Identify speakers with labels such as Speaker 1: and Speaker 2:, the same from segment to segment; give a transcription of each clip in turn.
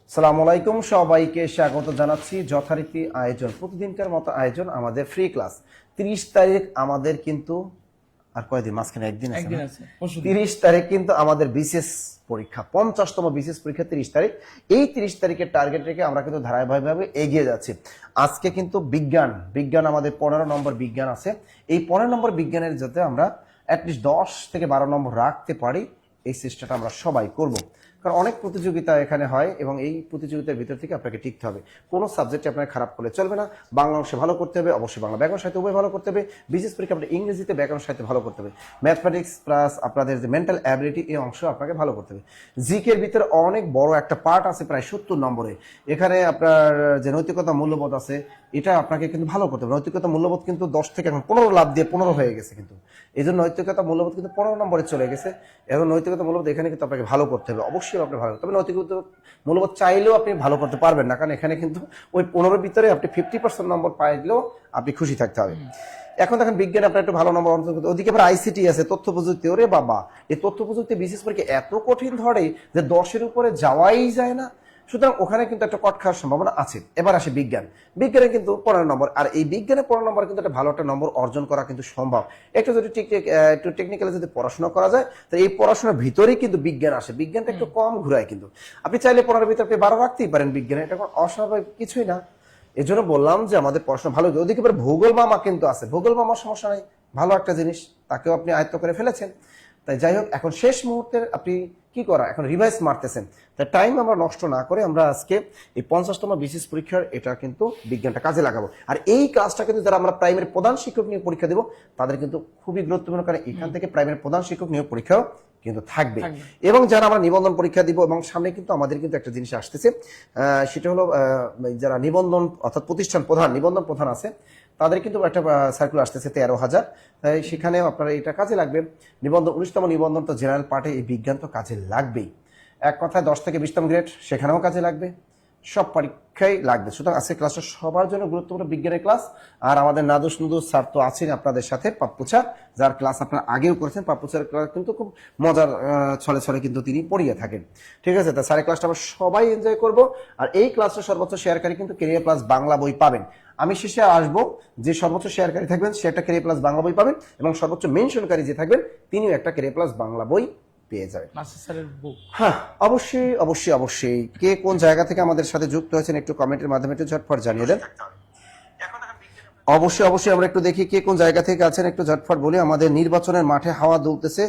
Speaker 1: আসসালামু আলাইকুম, সবাইকে স্বাগত জানাচ্ছি। যথারীতি আয়োজন, প্রতিদিনকার মতো আয়োজন, আমাদের ফ্রি ক্লাস। 30 তারিখ আমাদের কিন্তু আর কয়দিন, মাঝখানে একদিন আছে। 30 তারিখ কিন্তু আমাদের বিসিএস পরীক্ষা, 50তম বিসিএস পরীক্ষা 30 তারিখ। এই 30 তারিখের টার্গেট রেখে আমরা কিন্তু ধারাবাহিকভাবে এগিয়ে যাচ্ছি। আজকে কিন্তু বিজ্ঞান আমাদের 15 নম্বর বিজ্ঞান আছে। এই 15 নম্বর বিজ্ঞানের যাতে আমরা অ্যাটলিস্ট 10 থেকে 12 নম্বর রাখতে পারি, এই চেষ্টাটা আমরা সবাই করব। কারণ অনেক প্রতিযোগিতা এখানে হয় এবং এই প্রতিযোগিতার ভিতর থেকে আপনাকে টিকতে হবে। কোনো সাবজেক্টে আপনার খারাপ করলে চলবে না। বাংলা অংশে ভালো করতে হবে, অবশ্যই বাংলা ব্যাকরণ সাহিত্য উভয় ভালো করতে হবে। বিশেষ পরীক্ষা আপনার ইংরেজিতে ব্যাকরণ সাহিত্য ভালো করতে হবে। ম্যাথমেটিক্স প্লাস আপনাদের যে মেন্টাল অ্যাবিলিটি, এই অংশ আপনাকে ভালো করতে হবে। জিকের ভিতরে অনেক বড় একটা পার্ট আছে, প্রায় 70 নম্বরে। এখানে আপনার যে নৈতিকতা মূল্যবোধ আছে, এটা আপনাকে কিন্তু ভালো করতে হবে। নৈতিকতা মূল্যবোধ কিন্তু 10 থেকে এখন 15 লাভ দিয়ে 15 হয়ে গেছে, কিন্তু এই জন্য নৈতিকতা মূল্যবোধ কিন্তু 15 নম্বরে চলে গেছে। এখন নৈতিকতা মূল্যবোধ এখানে কিন্তু আপনাকে ভালো করতে হবে, অবশ্যই আপনি ভালো। তবে নৈতিকতা মূল্যবোধ চাইলেও আপনি ভালো করতে পারবেন না, কারণ এখানে কিন্তু ওই 15 ভিতরে আপনি 50% নম্বর পাইলেও আপনি খুশি থাকতে হবে। এখন দেখেন বিজ্ঞানে আপনার একটু ভালো নম্বর অন্তর্গত, ওদিকে আবার আইসিটি আছে, তথ্য প্রযুক্তি। ওরে বাবা, এই তথ্য প্রযুক্তি বিশেষ করে এত কঠিন ধরে যে 10-এর উপরে যাওয়াই যায় না। সুতরাং ওখানে কিন্তু একটা কট খাওয়ার সম্ভাবনা আছে। এবার আসে বিজ্ঞানে কিন্তু 15 নম্বর, আর এই বিজ্ঞানে 15 নম্বর কিন্তু একটা ভালো একটা নম্বর অর্জন করা কিন্তু সম্ভব। একটু যদি একটু টেকনিক্যালি যদি পড়াশোনা করা যায়, তো এই পড়াশোনার ভিতরেই কিন্তু বিজ্ঞান আসে। বিজ্ঞানটা একটু কম ঘুরায়, কিন্তু আপনি চাইলে 15-এর ভিতরে আপনি 12 রাখতেই পারেন বিজ্ঞানে, এটা কোনো অস্বাভাবিক কিছুই না। এই জন্য বললাম যে আমাদের পড়াশোনা ভালো। ওদিকে এবার ভূগোল মামা কিন্তু আছে, ভূগোল মামার সমস্যা নাই, ভালো একটা জিনিস, তাকেও আপনি আয়ত্ত করে ফেলেছেন। তাই যাই হোক, এখন শেষ মুহূর্তের আপনি কি করা, এখন রিভাইজ মারতেছেন। তাই টাইম আমরা নষ্ট না করে আমরা আজকে এই 50তম বিসিএস পরীক্ষার এটা কিন্তু বিজ্ঞানটা কাজে লাগাবো। আর এই কাজটা কিন্তু যারা আমরা প্রাইমারি প্রধান শিক্ষক নিয়োগ পরীক্ষা দেবো, তাদের কিন্তু খুবই গুরুত্বপূর্ণ, কারণ এখান থেকে প্রাইমারি প্রধান শিক্ষক নিয়োগ পরীক্ষাও কিন্তু থাকবে। এবং যারা আমরা নিবন্ধন পরীক্ষা দিব, এবং সামনে কিন্তু আমাদের কিন্তু একটা জিনিস আসতেছে, সেটা হলো যারা নিবন্ধন অর্থাৎ প্রতিষ্ঠান প্রধান, নিবন্ধন প্রধান আছে, তাদের কিন্তু একটা সার্কুলার আসতেছে 13,000। তাই সেখানেও আপনারা এটা কাজে লাগবে। নিবন্ধন 19তম নিবন্ধন তো জেনারেল পার্টে এই বিজ্ঞান তো কাজে লাগবেই। এক কথায় 10 থেকে 20তম গ্রেড সেখানেও কাজে লাগবে, সব পরীক্ষায় লাগবে। সুতরাং আজকে ক্লাসটা সবার জন্য গুরুত্বপূর্ণ বিজ্ঞানের ক্লাস। আর আমাদের নাদুস নুদুস স্যার তো আছেন আপনাদের সাথে, পাপ্পুচা, যার ক্লাস আপনারা আগেও করেছেন। পাপ্পুচার ক্লাস কিন্তু খুব মজার ছলে কিন্তু তিনি পড়িয়ে থাকেন। ঠিক আছে, তা স্যারের ক্লাসটা আমরা সবাই এনজয় করব। আর এই ক্লাসটা সর্বোচ্চ শেয়ারকারী কিন্তু কেরিয়ার প্লাস বাংলা বই পাবেন। আমি শেষে আসবো, যে সর্বোচ্চ শেয়ারকারী থাকবেন সে একটা কেরিয়ার প্লাস বাংলা বই পাবেন, এবং সর্বোচ্চ মেনশনকারী যে থাকবেন তিনিও একটা কেরিয়ার প্লাস বাংলা বই পেয়ে যাবেন। হ্যাঁ, অবশ্যই অবশ্যই অবশ্যই। কে কোন জায়গা থেকে আমাদের সাথে যুক্ত হয়েছেন একটু কমেন্টের মাধ্যমে একটু ঝটফট জানিয়ে দেন। অবশ্যই অবশ্যই আমরা একটু দেখি কে কোন জায়গা থেকে আছেন, একটু ঝটফট বলি। আমাদের নির্বাচনের মাঠে হাওয়া দুলতেছে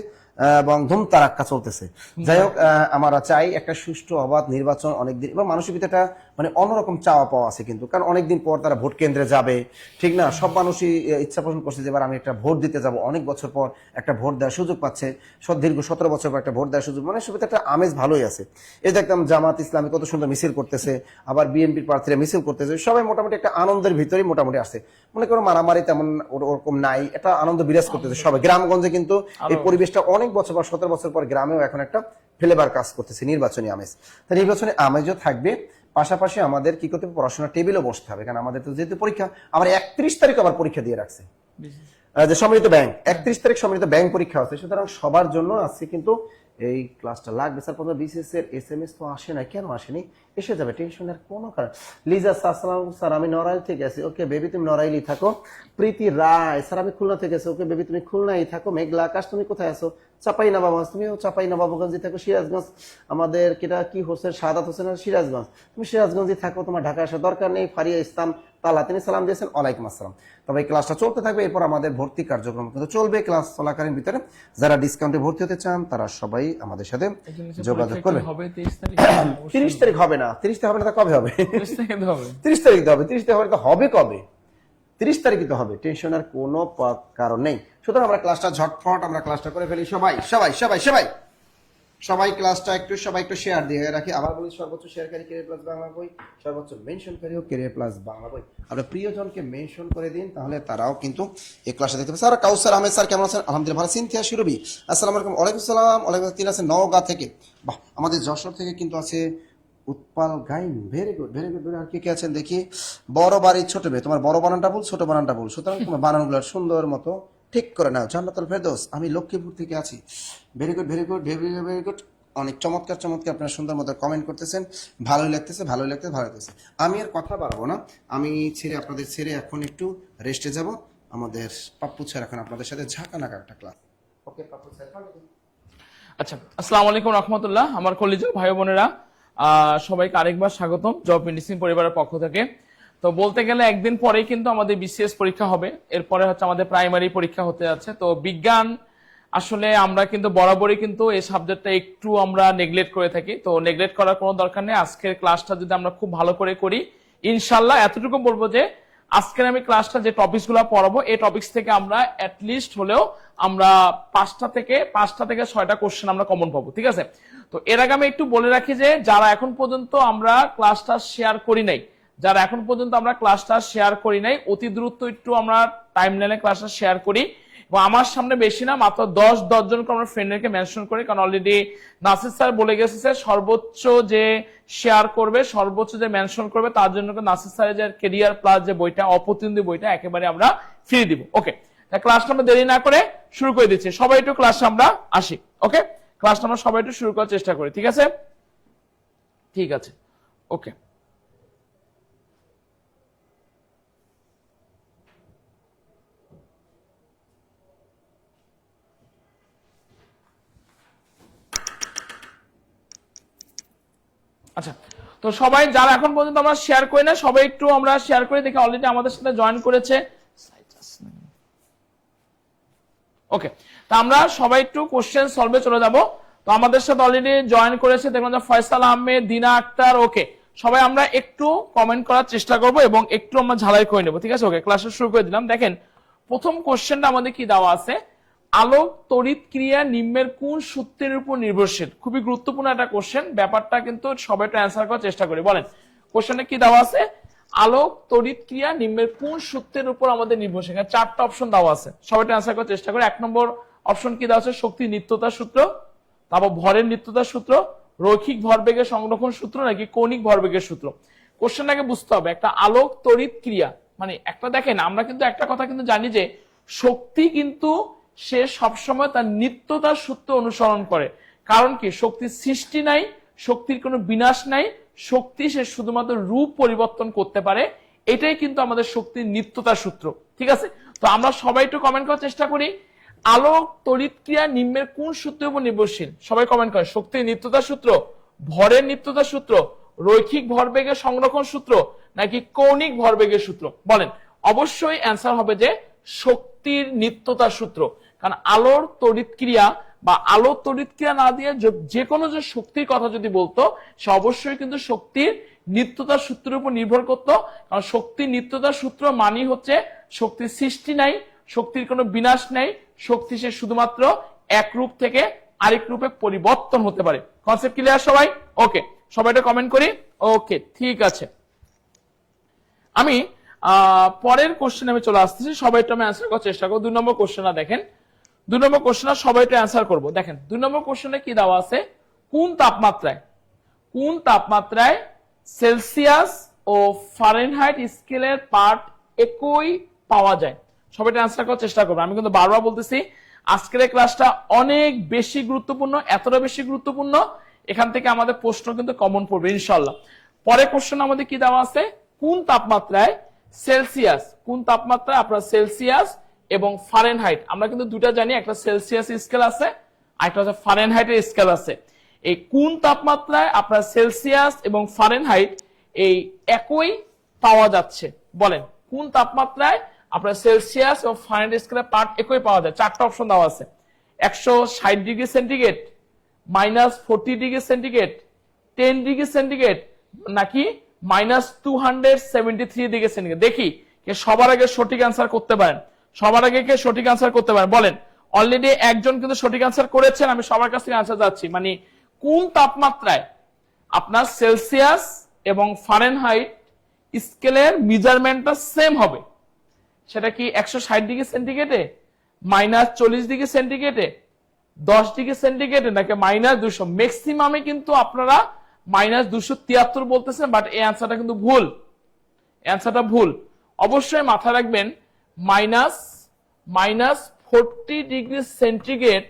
Speaker 1: এবং ধুমতারাক্কা চলতেছে। যাই হোক, আমরা চাই একটা সুষ্ঠু অবাধ নির্বাচন। অনেকদিন এবং মানুষের ভিতরে একটা মানে অন্যরকম চাওয়া পাওয়া আছে, কিন্তু কারণ অনেকদিন পর তারা ভোট কেন্দ্রে যাবে, ঠিক না? সব মানুষই ইচ্ছা পোষণ করছে যে এবার আমি একটা ভোট দিতে যাব, অনেক বছর পর একটা ভোট দেওয়ার সুযোগ পাচ্ছে, দীর্ঘ 17 বছর পর একটা ভোট দেওয়ার সুযোগ, মানে সুবিধা একটা আমেজ ভালোই আছে। এই দেখতাম জামাত ইসলামী কত সুন্দর মিছিল করতেছে, আবার বিএনপির প্রার্থীরা মিছিল করতেছে, সবাই মোটামুটি একটা আনন্দের ভিতরেই মোটামুটি আসছে। মনে করো মারামারি তেমন ওরকম নাই, একটা আনন্দ বিরাজ করতেছে সবাই। গ্রামগঞ্জে কিন্তু এই পরিবেশটা অনেক বছর পর, 17 বছর পর গ্রামেও এখন একটা ফ্লেভার কাজ করতেছে, নির্বাচনী আমেজ। তাই নির্বাচনী আমেজও থাকবে, পাশাপাশি আমাদের কি করতে হবে, পড়াশোনার টেবিলও বসতে হবে। কারণ আমাদের তো যেহেতু পরীক্ষা, আবার 31 তারিখ আবার পরীক্ষা দিয়ে রাখছে যে সম্মিলিত ব্যাংক, 31 তারিখ সম্মিলিত ব্যাংক পরীক্ষা আছে। সুতরাং সবার জন্য আজকে কিন্তু এই ক্লাসটা লাগবে। স্যার প্রথমে বিসিএস এর SMS তো আসে না, কেন আসেনি? এসে যাবে, টেনশনের কোনো কারণ। লিজা আসসালাম স্যার, আমি নড়াইল থেকে আছি। ওকে বেবি, তুমি নড়াইলই থাকো। প্রীতি রায় স্যার, আমি খুলনা থেকে আছি। ওকে বেবি, তুমি খুলনাই থাকো। মেঘলা আকাশ, তুমি কোথায় আছো? চাপাই নবাবগঞ্জ, তুমিও চাপাই নবাবগঞ্জে থাকো। সিরাজগঞ্জ আমাদের কেটা কি হোসেন, সাদাত হোসেন সিরাজগঞ্জ, তুমি সিরাজগঞ্জে থাকো, তোমার ঢাকা আসার দরকার নেই। ফারিয়া ইসলাম তালা, তিনি সালাম দিয়েছেন, ওয়ালাইকুম আসসালাম। তবে এই ক্লাসটা চলতে থাকবে, এরপর আমাদের ভর্তি কার্যক্রম কিন্তু চলবে। ক্লাস চলাকালীন ভিতরে যারা ডিসকাউন্টে ভর্তি হতে চান তারা সবাই আমাদের সাথে যোগাযোগ করবে। 30 তারিখ হবে না, 30 তারিখ হবে না, কবে হবে? 30 তারিখ হবে। 30 তারিখ হবে, 30 তারিখ হবে কবে? 30 তারিখে তো হবে, টেনশনের কোনো কারণ নেই। সুতরাং আমরা ক্লাসটা ঝটফট আমরা ক্লাসটা করে ফেলি। সবাই সবাই সবাই সবাই সবাই ক্লাসটা সবাই একটু শেয়ার দিয়ে রাখি। আবার বলি, সর্বোচ্চ শেয়ারকারী কেরিয়ার প্লাস বাংলা বই, সর্বোচ্চ মেনশনকারীও কেরিয়ার প্লাস বাংলা বই। আপনার প্রিয়জনকে মেনশন করে দিন, তাহলে তারাও কিন্তু এই ক্লাসে দেখতে পাবে। স্যার কাউসার আহমেদ স্যার কেমন আছেন? আলহামদুলিল্লাহ ভালো। সিনথিয়া শিরবি আসসালামু আলাইকুম। ওয়ালাইকুম আসসালাম। ওয়ালাইকুম। তিনি আছেন নওগাঁ থেকে। বাহ, আমাদের যশোর থেকে কিন্তু আছে Utpal Gain, very good very good. আর কে আছেন দেখি? বড় বাড়ি ছোট বে, তোমার বড় বানানটা ভুল, ছোট বানানটা ভুল, সুতরাং তোমার বানানগুলো সুন্দর মতো ঠিক করে নাও। জান্নাতুল ফেরদৌস, আমি লক্ষ্মীপুর থেকে আছি। Very good very good very very good. অনেক চমৎকার চমৎকার আপনারা সুন্দর মতো কমেন্ট করতেছেন, ভালোই লাগতেছে, ভালোই লাগতেছে, ভালো লাগতেছে। আমি আর কথা বাড়াবো না, আমি আপনাদের ছেড়ে এখন একটু রেস্টে যাব। আমাদের পাপ্পু স্যার এখন আপনাদের সাথে ঝাঁকানাকা একটা ক্লাস। ওকে পাপ্পু স্যার।
Speaker 2: আচ্ছা, আসসালামু আলাইকুম রাহমাতুল্লাহ। আমার কলিজার ভাই বোনেরা, সবাইকে আরেকবার স্বাগতম জব মেডিসিন পরিবারের পক্ষ থেকে। তো বলতে গেলে একদিন পরেই কিন্তু আমাদের বিসিএস পরীক্ষা হবে, এরপরে হচ্ছে আমাদের প্রাইমারি পরীক্ষা হতে যাচ্ছে। তো বিজ্ঞান আসলে আমরা কিন্তু বরাবরই কিন্তু এই সাবজেক্টটা একটু আমরা নেগলেক্ট করে থাকি। তো নেগলেক্ট করার কোনো দরকার নেই। আজকের ক্লাসটা যদি আমরা খুব ভালো করে করি, ইনশাল্লাহ এতটুকু বলবো যে আজকের আমি ক্লাসটা যে টপিকস গুলো পড়াবো, এই টপিকস থেকে আমরা অ্যাটলিস্ট হলেও আমরা 5টা থেকে 6টা কোশ্চেন আমরা কমন পাবো, ঠিক আছে? তো এর আগে আমি একটু বলে রাখি যে যারা এখন পর্যন্ত আমরা ক্লাসটা শেয়ার করি নাই, অতি দ্রুত একটু আমরা টাইমলাইনে ক্লাসটা শেয়ার করি। এবং আমার সামনে বেশি না, মাত্র 10 জনকে আমরা ফ্রেন্ডকে মেনশন করি, কারণ অলরেডি নাসির স্যার বলে গেছে সর্বোচ্চ যে শেয়ার করবে, সর্বোচ্চ যে মেনশন করবে, তার জন্য নাসির স্যারের যে কেরিয়ার প্লাস যে বইটা, অপ্রতিদ্বন্দ্বী বইটা একেবারে আমরা ফ্রি দিব। ওকে, ক্লাসটা আমরা দেরি না করে শুরু করে দিচ্ছি। সবাই একটু ক্লাসে আমরা আসি। ওকে, ক্লাসটা আমরা সবাই একটু শুরু করার চেষ্টা করি, ঠিক আছে? ঠিক আছে, ওকে। আচ্ছা, তো সবাই যারা এখন পর্যন্ত আমরা শেয়ার করি না, সবাই একটু আমরা শেয়ার করে দেখি। অলরেডি আমাদের সাথে জয়েন করেছে, ওকে। তা আমরা সবাই একটু কোশ্চেন সলভে চলে যাব। তো আমাদের সাথে অলরেডি জয়েন করেছে দেখুন ফয়সাল আহমেদ, দিনা আক্তার। ওকে, সবাই আমরা একটু কমেন্ট করার চেষ্টা করব এবং একটু আমরা ঝালাই করে নেব, ঠিক আছে? ওকে, ক্লাসটা শুরু করে দিলাম। দেখেন প্রথম কোশ্চেনটা আমাদের কি দেওয়া আছে, আলোক তড়িৎ ক্রিয়া নিম্নের কোন সূত্রের উপর নির্ভরশীল? খুবই গুরুত্বপূর্ণ একটা কোশ্চেন, ব্যাপারটা কিন্তু সবাই একটু অ্যান্সার করার চেষ্টা করি। বলেন কোশ্চেনে কি দেওয়া আছে, আলোক তড়িৎ ক্রিয়া নিম্নের কোন সূত্রের উপর আমাদের নির্ভরশীল? 4টা অপশন দেওয়া আছে, সবাই একটু অ্যান্সার করার চেষ্টা করি। 1 নম্বর অপশন কি দেওয়া আছে, শক্তি নিত্যতার সূত্র, তারপর ভরের নিত্যতার সূত্র, রৈখিক ভরবেগের সংরক্ষণ সূত্র, নাকি কৌণিক ভরবেগের সূত্র? কোশ্চেনটাকে বুঝতে হবে, একটা আলোক তড়িৎ ক্রিয়া মানে একটা, দেখেন আমরা কিন্তু একটা কথা কিন্তু জানি যে শক্তি কিন্তু সে সবসময় তার নিত্যতার সূত্র অনুসরণ করে। কারণ কি, শক্তির সৃষ্টি নাই, শক্তির কোনো বিনাশ নাই, শক্তি সে শুধুমাত্র রূপ পরিবর্তন করতে পারে। এটাই কিন্তু আমাদের শক্তির নিত্যতার সূত্র, ঠিক আছে? তো আমরা সবাই একটু কমেন্ট করার চেষ্টা করি, আলোক তড়িৎ ক্রিয়া নিম্নের কোন সূত্রের উপর নির্ভরশীল? সবাই কমেন্ট করেন, শক্তির নিত্যতার সূত্র, ভরের নিত্যতার সূত্র, রৈখিক ভরবেগের সংরক্ষণ সূত্র, নাকি কৌণিক ভরবেগের সূত্র? বলেন। অবশ্যই অ্যান্সার হবে যে শক্তির নিত্যতার সূত্র। কারণ আলোর তড়িৎ ক্রিয়া বা আলোর তড়িৎ ক্রিয়া না দিয়ে যে কোনো যে শক্তির কথা যদি বলতো, সে অবশ্যই কিন্তু শক্তির নিত্যতার সূত্রের উপর নির্ভর করতো। কারণ শক্তির নিত্যতার সূত্র মানেই হচ্ছে শক্তির সৃষ্টি নাই, শক্তির কোনো বিনাশ নাই, শক্তি সে শুধুমাত্র এক রূপ থেকে আরেক রূপে পরিবর্তন হতে পারে। কনসেপ্ট ক্লিয়ার সবাই? ওকে, সবাই এটা কমেন্ট করি। ওকে, ঠিক আছে। আমি পরের কোশ্চেন আমি চলে আসতেছি, সবাই একটু আমি অ্যান্সার করার চেষ্টা করবো। 2 নম্বর কোশ্চেনটা দেখেন, 2 নম্বর কোশ্চেনটা সবাই একটু অ্যান্সার করবো। দেখেন 2 নম্বর কোশ্চেনে কি দেওয়া আছে, কোন তাপমাত্রায় সেলসিয়াস ও ফারেনহাইট স্কেলের পার্ট একই পাওয়া যায়? সবাই একটু অ্যান্সার করার চেষ্টা করবো। আমি কিন্তু বারবার বলতেছি আজকের ক্লাসটা অনেক বেশি গুরুত্বপূর্ণ, এতটা বেশি গুরুত্বপূর্ণ, এখান থেকে আমাদের প্রশ্ন কিন্তু কমন পড়বে ইনশাল্লাহ। পরের কোশ্চেন আমাদের কি দেওয়া আছে, কোন তাপমাত্রায় আপনার সেলসিয়াস এবং ফারেনহাইট, আমরা কিন্তু দুটা জানি, একটা সেলসিয়াস স্কেল আছে আর একটা হচ্ছে ফারেনহাইটের স্কেল আছে। এই কোন তাপমাত্রায় আপনার সেলসিয়াস এবং ফারেনহাইট এই একই পাওয়া যাচ্ছে? বলেন কোন তাপমাত্রায় আপনার সেলসিয়াস এবং ফারেনহাইট স্কেলের পার্ট একই পাওয়া যায়? 4টা অপশন দেওয়া আছে, 160 degree centigrade, -40 degree centigrade, 10 degree centigrade, নাকি -273 ডিগ্রি সেন্টিগ্রেড। দেখি কে সবার আগে সঠিক অ্যান্সার করতে পারেন, বলেন। অলরেডি একজন কিন্তু সঠিক অ্যান্সার করেছেন, আমি সবার কাছ থেকে অ্যান্সার যাচ্ছি। মানে কোন তাপমাত্রায় আপনার সেলসিয়াস এবং ফারেনহাইট স্কেলের মেজারমেন্টটা সেম হবে? সেটা কি 160 ডিগ্রি সেন্টিগ্রেডে, -40 ডিগ্রি সেন্টিগ্রেডে, 10 ডিগ্রি সেন্টিগ্রেডে, নাকি -200? ম্যাক্সিমামে কিন্তু আপনারা -273 বলতেছেন, বাট এই অ্যান্সারটা কিন্তু ভুল, অবশ্যই মাথায় রাখবেন -40 ডিগ্রি সেন্টিগ্রেড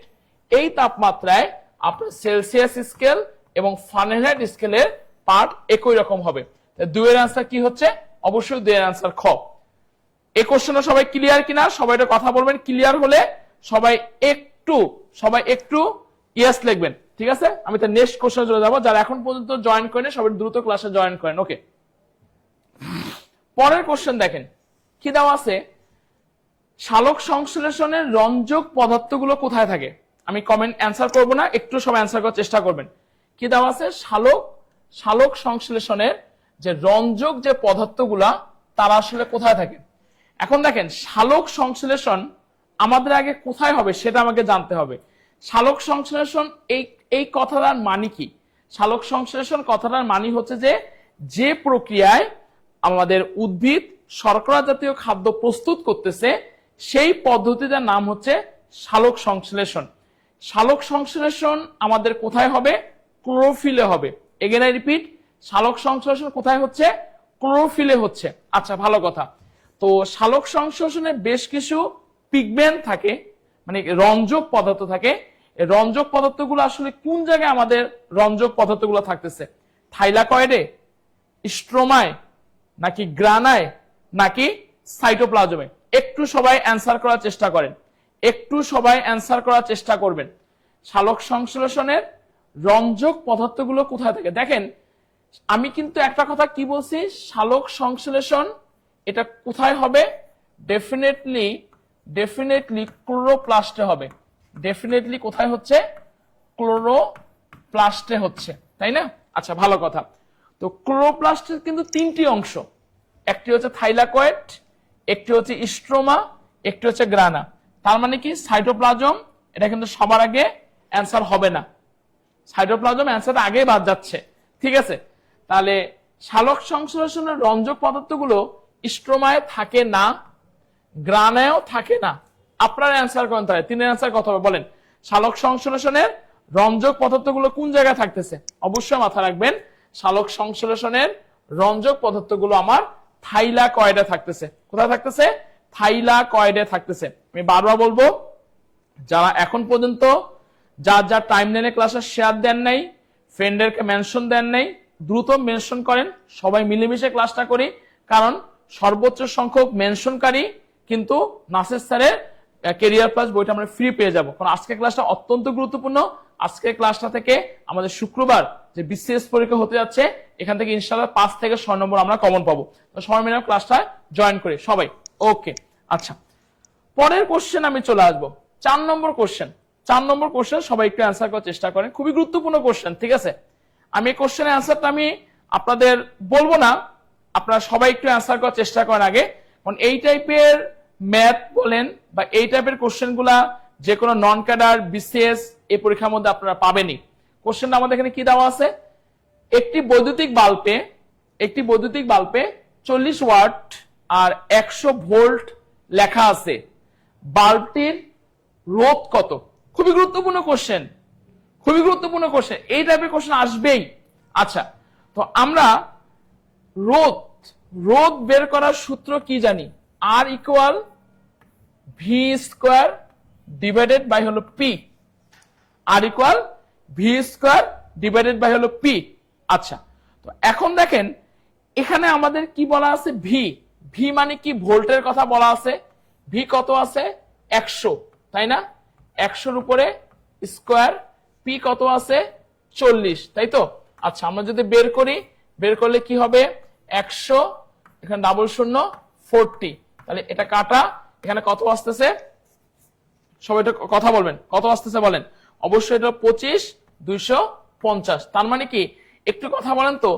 Speaker 2: এই তাপমাত্রায় আপনার সেলসিয়াস স্কেল এবং ফারেনহাইট স্কেলের পার্ট একই রকম হবে। 2 এর আনসার কি হচ্ছে? অবশ্যই 2 এর আনসার খ। এই কোশ্চেনটা সবাই ক্লিয়ার কিনা সবাই এটা কথা বলবেন। ক্লিয়ার হলে সবাই একটু ইয়েস লিখবেন, ঠিক আছে? আমি তো নেক্সট কোশ্চেনে চলে যাবো। যারা এখন পর্যন্ত জয়েন করেন সবাই দ্রুত ক্লাসে জয়েন করেন। ওকে, পরের কোশ্চেন দেখেন কি দেওয়া আছে, সালোক সংশ্লেষণের রঞ্জক পদার্থগুলো কোথায় থাকে? আমি কমেন্ট অ্যান্সার করব না, একটু সবাই অ্যান্সার করার চেষ্টা করবেন। কি দেওয়া আছে, সালোক সংশ্লেষণের যে রঞ্জক যে পদার্থগুলা তারা আসলে কোথায় থাকে। এখন দেখেন সালোক সংশ্লেষণ আমাদের আগে কোথায় হবে সেটা আমাকে জানতে হবে। সালোক সংশ্লেষণ এই কথাটার মানে কি? সালোক সংশ্লেষণ কথাটার মানে হচ্ছে যে প্রক্রিয়ায় আমাদের উদ্ভিদ শর্করা জাতীয় খাদ্য প্রস্তুত করতেছে সেই পদ্ধতিটার নাম হচ্ছে সালোক সংশ্লেষণ। সালোক সংশ্লেষণ আমাদের কোথায় হবে? ক্লোরোফিলে হবে। এগেন আই রিপিট, সালোক সংশ্লেষণ কোথায় হচ্ছে? ক্লোরোফিলে হচ্ছে। আচ্ছা, ভালো কথা। তো সালোক সংশ্লেষণে বেশ কিছু পিগমেন্ট থাকে, মানে রঞ্জক পদার্থ থাকে। এই রঞ্জক পদার্থগুলো আসলে কোন জায়গায় আমাদের রঞ্জক পদার্থগুলো থাকতেছে? থাইলাকয়েডে, স্ট্রোমায়, নাকি গ্রানায়, নাকি সাইটোপ্লাজমে? একটু সবাই অ্যান্সার করার চেষ্টা করেন, একটু সবাই অ্যান্সার করার চেষ্টা করবেন। সালোক সংশ্লেষণের রঞ্জক পদার্থগুলো কোথায় থাকে? দেখেন আমি কিন্তু একটা কথা কি বলছি, সালোক সংশ্লেষণ এটা কোথায় হবে? ডেফিনেটলি ক্লোরোপ্লাস্টে হবে। ডেফিনেটলি কোথায় হচ্ছে? ক্লোরোপ্লাস্টে হচ্ছে, তাই না? আচ্ছা, ভালো কথা। তো ক্লোরোপ্লাস্টের কিন্তু 3টি অংশ, একটি হচ্ছে থাইলাকয়েড, একটি হচ্ছে স্ট্রোমা, একটি হচ্ছে গ্রানা। তার মানে কি সাইটোপ্লাজম এটা কিন্তু সবার আগে অ্যান্সার হবে না, সাইটোপ্লাজম অ্যান্সার আগে বাদ যাচ্ছে, ঠিক আছে? তাহলে সালোক সংশ্লেষণের রঞ্জক পদার্থগুলো স্ট্রোমায় থাকে না, গ্রানায়ও থাকে না। আপনারা অ্যান্সার করেন, তাহলে 3 এর অ্যান্সার কত হবে বলেন? সালোক সংশ্লেষণের রঞ্জক পদার্থগুলো কোন জায়গায় থাকতেছে? অবশ্যই মাথা রাখবেন, সালোক সংশ্লেষণের রঞ্জক পদার্থগুলো আমার থাইলাকয়েডে থাকতেছে। কোথায় থাকতেছে? থাইলাকয়েডে থাকতেছে। আমি বারবার বলবো, যারা এখন পর্যন্ত যা টাইমলাইনে ক্লাসে শেয়ার দেন নাই, ফ্রেন্ডদেরকে মেনশন দেন নাই, দ্রুত মেনশন করেন। সবাই মিলেমিশে ক্লাসটা করি, কারণ সর্বোচ্চ সংখ্যক মেনশনকারী কিন্তু নাসির স্যারের ক্যারিয়ার প্লাস বইটা আমরা ফ্রি পেয়ে যাবো। কারণ আজকের ক্লাসটা অত্যন্ত গুরুত্বপূর্ণ। আজকের ক্লাসটা থেকে আমাদের শুক্রবার যে বিসিএস পরীক্ষা হতে যাচ্ছে, এখান থেকে ইনশাআল্লাহ 5 থেকে 6 নম্বর আমরা কমন পাবো। তো সবাই মিলে ক্লাসটা জয়েন করি সবাই। ওকে, আচ্ছা, পরের কোশ্চেন আমি চলে আসবো। 4 নম্বর কোশ্চেন। 4 নম্বর কোশ্চেন সবাই একটু অ্যান্সার করার চেষ্টা করেন, খুবই গুরুত্বপূর্ণ কোশ্চেন, ঠিক আছে? আমি এই কোশ্চেনের অ্যান্সারটা আমি আপনাদের বলবো না, আপনারা সবাই একটু অ্যান্সার করার চেষ্টা করেন আগে। কারণ এই টাইপের ম্যাথ বলেন বা এই টাইপের কোশ্চেনগুলা যে কোনো নন ক্যাডার বিসিএস এই পরীক্ষার মধ্যে আপনারা পাবেনই। কোশ্চেনটা আমাদের এখানে কি দেওয়া আছে, একটি বৈদ্যুতিক বাল্বে 40 ওয়াট আর 100 ভোল্ট লেখা আছে, বাল্বটির রোধ কত? খুবই গুরুত্বপূর্ণ কোশ্চেন, খুবই গুরুত্বপূর্ণ কোশ্চেন, এই টাইপের কোশ্চেন আসবেই। আচ্ছা, তো আমরা রোধ বের করার সূত্র কি জানি? R equal V square divided by হলো p. R equal V square divided by হলো পি। আচ্ছা, তো এখন দেখেন এখানে আমাদের কি বলা আছে? ভি মানে কি? ভোল্টের কথা বলা আছে। ভি কত আছে? 100, তাই না? 100 উপরে স্কোয়ার, পি কত আছে? 40, তাই তো? আচ্ছা, আমরা যদি বের করলে কি হবে? 100 এখানে ডাবল শূন্য 40, তাহলে এটা কাটা, এখানে কত আসতেছে? সবাই এটা কথা বলবেন, কত আসতেছে বলেন? অবশ্যই এটা 25 250। তার মানে কি, একটু কথা বলেন তো,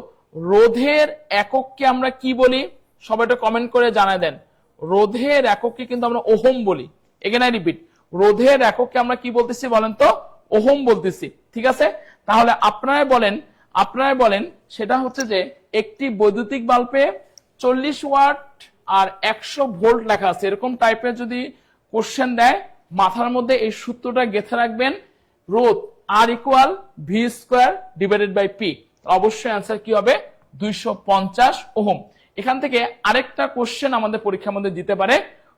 Speaker 2: রোধের একককে আমরা কি বলি? সবাই এটা কমেন্ট করে জানায় দেন। রোধের একককে কিন্তু আমরা ওহম বলি। এগেন আই রিপিট, রোধের একককে আমরা কি বলতেছি বলেন তো? ওহম বলতেছি, ঠিক আছে? তাহলে আপনারাই বলেন সেটা হচ্ছে যে একটি বৈদ্যুতিক বাল্বে 40 ওয়াট আর 100 ভোল্ট লেখা আছে, এরকম টাইপের যদি কোশ্চেন দেয়, মাথার মধ্যে এই সূত্রটা গেঁথে রাখবেন, রোধ R equal V square divided by P. অবশ্যই অ্যান্সার কি হবে? 250 ওহম। এখান থেকে আরেকটা কোশ্চেন আমাদের পরীক্ষার মধ্যে দিতে পারে,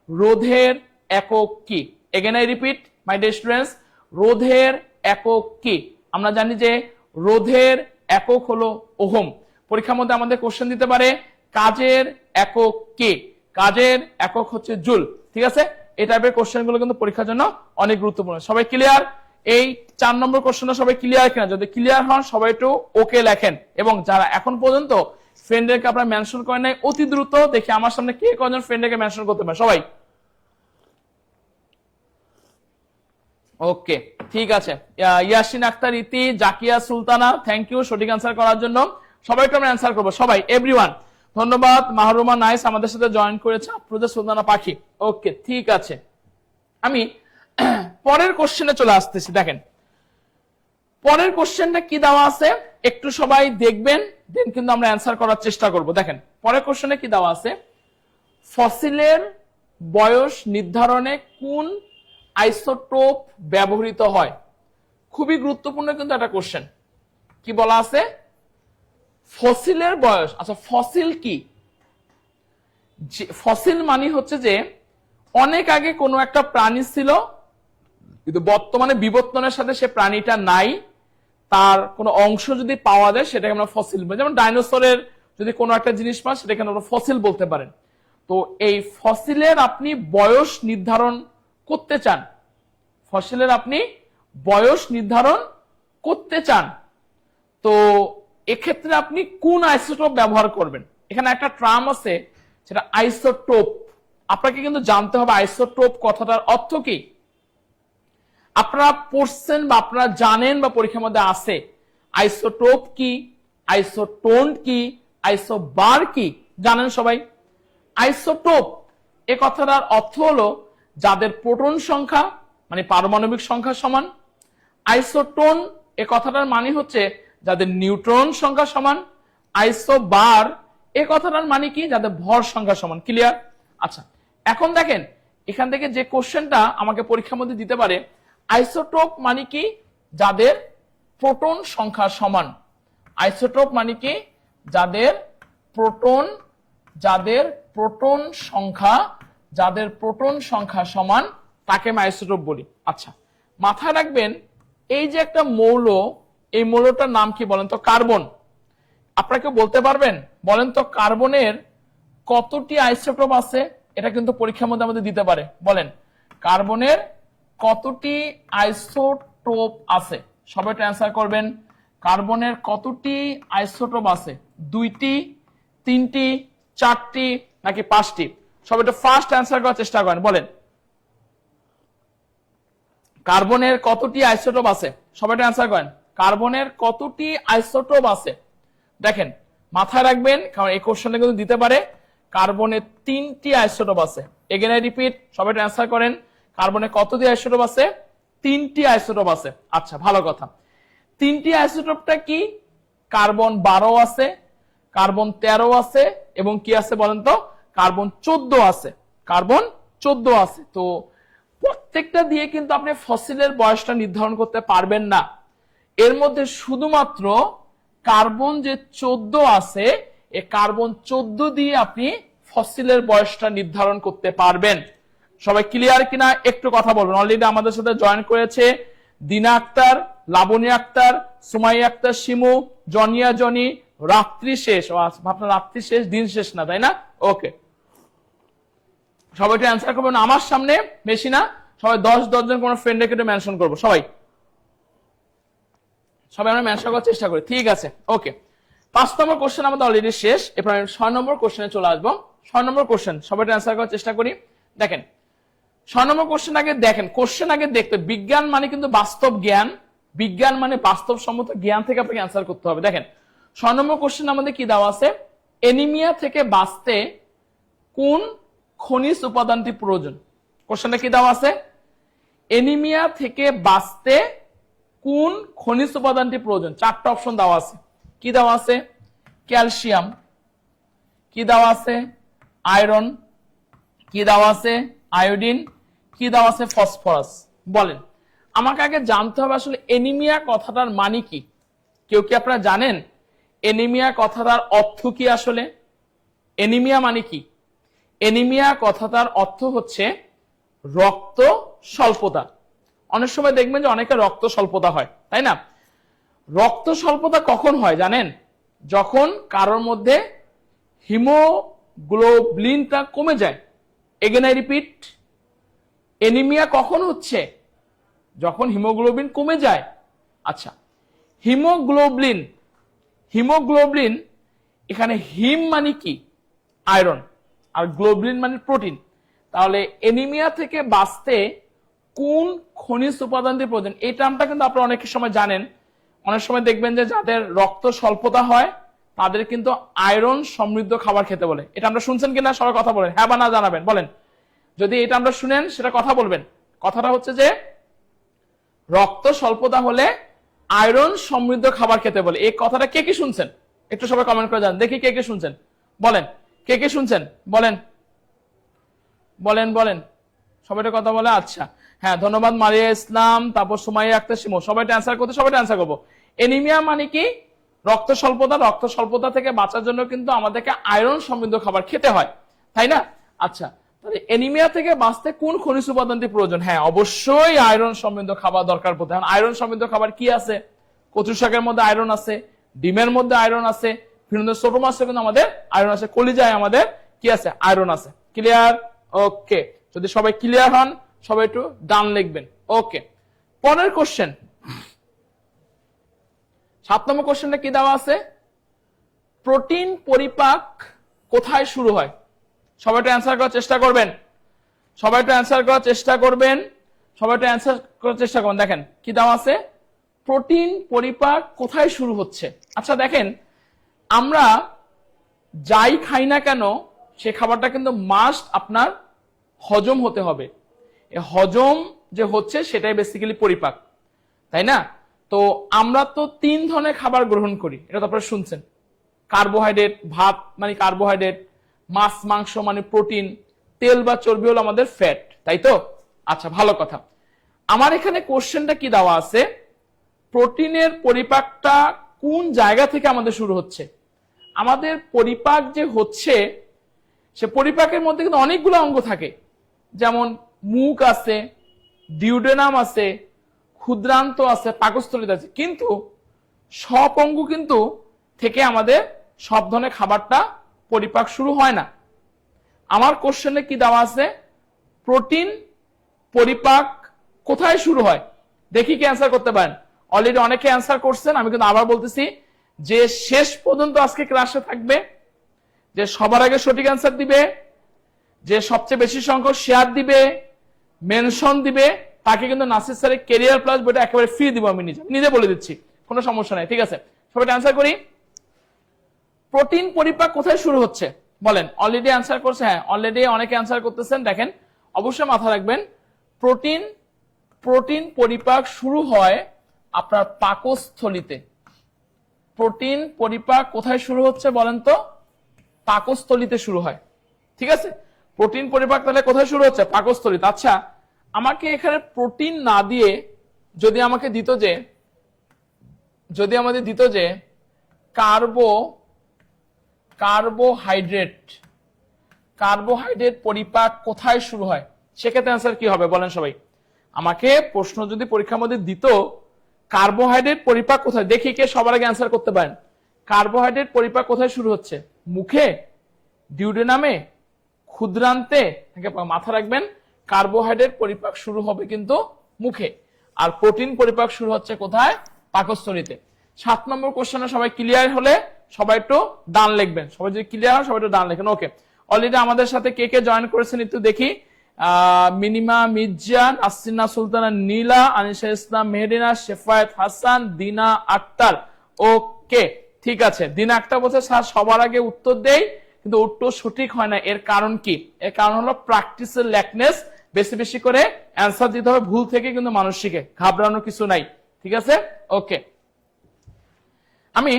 Speaker 2: রোধের একক কি? Again I repeat my dear students, রোধের একক কি? আমরা জানি যে রোধের একক হলো ওহম। পরীক্ষার মধ্যে আমাদের কোশ্চেন দিতে পারে কাজের একক কে, কাজের একক হচ্ছে জুল। ঠিক আছে, এই টাইপের কোশ্চেন গুলো কিন্তু পরীক্ষার জন্য অনেক গুরুত্বপূর্ণ। সবাই ক্লিয়ার? এই 4 নম্বর কোশ্চেনটা সবাই ক্লিয়ার কিনা? যদি ক্লিয়ার হন সবাই একটু ওকে লেখেন, এবং যারা এখন পর্যন্ত ফ্রেন্ডকে আপনারা মেনশন করেন নাই অতি দ্রুত দেখি আমার সামনে কে কজন ফ্রেন্ডকে মেনশন করতে পারে সবাই। ওকে, ঠিক আছে। ইয়াসিন আক্তার, ইতি, জাকিয়া সুলতানা, থ্যাংক ইউ সঠিক অ্যান্সার করার জন্য। সবাই একটু আমরা অ্যান্সার করবো, সবাই, এভরিওয়ান। ধন্যবাদ। মাহরুমা নাইস আমাদের সাথে জয়েন করেছে, আফরোজা সুলতানা পাখি। ওকে, ঠিক আছে, আমি পরের কোশ্চেনে চলে আসতেছি। দেখেন পরের কোশ্চেনটা কি দেওয়া আছে, একটু সবাই দেখবেন, দেন কিন্তু আমরা অ্যান্সার করার চেষ্টা করব। দেখেন পরের কোশ্চেনে কি দেওয়া আছে, ফসিলের বয়স নির্ধারণে কোন আইসোটোপ ব্যবহৃত হয়? খুবই গুরুত্বপূর্ণ কিন্তু একটা কোশ্চেন। কি বলা আছে, ফসিলের বয়স। আচ্ছা, ফসিল কি? ফসিল মানে হচ্ছে যে অনেক আগে কোনো একটা প্রাণী ছিল, কিন্তু বর্তমানে বিবর্তনের সাথে সে প্রাণীটা নাই, তার কোনো অংশ যদি পাওয়া যায় সেটাকে আমরা ফসিল বলি। যেমন ডাইনোসরের যদি কোনো একটা জিনিস পান সেটাকে আমরা ফসিল বলতে পারেন। তো এই ফসিলের আপনি বয়স নির্ধারণ করতে চান, ফসিলের আপনি বয়স নির্ধারণ করতে চান, তো এক্ষেত্রে আপনি কোন আইসোটোপ ব্যবহার করবেন? এখানে একটা টার্ম আছে সেটা আইসোটোপ। আপনাকে কিন্তু জানতে হবে আইসোটোপ কথাটার অর্থ কি। আপনারা পড়ছেন বা আপনারা জানেন বা পরীক্ষার মধ্যে আছে, আইসোটোপ কি, আইসোটোন কি, আইসোবার কি, জানেন সবাই? আইসোটোপ এ কথাটার অর্থ হলো যাদের প্রোটন সংখ্যা মানে পারমাণবিক সংখ্যা সমান। আইসোটোন এ কথাটার মানে হচ্ছে যাদের নিউট্রন সংখ্যা সমান। আইসোবার এ কথাটার মানে কি, যাদের ভর সংখ্যা সমান। ক্লিয়ার? আচ্ছা, এখন দেখেন এখান থেকে যে কোশ্চেনটা আমাকে পরীক্ষার মধ্যে দিতে পারে, আইসোটোপ মানে কি, যাদের প্রোটন সংখ্যা সমান। আইসোটোপ মানে কি, যাদের প্রোটন সংখ্যা সমান, তাকে আমি আইসোটোপ বলি। আচ্ছা, মাথায় রাখবেন এই যে একটা মৌল, এই মৌলটার নাম কি বলেন তো? কার্বন। আপনাকে বলতে পারবেন, বলেন তো কার্বনের কতটি আইসোটোপ আছে? এটা কিন্তু পরীক্ষার মধ্যে আমাদের দিতে পারে। বলেন কার্বনের কতটি আইসোটোপ আছে? সবাই অ্যান্সার করবেন। কার্বনের কতটি আইসোটোপ আছে? 2টি, 3টি, 4টি নাকি 5টি? সবাই একটু ফার্স্ট অ্যান্সার করার চেষ্টা করেন। বলেন কার্বনের কতটি আইসোটোপ আছে? সবাই একটু অ্যান্সার করেন। কার্বনের কতটি আইসোটোপ আছে? দেখেন মাথায় রাখবেন, কারণ এই কোশ্চেনটা কিন্তু দিতে পারে। কার্বনের 3টি আইসোটোপ আছে। এগেন আই রিপিট, সবাই একটু অ্যান্সার করেন। কার্বনের কতটি আইসোটোপ আছে? 3টি আইসোটোপ আছে। আচ্ছা, ভালো কথা। 3টি আইসোটোপটা কি? কার্বন 12 আছে, কার্বন 13 আছে, এবং কি আছে বলেন তো? কার্বন 14 আছে। কার্বন 14 আছে। তো প্রত্যেকটা দিয়ে কিন্তু আপনি ফসিলের বয়সটা নির্ধারণ করতে পারবেন না। এর মধ্যে শুধুমাত্র কার্বন যে 14 আছে, এই কার্বন 14 দিয়ে আপনি ফসিলের বয়সটা নির্ধারণ করতে পারবেন। সবাই ক্লিয়ার কিনা একটু কথা বলবেন। অলরেডি আমাদের সাথে জয়েন করেছে দিনা আক্তার, লাবণী আক্তার, সুমাইয়া আক্তার, শিমু, জনিয়া জনি, রাত্রি শেষ। আপনার রাত্রি শেষ, দিন শেষ না, তাই না? ওকে, সবাই অ্যান্সার করবেন আমার সামনে, বেশি না, সবাই 10 জন কোন ফ্রেন্ডকে মেনশন করবো। সবাই আমরা মেনশন করার চেষ্টা করি। ঠিক আছে, ওকে। 5 নম্বর কোশ্চেন আমাদের অলরেডি শেষ। এরপর আমি 6 নম্বর কোশ্চেনে চলে আসবো। 6 নম্বর কোশ্চেন সবাই অ্যান্সার করার চেষ্টা করি। দেখেন 6 নম্বর কোশ্চেন আগে দেখেন, কোশ্চেন আগে দেখতে, বিজ্ঞান মানে কিন্তু বাস্তব জ্ঞান, বিজ্ঞান মানে বাস্তবসম্মত জ্ঞান থেকে আপনাকে অ্যান্সার করতে হবে। দেখেন 6 নম্বর কোশ্চেন আমাদের কি দেওয়া আছে, এনিমিয়া থেকে বাঁচতে কোন খনিজ উপাদানটি প্রয়োজন? কোশ্চেনটা কি দেওয়া আছে, এনিমিয়া থেকে বাঁচতে কোন খনিজ উপাদানটি প্রয়োজন? 4টা অপশন দেওয়া আছে। কি দেওয়া আছে? ক্যালসিয়াম, কি দেওয়া আছে? আয়রন, কি দেওয়া আছে? আয়োডিন, কি দেওয়া আছে? ফসফরাস। বলেন আমাকে আগে জানতে হবে আসলে এনিমিয়া কথাটার মানে কি। কেউ কি আপনারা জানেন এনিমিয়া কথাটার অর্থ কি? আসলে এনিমিয়া মানে কি? এনিমিয়া কথাটার অর্থ হচ্ছে রক্ত স্বল্পতা। অনেক সময় দেখবেন যে অনেকে রক্ত স্বল্পতা হয়, তাই না? রক্ত স্বল্পতা কখন হয় জানেন? যখন কারোর মধ্যে হিমোগ্লোবিনটা কমে যায়। এগেন আই রিপিট, এনিমিয়া কখন হচ্ছে? যখন হিমোগ্লোবিন কমে যায়। আচ্ছা, হিমোগ্লোবিন এখানে হিম মানে কি? আয়রন, আর গ্লোবিন মানে প্রোটিন। তাহলে এনিমিয়া থেকে বাঁচতে কোন খনিজ উপাদানটি প্রয়োজন? এই টার্মটা কিন্তু আপনারা অনেক সময় জানেন। অনেক সময় দেখবেন যে যাদের রক্ত স্বল্পতা হয় তাদের কিন্তু আয়রন সমৃদ্ধ খাবার খেতে বলে। এটা আমরা শুনছেন কিনা সবাই কথা বলেন, হ্যাঁ বা না জানাবেন, বলেন। যদি এটা আমরা শুনেন সেটা কথা বলবেন। কথাটা হচ্ছে যে রক্ত স্বল্পতা হলে আয়রন সমৃদ্ধ খাবার খেতে বলে। এই কথাটা কে কি শুনছেন? একটু সবাই কমেন্ট করে জানান দেখি কে কে শুনছেন, বলেন কে কে শুনছেন, বলেন বলেন বলেন, সবাইটা কথা বলে। আচ্ছা, হ্যাঁ, ধন্যবাদ মারিয়া ইসলাম, তারপর সুমাইয়া আক্তার শিমু, সবাইটা অ্যান্সার করতে, সবাইটা অ্যান্সার করবো। এনিমিয়া মানে কি? রক্ত স্বল্পতা। রক্ত স্বল্পতা থেকে বাঁচার জন্য কিন্তু আমাদেরকে আয়রন সমৃদ্ধ খাবার খেতে হয়, তাই না? আচ্ছা, তাহলে এনিমিয়া থেকে বাঁচতে কোন খনিজ উপাদানটি প্রয়োজন? হ্যাঁ, অবশ্যই আয়রন সমৃদ্ধ খাবার দরকার পড়তে। আয়রন সমৃদ্ধ খাবার কি আছে? কচু শাকের মধ্যে আয়রন আছে, ডিমের মধ্যে আয়রন আছে, বিভিন্ন ছোট মাছে কিন্তু আমাদের আয়রন আছে, কলিজায় আমাদের কি আছে? আয়রন আছে। ক্লিয়ার? ওকে, যদি সবাই ক্লিয়ার হন সবাই একটু ডান লিখবেন। ওকে, পরের কোশ্চেন, 7 নম্বর কোশ্চেনটা কি দেওয়া আছে? প্রোটিন পরিপাক কোথায় শুরু হয়? সবাই একটু অ্যান্সার করার চেষ্টা করবেন, সবাই একটু অ্যান্সার করার চেষ্টা করবেন, সবাই একটু অ্যান্সার করার চেষ্টা করবেন। দেখেন কি দেওয়া আছে, প্রোটিন পরিপাক কোথায় শুরু হচ্ছে। আচ্ছা দেখেন, আমরা যাই খাই না কেন সে খাবারটা কিন্তু মাস্ট আপনার হজম হতে হবে। এই হজম যে হচ্ছে সেটাই বেসিক্যালি পরিপাক, তাই না? তো আমরা তো 3 ধরনের খাবার গ্রহণ করি, এটা তো আপনারা শুনছেন। কার্বোহাইড্রেট, ভাত মানে কার্বোহাইড্রেট, মাছ মাংস মানে প্রোটিন, তেল বা চর্বি হলো আমাদের ফ্যাট, তাই তো? আচ্ছা, ভালো কথা। আমার এখানে কোশ্চেনটা কি দেওয়া আছে, প্রোটিনের পরিপাকটা কোন জায়গা থেকে আমাদের শুরু হচ্ছে? আমাদের পরিপাক যে হচ্ছে সে পরিপাকের মধ্যে কিন্তু অনেকগুলো অঙ্গ থাকে, যেমন মুখ আছে, ডিউডেনাম আছে, ক্ষুদ্রান্ত আছে, পাকস্থলীতে আছে, কিন্তু সব অঙ্গ কিন্তু থেকে আমাদের সব ধরনের খাবারটা পরিপাক শুরু হয় না। আমার কোশ্চেনে কি দেওয়া আছে, প্রোটিন পরিপাক কোথায় শুরু হয়? দেখি কি অ্যান্সার করতে পারেন। অলরেডি অনেকে অ্যান্সার করছেন, আমি কিন্তু আবার বলতেছি, যে শেষ পর্যন্ত আজকে ক্লাসে থাকবে, যে সবার আগে সঠিক অ্যান্সার দিবে, যে সবচেয়ে বেশি সংখ্যক শেয়ার দিবে, মেনশন দিবে, তাকে কিন্তু নাসির স্যারের ক্যারিয়ার প্লাস বইটা একেবারে ফ্রি দিব। আমি নিজে বলে দিচ্ছি, কোনো সমস্যা নাই, ঠিক আছে? সবাই অ্যান্সার করি। প্রোটিন পরিপাক কোথায় শুরু হচ্ছে বলেন? অলরেডি অ্যান্সার করছে, হ্যাঁ অলরেডি অনেকে অ্যান্সার করতেছেন। দেখেন, অবশ্যই মাথা রাখবেন, প্রোটিন পরিপাক শুরু হয় আপনার পাকস্থলীতে। প্রোটিন পরিপাক কোথায় শুরু হচ্ছে বলেন তো? পাকস্থলীতে শুরু হয়, ঠিক আছে? প্রোটিন পরিপাক তাহলে কোথায় শুরু হচ্ছে? পাকস্থলীতে। আচ্ছা, আমাকে এখানে প্রোটিন না দিয়ে যদি আমাকে দিত যে কার্বোহাইড্রেট পরিপাক কোথায় শুরু হয়, সেক্ষেত্রে অ্যান্সার কি হবে বলেন সবাই? আমাকে প্রশ্ন যদি পরীক্ষার মধ্যে দিত কার্বোহাইড্রেট পরিপাক কোথায়, দেখি কে সবার আগে অ্যান্সার করতে পারেন। কার্বোহাইড্রেট পরিপাক কোথায় শুরু হচ্ছে? মুখে, ডিউডেনামে, ক্ষুদ্রান্তে? মাথা রাখবেন, কার্বোহাইড্রেট পরিপাক শুরু হবে কিন্তু মুখে, আর প্রোটিন পরিপাক শুরু হচ্ছে কোথায়? পাকস্থলীতে। 7 নম্বর কোশ্চেনে সবাই ক্লিয়ার হলে সবাই একটু ডান লিখবেন, সবাই যদি ক্লিয়ার হয় সবাই একটু ডান লিখেন। ওকে, অলরেডি আমাদের সাথে কে কে জয়েন করেছেন একটু দেখি। মিনিমা, মির্জান, আসিনা সুলতানা, নীলা, আনিশা ইসলাম, মেহেদিনা, শেফায়েত হাসান, দিনা আক্তার। ওকে, ঠিক আছে। দিনা আক্তার বলছে স্যার সবার আগে উত্তর দেই কিন্তু উত্তর সঠিক হয় না, এর কারণ কি? এর কারণ হলো প্র্যাকটিসের ল্যাকনেস। বেশি বেশি করে অ্যান্সার দিতে হবে, ভুল থেকে কিন্তু মানুষ শিখে, ঘাবড়ানোর কিছু নাই, ঠিক আছে? ওকে, আমি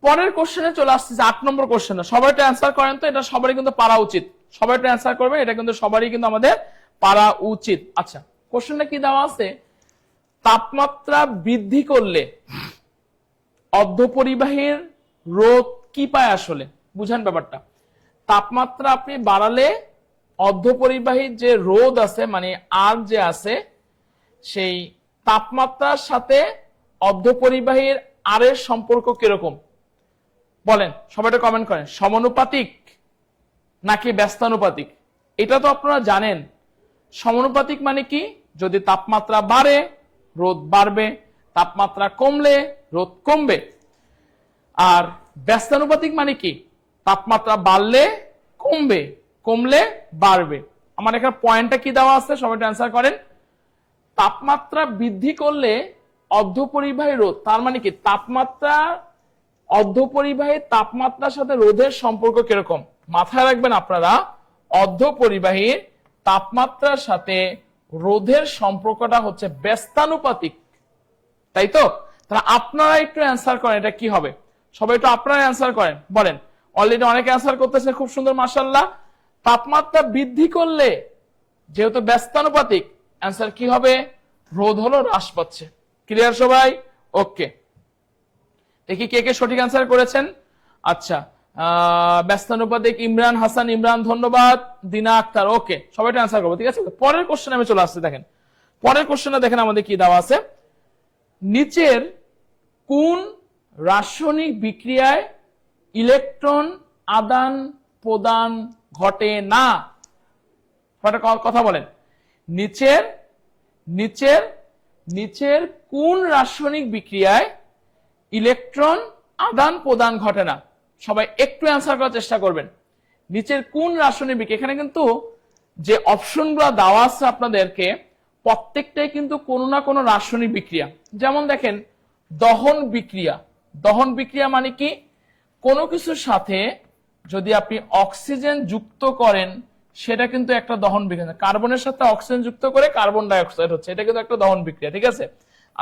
Speaker 2: পরের কোশ্চেনে চলে আসছি, 8 নম্বর কোশ্চেনে। সবাই একটা অ্যান্সার করেন তো, এটা সবারই কিন্তু পারা উচিত, সবাই একটা অ্যান্সার করবে, এটা কিন্তু সবারই কিন্তু আমাদের পারা উচিত। আচ্ছা, কোশ্চেনটা কি দেওয়া আছে, তাপমাত্রা বৃদ্ধি করলে অর্ধপরিবাহীর রোধ কি পায় আসলে? বুঝেন ব্যাপারটা, তাপমাত্রা আপনি বাড়ালে অর্ধপরিবাহীর যে রোধ আছে মানে আর যে আছে, সেই তাপমাত্রার সাথে অর্ধপরিবাহীর আর এর সম্পর্ক কিরকম? বলেন, সবাই একটা কমেন্ট করেন। সমানুপাতিক নাকি ব্যস্তানুপাতিক? এটা তো আপনারা জানেন। সমানুপাতিক মানে কি? যদি তাপমাত্রা বাড়ে রোদ বাড়বে, তাপমাত্রা কমলে রোদ কমবে। আর ব্যস্তানুপাতিক মানে কি? তাপমাত্রা বাড়লে কমবে, কমলে বাড়বে। আমার এখানে পয়েন্টটা কি দেওয়া আছে, সবাই অ্যান্সার করেন। তাপমাত্রা বৃদ্ধি করলে অর্ধপরিবাহী রোধ, তার মানে কি? তাপমাত্রা অর্ধপরিবাহী তাপমাত্রার সাথে রোধের সম্পর্ক কিরকম? মাথায় রাখবেন আপনারা, অর্ধপরিবাহীর তাপমাত্রার সাথে রোধের সম্পর্কটা হচ্ছে ব্যস্তানুপাতিক, তাই তো? তাহলে আপনারা একটু অ্যান্সার করেন, এটা কি হবে? সবাই একটু আপনারা অ্যান্সার করেন, বলেন। অলরেডি অনেকে অ্যান্সার করতেছে, খুব সুন্দর, মাশাআল্লাহ। তাপমাত্রা বৃদ্ধি করলে যেহেতু ব্যস্তানুপাতিক, অ্যান্সার কি হবে? রোধ হলো হ্রাস পাচ্ছে। ক্লিয়ার সবাই? ওকে, দেখি কে কে সঠিক অ্যান্সার করেছেন। আচ্ছা, ব্যস্তানুপাতিক ইমরান হাসান, ইমরান ধন্যবাদ। দিনা আক্তার, ওকে, সবাই অ্যান্সার করবো, ঠিক আছে। পরের কোশ্চেন আমি চলে আসছি, দেখেন পরের কোশ্চেনটা দেখেন আমাদের কি দেওয়া আছে। নিচের কোন রাসায়নিক বিক্রিয়ায় ইলেকট্রন আদান প্রদান ঘটে না? কথা বলেন। নিচের নিচের নিচের কোন রাসায়নিক বিক্রিয়ায় ইলেকট্রন আদান প্রদান ঘটে না? সবাই একটু অ্যান্সার করার চেষ্টা করবেন। নিচের কোন রাসায়নিক বিক্রিয়া? এখানে কিন্তু যে অপশনগুলো দেওয়া আছে আপনাদেরকে, প্রত্যেকটাই কিন্তু কোনো না কোনো রাসায়নিক বিক্রিয়া। যেমন দেখেন, দহন বিক্রিয়া। দহন বিক্রিয়া মানে কি? কোনো কিছুর সাথে যদি আপনি অক্সিজেন যুক্ত করেন, সেটা কিন্তু একটা দহন বিক্রিয়া। কার্বনের সাথে অক্সিজেন যুক্ত করে কার্বন ডাই অক্সাইড হচ্ছে, এটা কিন্তু একটা দহন বিক্রিয়া, ঠিক আছে।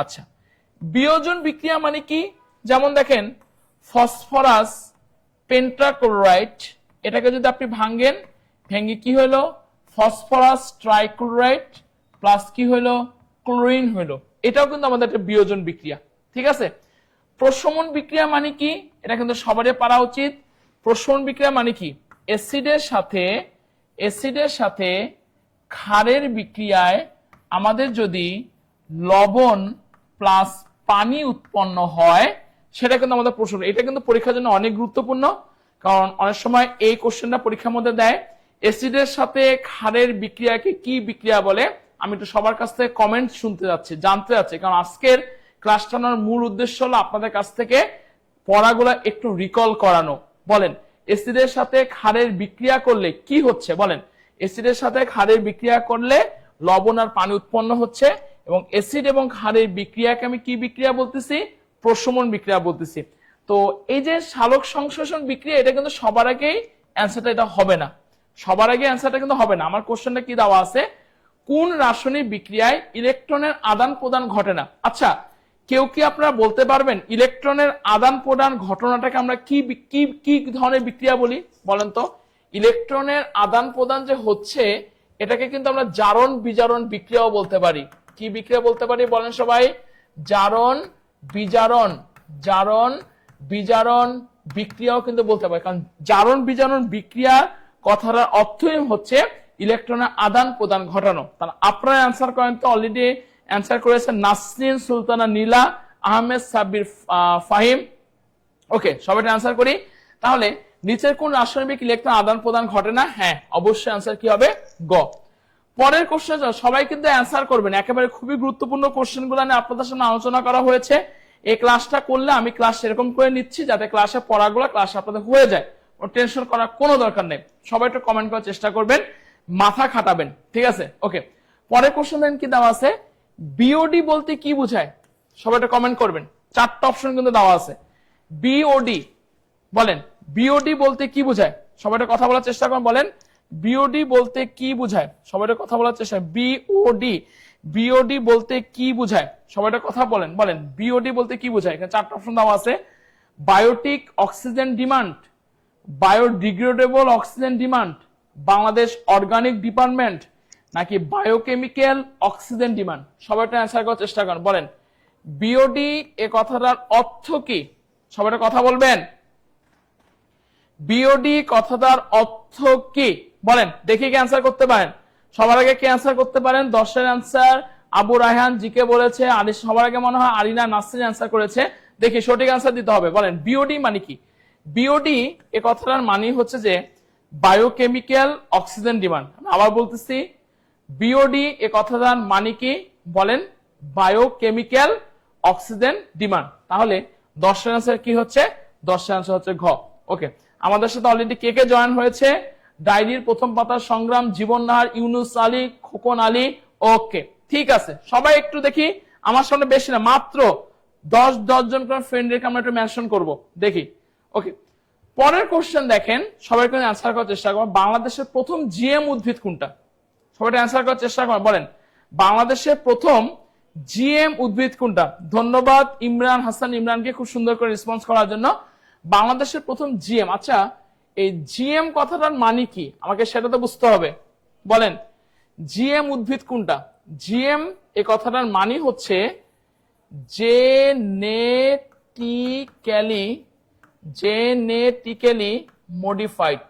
Speaker 2: আচ্ছা, বিয়োজন বিক্রিয়া মানে কি? যেমন দেখেন, ফসফরাস পেন্টাক্লোরাইড, এটাকে যদি আপনি ভাঙেন, ভেঙে কি হলো? ফসফরাস ট্রাইক্লোরাইড প্লাস কি হলো? ক্লোরিন হলো। এটাও কিন্তু আমাদের একটা বিয়োজন বিক্রিয়া, ঠিক আছে। প্রশমন বিক্রিয়া মানে কি? এটা কিন্তু সবারই পারা উচিত। প্রশমন বিক্রিয়া মানে কি? অ্যাসিডের সাথে ক্ষারের বিক্রিয়ায় আমাদের যদি লবণ প্লাস পানি উৎপন্ন হয়, সেটা কিন্তু আমাদের প্রশমন। এটা কিন্তু পরীক্ষার জন্য অনেক গুরুত্বপূর্ণ, কারণ অনেক সময় এই কোশ্চেনটা পরীক্ষার মধ্যে দেয়। অ্যাসিডের সাথে ক্ষারের বিক্রিয়াকে কি বিক্রিয়া বলে? আমি একটু সবার কাছ থেকে কমেন্ট শুনতে যাচ্ছি, জানতে যাচ্ছি, কারণ আজকের ক্লাসটা মূল উদ্দেশ্য হলো আপনাদের কাছ থেকে পড়াগুলো একটু রিকল করানো। বলেন, অ্যাসিডের সাথে ক্ষারের বিক্রিয়া করলে কি হচ্ছে? বলেন, অ্যাসিডের সাথে ক্ষারের বিক্রিয়া করলে লবণ আর পানি উৎপন্ন হচ্ছে, এবং অ্যাসিড এবং ক্ষারের বিক্রিয়াকে আমি কি বিক্রিয়া বলতেছি? প্রশমন বিক্রিয়া বলতেছি। তো এই যে সালোক সংশ্লেষণ বিক্রিয়া, এটা কিন্তু সবার আগেই অ্যান্সারটা এটা হবে না, সবার আগে অ্যান্সারটা কিন্তু হবে না। আমার কোশ্চেনটা কি দেওয়া আছে? কোন রাসায়নিক বিক্রিয়ায় ইলেকট্রনের আদান প্রদান ঘটে না? আচ্ছা, কেউ কি আপনারা বলতে পারবেন ইলেকট্রনের আদান প্রদান ঘটনাটাকে আমরা কি কি কি ধরনের বিক্রিয়া বলি? বলেন তো। ইলেকট্রনের আদান প্রদান যে হচ্ছে, এটাকে কিন্তু আমরা জারণ বিজারণ বিক্রিয়াও বলতে পারি। কি বিক্রিয়া বলতে পারি? বলেন সবাই। জারণ বিজারণ, জারণ বিজারণ বিক্রিয়াও কিন্তু বলতে পারি, কারণ জারণ বিজারণ বিক্রিয়া কথাটার অর্থই হচ্ছে ইলেকট্রনের আদান প্রদান ঘটানো। তাহলে আপনারা অ্যান্সার করেন তো। অলরেডি অ্যান্সার করেছেন নাসরিন সুলতানা, নীলা আহমেদ, সাব্বির, ফাহিম। ওকে, সবাই অ্যান্সার করি। তাহলে নিচের কোন রাসায়নিক ইলেকট্রন আদান প্রদান ঘটে না? হ্যাঁ, অবশ্যই অ্যান্সার কি হবে? গ। পরের কোশ্চেন সবাই কিন্তু অ্যান্সার করবেন। একেবারে খুবই গুরুত্বপূর্ণ কোশ্চেনগুলো নিয়ে আপনাদের সামনে আলোচনা করা হয়েছে। এই ক্লাসটা করলে আমি ক্লাস এরকম করে নিচ্ছি যাতে ক্লাসে পড়াগুলো ক্লাসে আপনাদের হয়ে যায়, টেনশন করার কোনো দরকার নেই। সবাই একটু কমেন্ট করার চেষ্টা করবেন, মাথা খাটাবেন, ঠিক আছে। ওকে, পরের কোশ্চেন কি দেওয়া আছে? বিওডি বলতে কি বোঝায়? সবাই একটু কমেন্ট করবেন। চারটা অপশন কিন্তু দেওয়া আছে। বিওডি, বলেন বিওডি বলতে কি বোঝায়? সবাই একটু কথা বলার চেষ্টা করেন, বলেন বিওডি বলতে কি বোঝায়? সবাই একটু কথা বলার চেষ্টা। বিওডি, বিওডি বলতে কি বোঝায়? সবাই একটু কথা বলেন, বলেন বিওডি বলতে কি বোঝায়? এখানে চারটা অপশন দেওয়া আছে। Biotic oxygen demand, biodegradable oxygen demand, Bangladesh organic department, নাকি বায়োকেমিক্যাল অক্সিজেন ডিমান্ড? সবাই একটা অ্যান্সার করার চেষ্টা করেন, বলেন বিওডি এ কথাটার অর্থ কি? সবাই একটা কথা বলবেন। বিওডি কথাটার অর্থ কি? বলেন, দেখি কি অ্যান্সার করতে পারেন। সবার আগে কি অ্যান্সার করতে পারেন? 10 এর অ্যান্সার আবু রায়হান জিকে বলেছে, সবার আগে মনে হয় আরিনা নাসরিন অ্যান্সার করেছে। দেখি সঠিক অ্যান্সার দিতে হবে। বলেন বিওডি মানে কি? বিওডি এ কথাটার মানে হচ্ছে যে বায়োকেমিক্যাল অক্সিজেন ডিমান্ড। আবার বলতেছি, বিওডি এ কথাটার মানে কি? বলেন বায়োকেমিক্যাল অক্সিজেন ডিমান্ড। তাহলে 10 এর অ্যান্সার কি হচ্ছে? 10 এর অ্যান্সার হচ্ছে ঘ। ওকে, আমাদের সাথে অলরেডি কে কে জয়েন হয়েছে? ডায়েরির প্রথম পাতার সংগ্রাম, জীবন নাহার, ইউনুস আলী, খোকন আলী। ওকে, ঠিক আছে, সবাই একটু দেখি আমার সামনে, বেশি না, মাত্র 10 জন করে ফ্রেন্ড রেখে আমরা একটু মেনশন করবো, দেখি। ওকে, পরের কোশ্চেন দেখেন, সবাই কিন্তু অ্যান্সার করার চেষ্টা করবেন। বাংলাদেশের প্রথম জিএম উদ্ভিদ কোনটা? সবাই অ্যান্সার করার চেষ্টা করেন। বলেন বাংলাদেশের প্রথম জিএম উদ্ভিদ কোনটা? ধন্যবাদ ইমরান হাসান, ইমরানকে খুব সুন্দর করে রেসপন্স করার জন্য। বাংলাদেশের প্রথম জিএম, আচ্ছা এই জিএম কথাটার মানে কি আমাকে সেটা তো বুঝতে হবে। বলেন জিএম উদ্ভিদ কোনটা? জিএম এই কথাটার মানে হচ্ছে জেনেটিক্যালি মডিফাইড।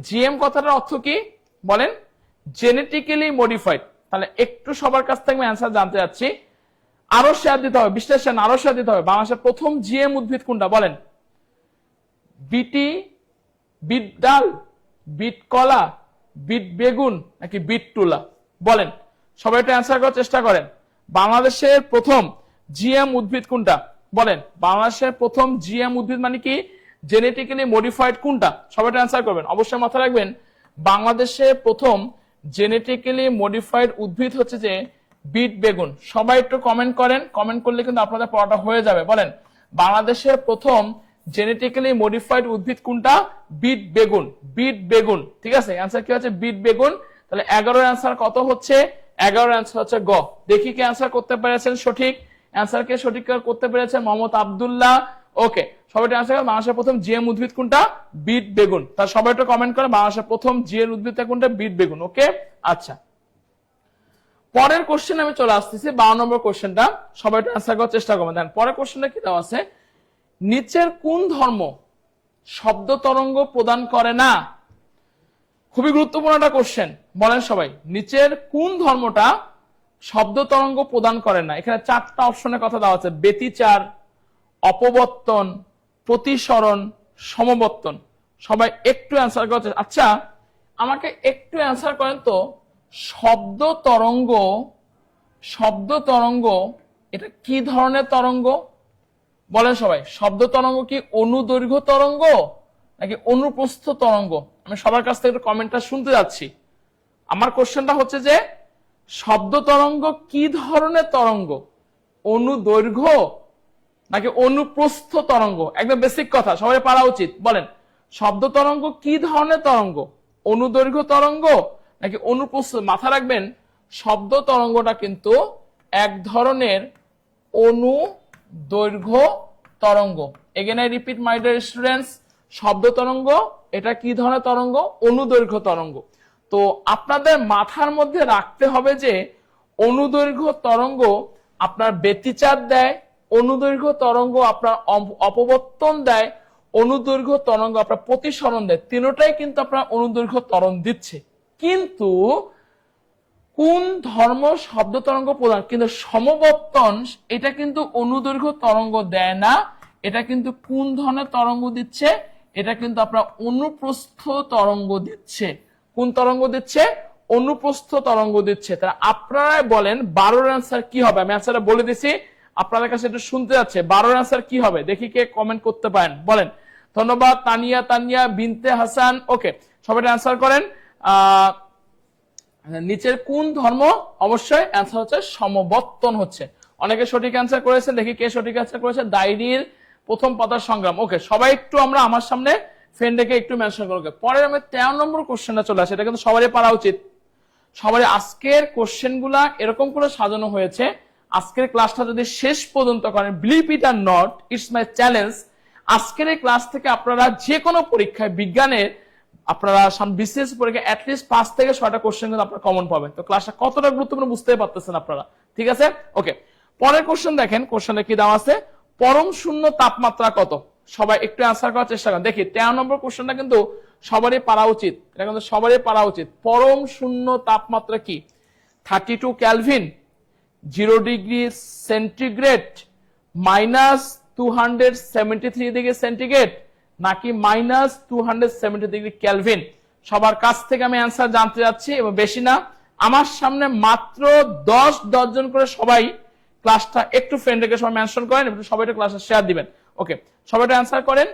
Speaker 2: জিএম কথাটার অর্থ কি? বলেন জেনেটিক্যালি মডিফাইড। তাহলে একটু সবার কাছ থেকে অ্যান্সার জানতে চাচ্ছি, আরো শেয়ার দিতে হবে, বিশ্লেষণ আরো শেয়ার দিতে হবে। বাংলাদেশের প্রথম জিএম উদ্ভিদ কোনটা? বলেন বিটি, বিট ডাল, বিট কলা, বিট বেগুন নাকি বিট তুলা? বলেন সবাই একটু অ্যান্সার করার চেষ্টা করেন। বাংলাদেশের প্রথম জিএম উদ্ভিদ কোনটা? বলেন বাংলাদেশের প্রথম জিএম উদ্ভিদ মানে কি? জেনেটিক্যালি মডিফাইড কোনটা? সবাই একটু অ্যান্সার করবেন। অবশ্যই মাথায় রাখবেন বাংলাদেশের প্রথম জেনেটিক্যালি মডিফাইড উদ্ভিদ হচ্ছে যে বিট বেগুন। সবাই একটু কমেন্ট করেন, কমেন্ট করলে কিন্তু আপনাদের পড়াটা হয়ে যাবে। বলেন বাংলাদেশের প্রথম জেনেটিক্যালি মডিফাইড উদ্ভিদ কোনটা? বিট বেগুন। বিট বেগুন, ঠিক আছে, অ্যান্সার কি হচ্ছে? বিট বেগুন। তাহলে 11 অ্যান্সার কত হচ্ছে? 11 অ্যান্সার হচ্ছে গ। দেখি কে অ্যান্সার করতে পেরেছেন সঠিক। অ্যান্সারকে সঠিক করতে পেরেছেন মোহাম্মদ আব্দুল্লাহ। ওকে, সবাই অ্যান্সার করেন। বাংলাদেশের প্রথম জিএম উদ্ভিদ কোনটা? বিট বেগুন। তার সবাই একটু কমেন্ট করেন বাংলাদেশের প্রথম জিএম উদ্ভিদটা কোনটা? বিট বেগুন। ওকে, আচ্ছা পরের কোশ্চেন আমি চলে আসতেছি, 52 নম্বর কোশ্চেনটা। সবাই একটু অ্যান্সার করার চেষ্টা করবেন। দেন পরের কোশ্চেনটা কি দেওয়া আছে? নিচের কোন ধর্ম শব্দ তরঙ্গ প্রদান করে না? খুবই গুরুত্বপূর্ণ একটা কোশ্চেন। বলেন সবাই নিচের কোন ধর্মটা শব্দ তরঙ্গ প্রদান করে না? এখানে 4টা অপশনের কথা দেওয়া আছে, ব্যতিচার, অপবর্তন, প্রতিসরণ, সমবর্তন। সবাই একটু অ্যান্সার করতে, আচ্ছা আমাকে একটু অ্যান্সার করেন তো, শব্দ তরঙ্গ এটা কি ধরনের তরঙ্গ? বলেন সবাই, শব্দ তরঙ্গ কি অনুদৈর্ঘ্য তরঙ্গ নাকি অনুপ্রস্থ তরঙ্গ? আমি সবার কাছ থেকে একটু কমেন্টটা শুনতে যাচ্ছি। আমার কোশ্চেনটা হচ্ছে যে শব্দ তরঙ্গ কি ধরনের তরঙ্গ? অনুদৈর্ঘ্য নাকি অনুপ্রস্থ তরঙ্গ? একদম বেসিক কথা, সবাই পারা উচিত। বলেন শব্দ তরঙ্গ কি ধরনের তরঙ্গ? অনুদৈর্ঘ্য তরঙ্গ নাকি অনুপ্রস্থ? মাথা রাখবেন শব্দ তরঙ্গটা কিন্তু এক ধরনের অনুদৈর্ঘ্য তরঙ্গ। Again I repeat my dear students, শব্দ তরঙ্গ এটা কি ধরনের তরঙ্গ? অনুদৈর্ঘ্য তরঙ্গ। তো আপনাদের মাথার মধ্যে রাখতে হবে যে অনুদৈর্ঘ্য তরঙ্গ আপনার ব্যতিচার দেয়, অনুদৈর্ঘ্য তরঙ্গ আপনার অপবর্তন দেয়, অনুদৈর্ঘ্য তরঙ্গ আপনার প্রতিসরণ দেয়। তিনটাই কিন্তু আপনার অনুদৈর্ঘ্য তরঙ্গ দিচ্ছে। কিন্তু কোন ধর্ম শব্দ তরঙ্গ প্রদান? কিন্তু সমবর্তন এটা কিন্তু অনুদৈর্ঘ্য তরঙ্গ দেয় না। এটা কিন্তু কোন ধরনের তরঙ্গ দিচ্ছে? এটা কিন্তু আপনার অনুপ্রস্থ তরঙ্গ দিচ্ছে। কোন তরঙ্গ দিচ্ছে? অনুপ্রস্থ তরঙ্গ দিচ্ছে। তাহলে আপনারাই বলেন 12 এর অ্যান্সার কি হবে? আমি অ্যান্সারটা বলে দিছি, আপনাদের কাছে একটু শুনতে যাচ্ছে। 12 এর অ্যান্সার কি হবে দেখি কে কমেন্ট করতে পারেন। বলেন ধন্যবাদ তানিয়া বিনতে হাসান। ওকে, সবাই অ্যান্সার করেন। নিচের কোন ধর্ম? অবশ্যই অ্যান্সার হচ্ছে সমবর্তন হচ্ছে। অনেকে সঠিক অ্যান্সার করেছেন, দেখি কে সঠিক অ্যান্সার করেছে। ডায়েরির প্রথম পাতার সংগ্রাম। ওকে, সবাই একটু আমরা আমার সামনে ফ্রেন্ডকে একটু মেনশন করব। পরে আমি 13 নম্বর কোশ্চেনটা চলে আসে, এটা কিন্তু সবারই পারা উচিত। সবারই আজকের কোশ্চেনগুলা এরকম করে সাজানো হয়েছে, আজকের ক্লাসটা যদি শেষ পর্যন্ত করেন, believe it are not, it's my challenge, আজকের এই ক্লাস থেকে আপনারা যে কোনো পরীক্ষায় বিজ্ঞানের আপনারা বিসিএস পরীক্ষা অ্যাটলিস্ট 5 থেকে 6টা কোশ্চেন কিন্তু আপনারা কমন পাবেন। তো ক্লাসটা কতটা গুরুত্বপূর্ণ বুঝতেই পারতেছেন আপনারা, ঠিক আছে? ওকে, পরের কোশ্চেন দেখেন, কোশ্চেনে কি দেওয়া আছে? পরম শূন্য তাপমাত্রা কত? সবাই একটু অ্যান্সার করার চেষ্টা করেন। দেখি 13 নম্বর কোশ্চেনটা কিন্তু সবারই পারা উচিত, এটা কিন্তু সবারই পারা উচিত। পরম শূন্য তাপমাত্রা কি? 32 kelvin, 0 degree centigrade, -273 degree centigrade, নাকি -270 ডিগ্রি কেলভিন? সবার কাছ থেকে আমি অ্যান্সার জানতে যাচ্ছি, এবং বেশি না, আমার সামনে মাত্র 10 জন করে সবাই ক্লাসটা একটু ফ্রেন্ডকে সবাই মেনশন করেন এবং সবাই একটু ক্লাসটা শেয়ার দিবেন। ওকে, সবাই একটু অ্যান্সার করেন।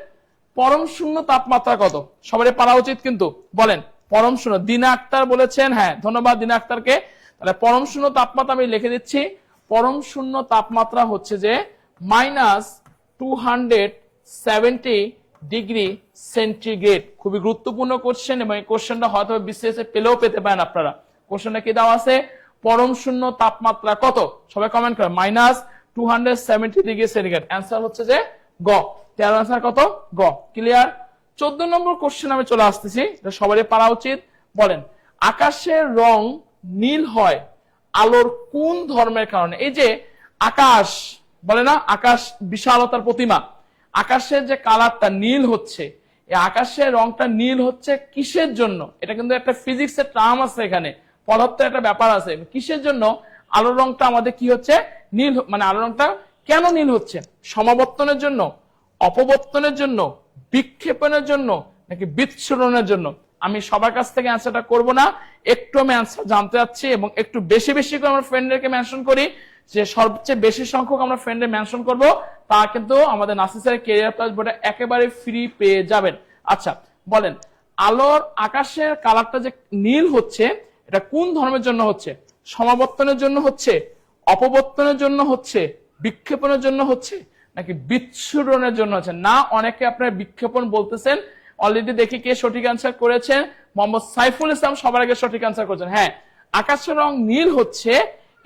Speaker 2: পরম শূন্য তাপমাত্রা কত? সবাই পারা উচিত কিন্তু, বলেন পরম শূন্য। দিনা আক্তার বলেছেন, হ্যাঁ ধন্যবাদ দিনা আক্তারকে। তাহলে পরম শূন্য তাপমাত্রা আমি লিখে দিচ্ছি। পরম শূন্য তাপমাত্রা হচ্ছে যে -270 ডিগ্রি সেন্টিগ্রেড। খুবই গুরুত্বপূর্ণ কোশ্চেন, এবং এই কোশ্চেনটা হয়তো বিসিএস পেলেও পেতে পারেন আপনারা। কোশ্চেনটা কি দেওয়া আছে? পরম শূন্য তাপমাত্রা কত? সবাই কমেন্ট করেন। -270 ডিগ্রি সেন্টিগ্রেড। অ্যান্সার হচ্ছে যে গ। 13 অ্যান্সার কত? গ। ক্লিয়ার? 14 নম্বর কোশ্চেন আমি চলে আসতেছি, এটা সবারই পারা উচিত। বলেন আকাশের রং নীল হয় আলোর কোন ধর্মের কারণে? এই যে আকাশ বলে না, আকাশ বিশালতার প্রতিমা, আকাশের যে কালারটা নীল হচ্ছে, এই আকাশের রংটা নীল হচ্ছে কিসের জন্য? এটা কিন্তু একটা ফিজিক্সের টার্ম আছে, এখানে পদার্থের একটা ব্যাপার আছে। কিসের জন্য আলোর রংটা আমাদের কি হচ্ছে নীল, মানে আলোর রংটা কেন নীল হচ্ছে? সমাবর্তনের জন্য, অপবর্তনের জন্য, বিক্ষেপণের জন্য, নাকি বিচ্ছুরণের জন্য? আমি সবার কাছ থেকে অ্যান্সারটা করব না, একটু আমি অ্যান্সার জানতে চাচ্ছি, এবং একটু বেশি বেশি করে আমরা ফ্রেন্ডদেরকে মেনশন করি। যে সবচেয়ে বেশি সংখ্যক আমরা ফ্রেন্ডে মেনশন করব, তা কিন্তু আমাদের নাসিসের ক্যারিয়ার প্লাস বোর্ডে একেবারে ফ্রি পেয়ে যাবেন। আচ্ছা বলেন আলোর আকাশের কালারটা যে নীল হচ্ছে, এটা কোন ধর্মের জন্য হচ্ছে? সমাবর্তনের জন্য হচ্ছে, অপবর্তনের জন্য হচ্ছে, বিক্ষেপণের জন্য হচ্ছে, নাকি বিচ্ছুরণের জন্য হচ্ছে? না, অনেকে আপনারা বিক্ষেপণ বলতেছেন। অলরেডি দেখি কে সঠিক অ্যান্সার করেছেন। মোহাম্মদ সাইফুল ইসলাম সবার আগে সঠিক অ্যান্সার করেছেন। হ্যাঁ, আকাশের রং নীল হচ্ছে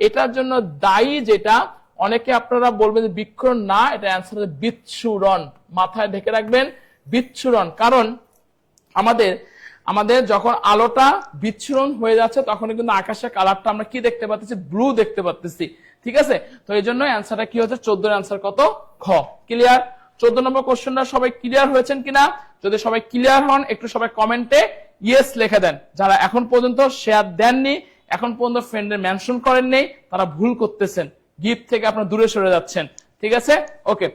Speaker 2: এটার জন্য দায়ী যেটা, অনেকে আপনারা বলবেন যে বিক্ষরণ, না, এটা অ্যান্সার হচ্ছে বিচ্ছুরণ। মাথায় ঢেকে রাখবেন, বিচ্ছুরণ। কারণ আমাদের যখন আলোটা বিচ্ছুরণ হয়ে যাচ্ছে, তখন কিন্তু আকাশের কালারটা আমরা কি দেখতে পাচ্ছি? ব্লু দেখতে পাচ্ছি। ঠিক আছে, তো এই জন্য অ্যান্সারটা কি হচ্ছে? 14 অ্যান্সার কত? খ। ক্লিয়ার? 14 নম্বর কোশ্চেনটা সবাই ক্লিয়ার হয়েছেন কিনা? যদি সবাই ক্লিয়ার হন একটু সবাই কমেন্টে ইয়েস লিখে দেন। যারা এখন পর্যন্ত শেয়ার দেননি, এখন পর্যন্ত ফ্রেন্ডের মেনশন করেননি, তারা ভুল করতেছেন, গিফট থেকে আপনারা দূরে সরে যাচ্ছেন। ঠিক আছে, ওকে।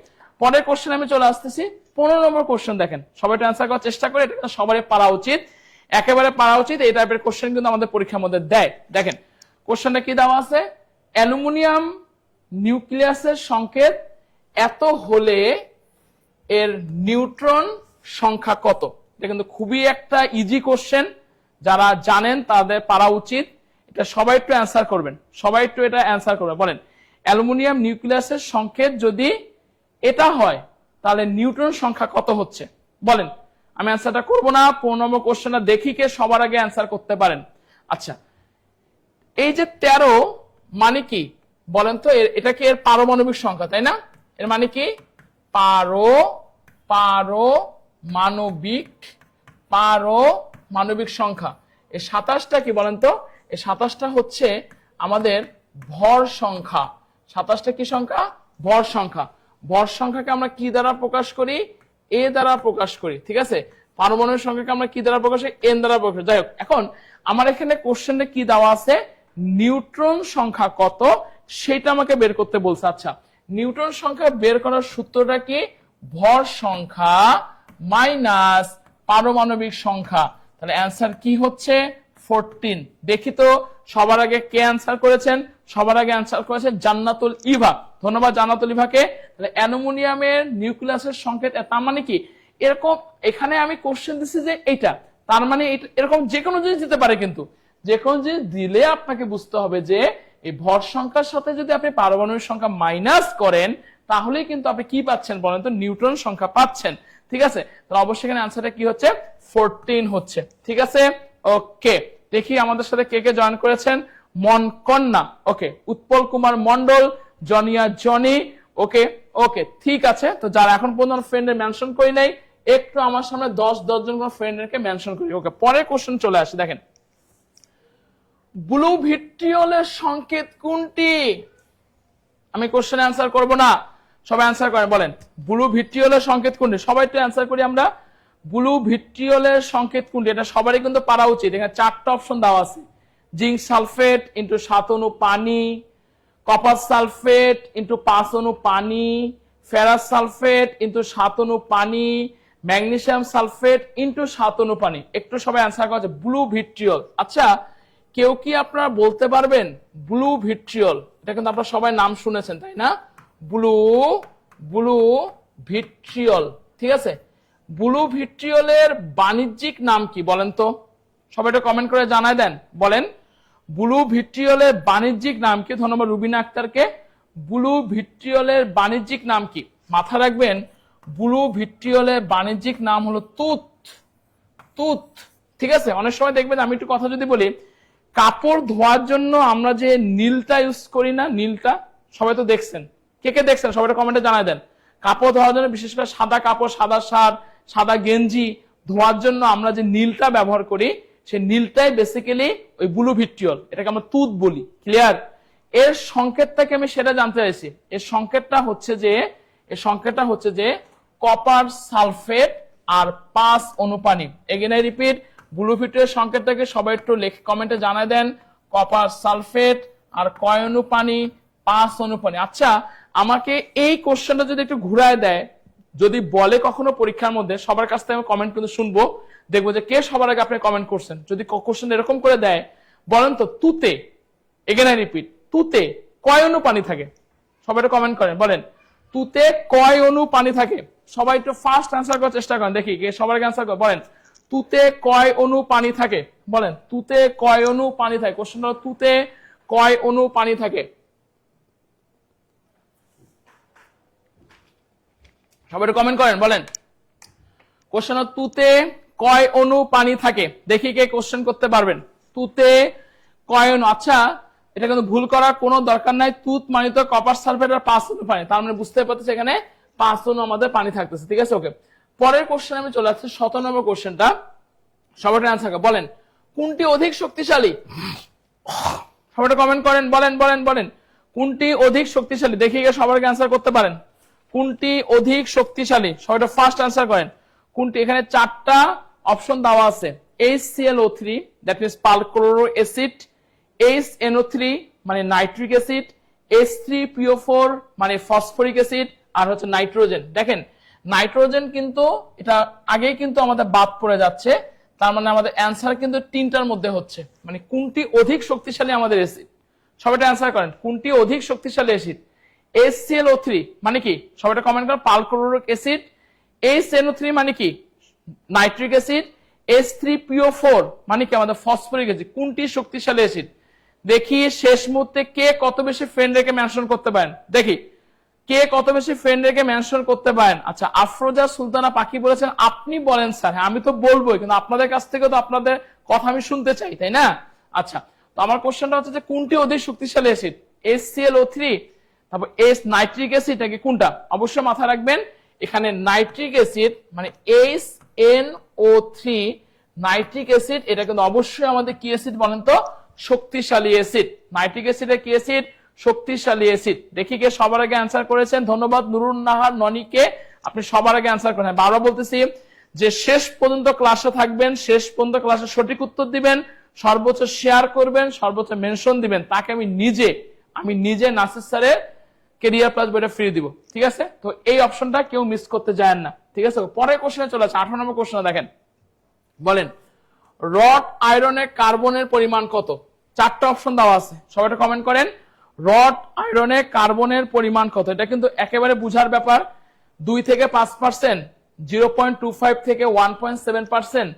Speaker 2: পরের কোশ্চেন আমি চলে আসতেছি। 15 নম্বর কোশ্চেন দেখেন, সবাই অ্যান্সার করার চেষ্টা করে, এটা সবারই পারা উচিত, একেবারে পারা উচিত। এই টাইপের কোশ্চেন কিন্তু আমাদের পরীক্ষার মধ্যে দেয়। দেখেন কোশ্চেনটা কি দেওয়া আছে? অ্যালুমিনিয়াম নিউক্লিয়াসের সংকেত এত হলে এর নিউট্রন সংখ্যা কত? এটা কিন্তু খুবই একটা ইজি কোশ্চেন, যারা জানেন তাদের পারা উচিত। এটা সবাই একটু অ্যান্সার করবেন, সবাই একটু এটা অ্যান্সার করবেন। বলেন অ্যালুমিনিয়াম নিউক্লিয়াসের সংকেত যদি এটা হয়, তাহলে নিউট্রন সংখ্যা কত হচ্ছে? বলেন। আমি অ্যান্সারটা করব না, 15 নম্বর কোশ্চেনটা দেখি কে সবার আগে অ্যান্সার করতে পারেন। আচ্ছা, এই যে 13 মানে কি বলেন তো? এটা কি এর পারমাণবিক সংখ্যা, তাই না? এর মানে কি? পারমাণবিক সংখ্যা। এই 27টা কি বলেন তো? এই 27টা হচ্ছে আমাদের ভর সংখ্যা। 27টা কি সংখ্যা? ভর সংখ্যা। ভর সংখ্যাকে আমরা কি দ্বারা প্রকাশ করি? এ দ্বারা প্রকাশ করি। ঠিক আছে, পারমাণবিক সংখ্যাকে আমরা কি দ্বারা প্রকাশ করি? এন দ্বারা প্রকাশ। যাই হোক, এখন আমার এখানে কোশ্চেনে কি দেওয়া আছে? নিউট্রন সংখ্যা কত সেটা আমাকে বের করতে বলছে। আচ্ছা, নিউট্রন সংখ্যা বের করার সূত্রটা কি? ভর সংখ্যা মাইনাস পারমাণবিক সংখ্যা। তাহলে অ্যান্সার কি হচ্ছে? 14। দেখি তো সবার আগে কে অ্যান্সার করেছেন? সবার আগে অ্যান্সার করেছেন জান্নাতুল ইভা। ধন্যবাদ জান্নাতুল ইভাকে। তাহলে অ্যালুমিনিয়ামের নিউক্লিয়াসের সংকেত, তার মানে কি এরকম? এখানে আমি কোশ্চেন দিচ্ছি যে এইটা, তার মানে এরকম যে কোনো জিনিস দিতে পারে, কিন্তু যে কোনো জিনিস দিলে আপনাকে বুঝতে হবে যে এই ভর সংখ্যার সাথে যদি আপনি পারমাণবিক সংখ্যা মাইনাস করেন, তাহলেই কিন্তু আপনি কি পাচ্ছেন বলেন তো? নিউট্রন সংখ্যা পাচ্ছেন। ঠিক আছে, তাহলে অবশ্যই এখানে অ্যান্সারটা কি হচ্ছে? 14 হচ্ছে। ঠিক আছে, ওকে। দেখি আমাদের সাথে কে কে জয়েন করেছেন। মনকন্যা, ওকে। উৎপল কুমার মন্ডল, জনিয়া জনি, ওকে ওকে, ঠিক আছে। তো যারা এখন পর্যন্ত ফ্রেন্ডের মেনশন করি নাই, একটু আমার সামনে 10 জন ফ্রেন্ডেরকে মেনশন করি। ওকে, পরের কোশ্চেন চলে আসে। দেখেন ব্লু ভিট্রিয়লের সংকেত কোনটি? আমি কোশ্চেন অ্যান্সার করব না, সবাই অ্যান্সার করেন। বলেন ব্লু ভিট্রিয়লের সংকেত কোনটি? সবাই একটু অ্যান্সার করি আমরা। ব্লু ভিট্রিয়লের সংকেত কোনটি? এটা সবারই কিন্তু পারা উচিত। এখানে 4টা অপশন দেওয়া আছে। জিঙ্ক সালফেট ইন্টু 7 অণু পানি, কপার সালফেট ইন্টু 5 অণু পানি, ফেরাস সালফেট ইন্টু 7 অণু পানি, ম্যাগনেসিয়াম সালফেট ইন্টু 7 অণু পানি। একটু সবাই অ্যান্সার করা আছে ব্লু ভিট্রিয়ল। আচ্ছা, কেউ কি আপনারা বলতে পারবেন ব্লু ভিট্রিয়ল? এটা কিন্তু আপনারা সবাই নাম শুনেছেন, তাই না? ব্লু ভিট্রিয়ল, ঠিক আছে। ব্লু ভিট্রিয়লের বাণিজ্যিক নাম কি বলেন তো? সবাই এটা কমেন্ট করে জানায় দেন, বলেন ব্লু ভিট্রিয়লের বাণিজ্যিক নাম কি? ধন্যবাদ রুবিনা আক্তারকে। ব্লু ভিট্রিয়লের বাণিজ্যিক নাম কি? মাথা রাখবেন, ব্লু ভিট্রিয়লের বাণিজ্যিক নাম হলো তুত। ঠিক আছে। অনেক সময় দেখবেন, আমি একটু কথা যদি বলি, কাপড় ধোয়ার জন্য আমরা যে নীলটা ইউজ করি না, নীলটা সবাই তো দেখছেন। কে কে দেখছেন সবাই কমেন্টে জানায় দেন। কাপড় ধোয়ার জন্য, বিশেষ করে সাদা কাপড়, সাদা শার্ট, সাদা গেঞ্জি ধোয়ার জন্য আমরা যে নীলটা ব্যবহার করি, সেই নীলটাই বেসিক্যালি ওই ব্লু ভিট্রিয়ল, এটাকে আমরা তুত বলি। ক্লিয়ার? এর সংকেতটাকে আমি সেটা জানতে চাইছি। এর সংকেতটা হচ্ছে যে কপার সালফেট আর 5 অণু পানি। এগেন আই রিপিট, ব্লু ভিট্রিয়লের সংকেতটাকে সবাই একটু কমেন্টে জানায় দেন। কপার সালফেট আর কয় অণু পানি? 5 অণু পানি। আচ্ছা, আমাকে এই কোশ্চেনটা যদি একটু ঘুরায় দেয়, যদি বলে কখনো পরীক্ষার মধ্যে, সবার কাছ থেকে আমি কমেন্ট কিন্তু শুনবো, দেখবো যে কে সবার আগে আপনি কমেন্ট করছেন। যদি কোশ্চেন এরকম করে দেয়, বলেন তো তুতে, এগেন আই রিপিট, তুতে কয় অণু পানি থাকে? সবাই একটু কমেন্ট করেন, বলেন তুতে কয় অণু পানি থাকে? সবাই একটু ফাস্ট অ্যান্সার করার চেষ্টা করেন, দেখি কে সবার আগে অ্যান্সার করে। বলেন তুতে কয় অণু পানি থাকে? বলেন তুতে কয় অণু পানি থাকে? কোশ্চেন হলো তুতে কয় অণু পানি থাকে? সবাই কমেন্ট করেন, বলেন কোশ্চেন হলো তুতে কয় অণু পানি থাকে? দেখি কে কোশ্চেন করতে পারবেন। তুতে কয় অণু? আচ্ছা, এটা কিন্তু ভুল করার কোনো দরকার নাই। তুত মানে তো কপার সালফেট আর 5 অণু পানি, তার মানে বুঝতে পারতেছে এখানে 5 অণু আমাদের পানি থাকতেছে। ঠিক আছে, ওকে। পরের কোশ্চেন আমি চলে যাচ্ছি, 17 নম্বর কোশ্চেনটা। সবাই অ্যান্সার করেন, বলেন কোনটি অধিক শক্তিশালী? সবাই কমেন্ট করেন, বলেন কোনটি অধিক শক্তিশালী? দেখি কে সবার আগে অ্যান্সার করতে পারেন। কোনটি অধিক শক্তিশালী? সবাই ফার্স্ট অ্যান্সার করেন। কোনটি? এখানে 4টা অপশন দেওয়া আছে। HClO3 that means পারক্লোরো acid, HNO3 মানে নাইট্রিক অ্যাসিড, H3PO4 মানে ফসফরিক অ্যাসিড, আর হচ্ছে নাইট্রোজেন। দেখেন নাইট্রোজেন কিন্তু এটা আগেই কিন্তু আমাদের বাদ পড়ে যাচ্ছে, তার মানে আমাদের অ্যান্সার কিন্তু 3টার মধ্যে হচ্ছে। মানে কোনটি অধিক শক্তিশালী আমাদের অ্যাসিড? সবাই অ্যান্সার করেন, কোনটি অধিক শক্তিশালী অ্যাসিড? HClO3 মানে কি? সবাই কমেন্ট করেন। Perchloric acid. HNO3 মানে কি? Nitric acid. H3PO4 মানে কি? আমাদের ফসফরিক অ্যাসিড। কোনটি শক্তিশালী অ্যাসিড? দেখি শেষ মুহূর্তে কে কত বেশি ফ্রেন্ড রেখে মেনশন করতে পারেন, দেখি কে কত বেশি ফ্রেন্ড রেখে মেনশন করতে পারেন। আচ্ছা, আফরোজা সুলতানা পাখি বলেছেন আপনি বলেন স্যার। হ্যাঁ, আমি তো বলবোই, কিন্তু আপনাদের কাছ থেকে তো আপনাদের কথা আমি শুনতে চাই, তাই না? আচ্ছা, তো আমার কোশ্চেনটা হচ্ছে যে কোনটি অধিক শক্তিশালী অ্যাসিড? HClO3, তারপর নাইট্রিক অ্যাসিড নাকি কোনটা? অবশ্যই মাথায় রাখবেন, এখানে নাইট্রিক অ্যাসিড মানে HNO3 নাইট্রিক অ্যাসিড, এটা কিন্তু অবশ্যই আমাদের কি অ্যাসিড বলেন তো? শক্তিশালী অ্যাসিড। নাইট্রিক অ্যাসিডের কি অ্যাসিড? শক্তিশালী অ্যাসিড। দেখি কে সবার আগে অ্যান্সার করেছেন। ধন্যবাদ নুরুন নাহার ননিকে, আপনি সবার আগে অ্যান্সার করেন। বারবার বলতেছি যে শেষ পর্যন্ত ক্লাসে থাকবেন, শেষ পর্যন্ত ক্লাসে সঠিক উত্তর দিবেন, সর্বোচ্চ শেয়ার করবেন, সর্বোচ্চ মেনশন দিবেন, তাকে আমি নিজে নাসির স্যারের কেরিয়ার প্লাস বইটা ফ্রি দিব। ঠিক আছে, তো এই অপশনটা কেউ মিস করতে যায় না। ঠিক আছে, পরের কোশ্চেনে চলে আসে। 18 নম্বর কোশ্চেনে দেখেন, বলেন রড আয়রনের কার্বনের পরিমাণ কত? 4টা অপশন দেওয়া আছে, সবাই কমেন্ট করেন। রড আয়রনে কার্বনের পরিমাণ কত? এটা কিন্তু একেবারে বুঝার ব্যাপার। 2 থেকে 5%, 0.25 থেকে 1.7%,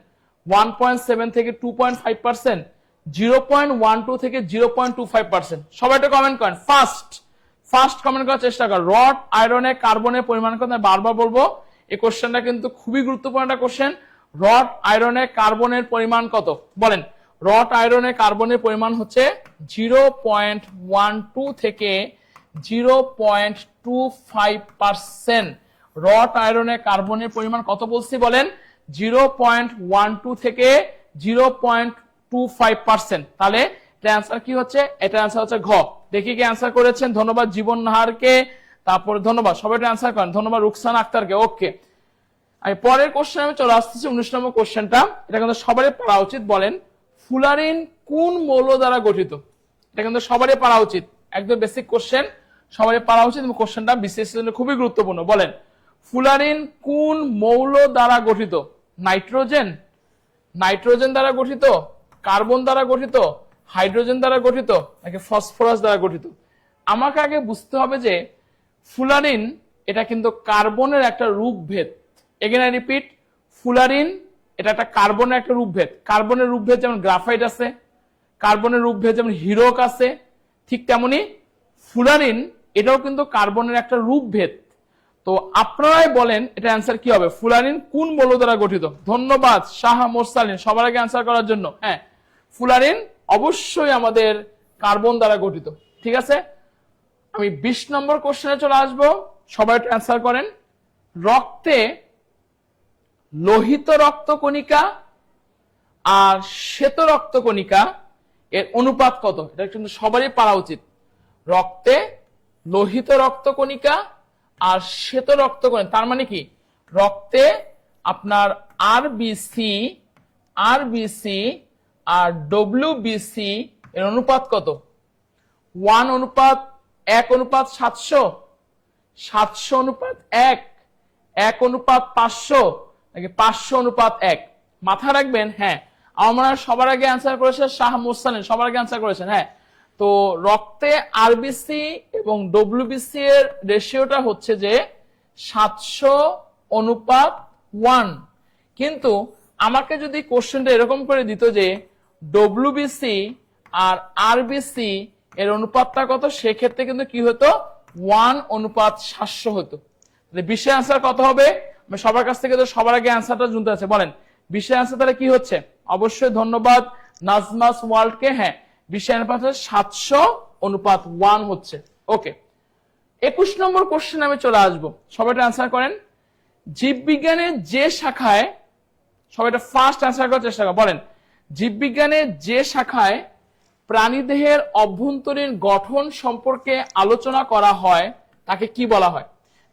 Speaker 2: 1.7 থেকে 2.5%, 0.12 থেকে 0.25%। সবাই একটা কমেন্ট করেন, ফার্স্ট কমেন্ট করার চেষ্টা করেন। রড আয়রনে কার্বনের পরিমাণ কত? বারবার বলবো, এই কোশ্চেনটা কিন্তু খুবই গুরুত্বপূর্ণ একটা কোশ্চেন। রড আয়রনে কার্বনের পরিমাণ কত? বলেন রড আয়রনে কার্বনের পরিমাণ হচ্ছে 0.12 থেকে 0.25%। রড আয়রনে কার্বনের পরিমাণ কত বলছি বলেন? 0.12 থেকে 0.25%। তাহলে এটা অ্যান্সার কি হচ্ছে? এটা অ্যান্সার হচ্ছে ঘ। দেখি কি অ্যান্সার করেছেন। ধন্যবাদ জীবন নাহারকে, তারপরে ধন্যবাদ সবাই অ্যান্সার করেন। ধন্যবাদ রুকসানা আক্তারকে। ওকে, আমি পরের কোশ্চেন আমি চলে আসতেছি, 19 নম্বর কোশ্চেনটা। এটা কিন্তু সবারই পড়া উচিত। বলেন ফুলারিন কোন মৌল দ্বারা গঠিত? এটা কিন্তু সবারই পারা উচিত, একদম বেসিক কোশ্চেন, সবারই পারা উচিত এবং কোশ্চেনটা বিশেষ জন্য খুবই গুরুত্বপূর্ণ। বলেন, ফুলারিন কোন মৌল দ্বারা গঠিত? নাইট্রোজেন, নাইট্রোজেন দ্বারা গঠিত, কার্বন দ্বারা গঠিত, হাইড্রোজেন দ্বারা গঠিত, নাকি ফসফরাস দ্বারা গঠিত? আমাকে আগে বুঝতে হবে যে ফুলারিন এটা কিন্তু কার্বনের একটা রূপভেদ। এগেন আই রিপিট, ফুলারিন এটা একটা কার্বনের একটা রূপভেদ। কার্বনের রূপভেদ যেমন গ্রাফাইট আছে, কার্বনের রূপভেদ যেমন হিরোক আছে, ঠিক তেমনি ফুলারিন এটাও কিন্তু কার্বনের একটা রূপভেদ। তো আপনারাই বলেন এটা অ্যান্সার কি হবে? ফুলারিন কোন মৌল দ্বারা গঠিত? ধন্যবাদ শাহ মোরসালিন সবার আগে অ্যান্সার করার জন্য। হ্যাঁ, ফুলারিন অবশ্যই আমাদের কার্বন দ্বারা গঠিত। ঠিক আছে, আমি 20 নম্বর কোশ্চেনে চলে আসবো, সবাই একটু অ্যান্সার করেন। রক্তে লোহিত রক্তকণিকা আর শ্বেত রক্তকণিকা এর অনুপাত কত? এটা কিন্তু সবারই পারা উচিত। রক্তে লোহিত রক্তকণিকা আর শ্বেত রক্তকণিকা, তার মানে কি রক্তে আপনার আরবিসি আর ডব্লিউবিসি এর অনুপাত কত? 1:1:700, 700:1, 1:500, নাকি 500:1? মাথা রাখবেন। হ্যাঁ, আমরা সবার আগে অ্যান্সার করেছেন শাহ মোরসালিন, সবার আগে অ্যান্সার করেছেন। হ্যাঁ, তো রক্তে আরবিসি এবং ডব্লিউবিসি এর রেশিওটা হচ্ছে যে 700:1। কিন্তু আমাকে যদি কোশ্চেনটা এরকম করে দিত যে ডব্লিউবিসি আর আরবিসি এর অনুপাতটা কত, সেক্ষেত্রে কিন্তু কি হতো? 1:700 হতো। বিশের অ্যান্সার কত হবে? আমি সবার কাছ থেকে তো সবার আগে অ্যান্সারটা শুনতে আছে। বলেন বিশের অ্যান্সার তাহলে কি হচ্ছে? অবশ্যই ধন্যবাদ নাজমাস ওয়ার্ল্ডকে। হ্যাঁ, বিশের অ্যান্সার 700:1 হচ্ছে। ওকে, 21 নম্বর কোশ্চেন আমি চলে আসবো, সবাই অ্যান্সার করেন। জীববিজ্ঞানের যে শাখায়, সবাই ফার্স্ট অ্যান্সার করার চেষ্টা করেন। বলেন, জীববিজ্ঞানের যে শাখায় প্রাণীদেহের অভ্যন্তরীণ গঠন সম্পর্কে আলোচনা করা হয় তাকে কি বলা হয়?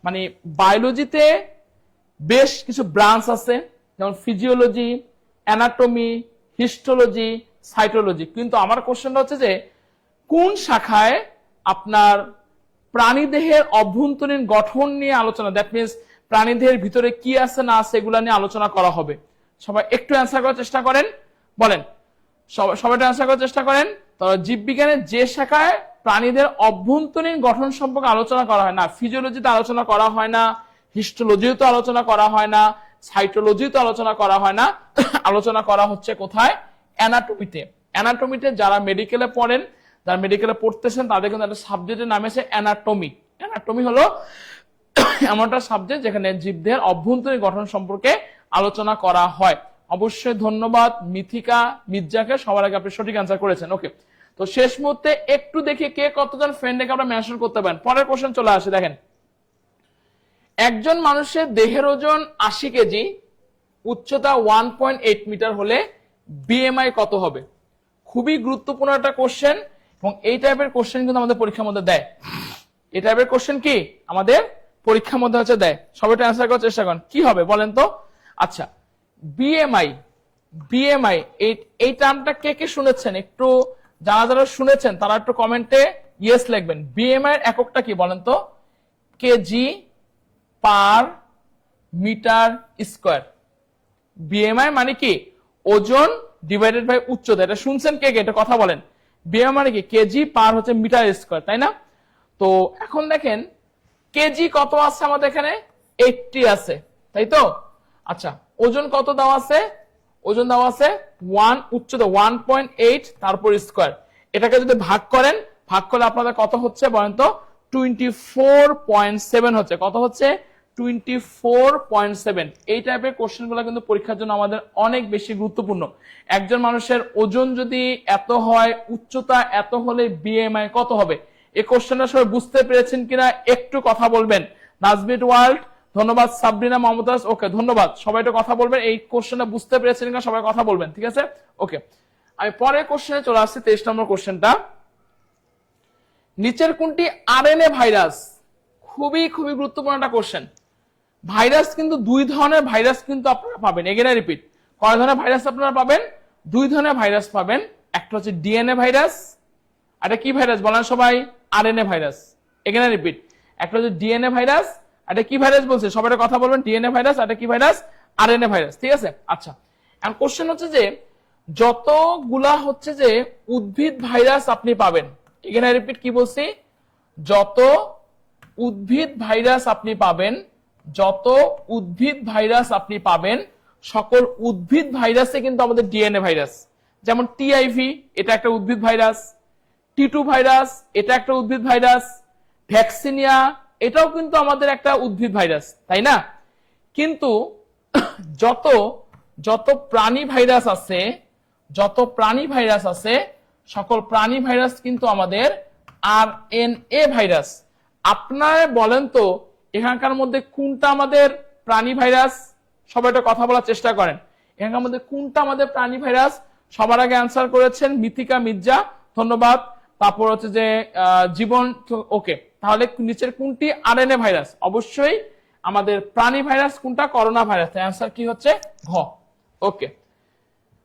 Speaker 2: মানে বায়োলজিতে বেশ কিছু ব্রাঞ্চ আছে, যেমন ফিজিওলজি, অ্যানাটমি, হিস্টোলজি, সাইটোলজি। কিন্তু আমার কোশ্চেনটা হচ্ছে যে কোন শাখায় আপনার প্রাণীদেহের অভ্যন্তরীণ গঠন নিয়ে আলোচনা, দ্যাট মিনস প্রাণীদেহের ভিতরে কি আছে না আছে এগুলা নিয়ে আলোচনা করা হবে? সবাই একটু অ্যান্সার করার চেষ্টা করেন। বলেন, সবাই অ্যান্সার করার চেষ্টা করেন। তবে জীববিজ্ঞানের যে শাখায় প্রাণীদের অভ্যন্তরীণ গঠন সম্পর্কে আলোচনা করা হয় না, ফিজিওলজিতে আলোচনা করা হয় না, হিস্টোলজিতে আলোচনা করা হয় না, সাইটোলজিতে আলোচনা করা হয় না, আলোচনা করা হচ্ছে কোথায়? অ্যানাটমিতে। অ্যানাটমিতে যারা মেডিকেলে পড়েন, যারা মেডিকেলে পড়তেছেন তাদের কিন্তু একটা সাবজেক্টের নাম আছে অ্যানাটমি। অ্যানাটমি হলো এমন একটা সাবজেক্ট যেখানে জীবদেহের অভ্যন্তরীণ গঠন সম্পর্কে আলোচনা করা হয়। অবশ্যই ধন্যবাদ মিথিকা মির্জাকে, সবার আগে আপনি সঠিক অ্যান্সার করেছেন। ওকে, তো শেষ মুহূর্তে একটু দেখি কে কতজন ফ্রেন্ডকে আমরা মেনশন করতে পারেন। পরের কোশ্চেন চলে আসে, দেখেন। একজন মানুষের দেহের ওজন 80 কেজি, উচ্চতা 1.8 মিটার হলে বিএমআই কত হবে? খুবই গুরুত্বপূর্ণ একটা কোশ্চেন, এবং এই টাইপের কোশ্চেন কিন্তু আমাদের পরীক্ষার মধ্যে দেয়। এই টাইপের কোশ্চেন কি আমাদের পরীক্ষার মধ্যে হচ্ছে দেয়। সবাই অ্যান্সার করার চেষ্টা করেন, কি হবে বলেন তো? আচ্ছা, বিএমআই এই টার্মটা কে কে শুনেছেন? একটু যারা শুনেছেন তারা একটু কমেন্টে ইয়েস লিখবেন। বিএমআই এর এককটা কি বলেন তো? KG per metre square. BMI মানে কি? ওজন ডিভাইডেড বাই উচ্চতা। এটা শুনছেন কে কে? এটা কথা বলেন। বিএমআই মানে কি? কেজি পার হচ্ছে মিটার স্কয়ার, তাই না? তো এখন দেখেন কেজি কত আছে আমাদের এখানে? 80 আছে, তাই তো? আচ্ছা, ওজন কত দেওয়া আছে? ওজন দেওয়া আছে 1, উচ্চতা 1.8, তারপর স্কয়ার। এটাকে যদি ভাগ করেন, ভাগ করলে আপনাদের কত হচ্ছে বলেন তো? 24.7 হচ্ছে। কত হচ্ছে? 24.7। এই টাইপের কোশ্চেন গুলো কিন্তু পরীক্ষার জন্য আমাদের অনেক বেশি গুরুত্বপূর্ণ। একজন মানুষের ওজন যদি এত হয়, উচ্চতা এত হলে বিএমআই কত হবে? এই কোশ্চেনটা সবাই বুঝতে পেরেছেন কিনা একটু কথা বলবেন। নাজমিট ওয়ার্ল্ড ধন্যবাদ, সাবরিনা মমতাজ ওকে ধন্যবাদ, সবাই একটু কথা বলবেন। এই কোশ্চেনটা বুঝতে পেরেছেন কিনা সবাই কথা বলবেন, ঠিক আছে? ওকে, আমি পরের কোশ্চেনে চলে আসছি। 23 নম্বর কোশ্চেনটা, নিচের কোনটি আরএনএ ভাইরাস? খুবই খুবই গুরুত্বপূর্ণ একটা কোশ্চেন। ভাইরাস কিন্তু দুই ধরনের ভাইরাস কিন্তু আপনারা পাবেন। এগেন রিপিট, কয় ধরনের ভাইরাস আপনারা পাবেন? দুই ধরনের ভাইরাস পাবেন। একটা হচ্ছে ডিএনএ ভাইরাস, আর এটা কি ভাইরাস বলেন সবাই? RNA virus. এখানে রিপিট, একটা হচ্ছে ডিএনএ ভাইরাস, আর এটা কি ভাইরাস বলছে সবাই কথা বলবেন? ডিএনএ ভাইরাস, আর এটা কি ভাইরাস? আরএনএ ভাইরাস, ঠিক আছে? আচ্ছা, এখন কোশ্চেন হচ্ছে যে যতগুলা হচ্ছে যে উদ্ভিদ ভাইরাস আপনি পাবেন, এখানে রিপিট কি বলছি? যত উদ্ভিদ ভাইরাস আপনি পাবেন, যত উদ্ভিদ ভাইরাস আপনি পাবেন, সকল উদ্ভিদ ভাইরাসে কিন্তু আমাদের ডিএনএ ভাইরাস। যেমন টিআইভি, এটা একটা উদ্ভিদ ভাইরাস। টি2 ভাইরাস, এটা একটা উদ্ভিদ ভাইরাস। ভ্যাকসিনিয়া, এটাও কিন্তু আমাদের একটা উদ্ভিদ ভাইরাস, তাই না? কিন্তু যত যত প্রাণী ভাইরাস আছে, যত প্রাণী ভাইরাস আছে, সকল প্রাণী ভাইরাস কিন্তু আমাদের আরএনএ ভাইরাস। আপনারা বলেন তো এখানকার মধ্যে কোনটা আমাদের প্রাণী ভাইরাস? সবাই একটা কথা বলার চেষ্টা করেন, এখানকার মধ্যে কোনটা আমাদের প্রাণী ভাইরাস? সবার আগে অ্যান্সার করেছেন মিথিকা মির্জা, ধন্যবাদ। তারপর হচ্ছে যে জীবন, ওকে। তাহলে নিচের কোনটি আরএনএ ভাইরাস? অবশ্যই আমাদের প্রাণী ভাইরাস কোনটা? Corona virus. অ্যান্সার কি হচ্ছে? ঘ। ওকে,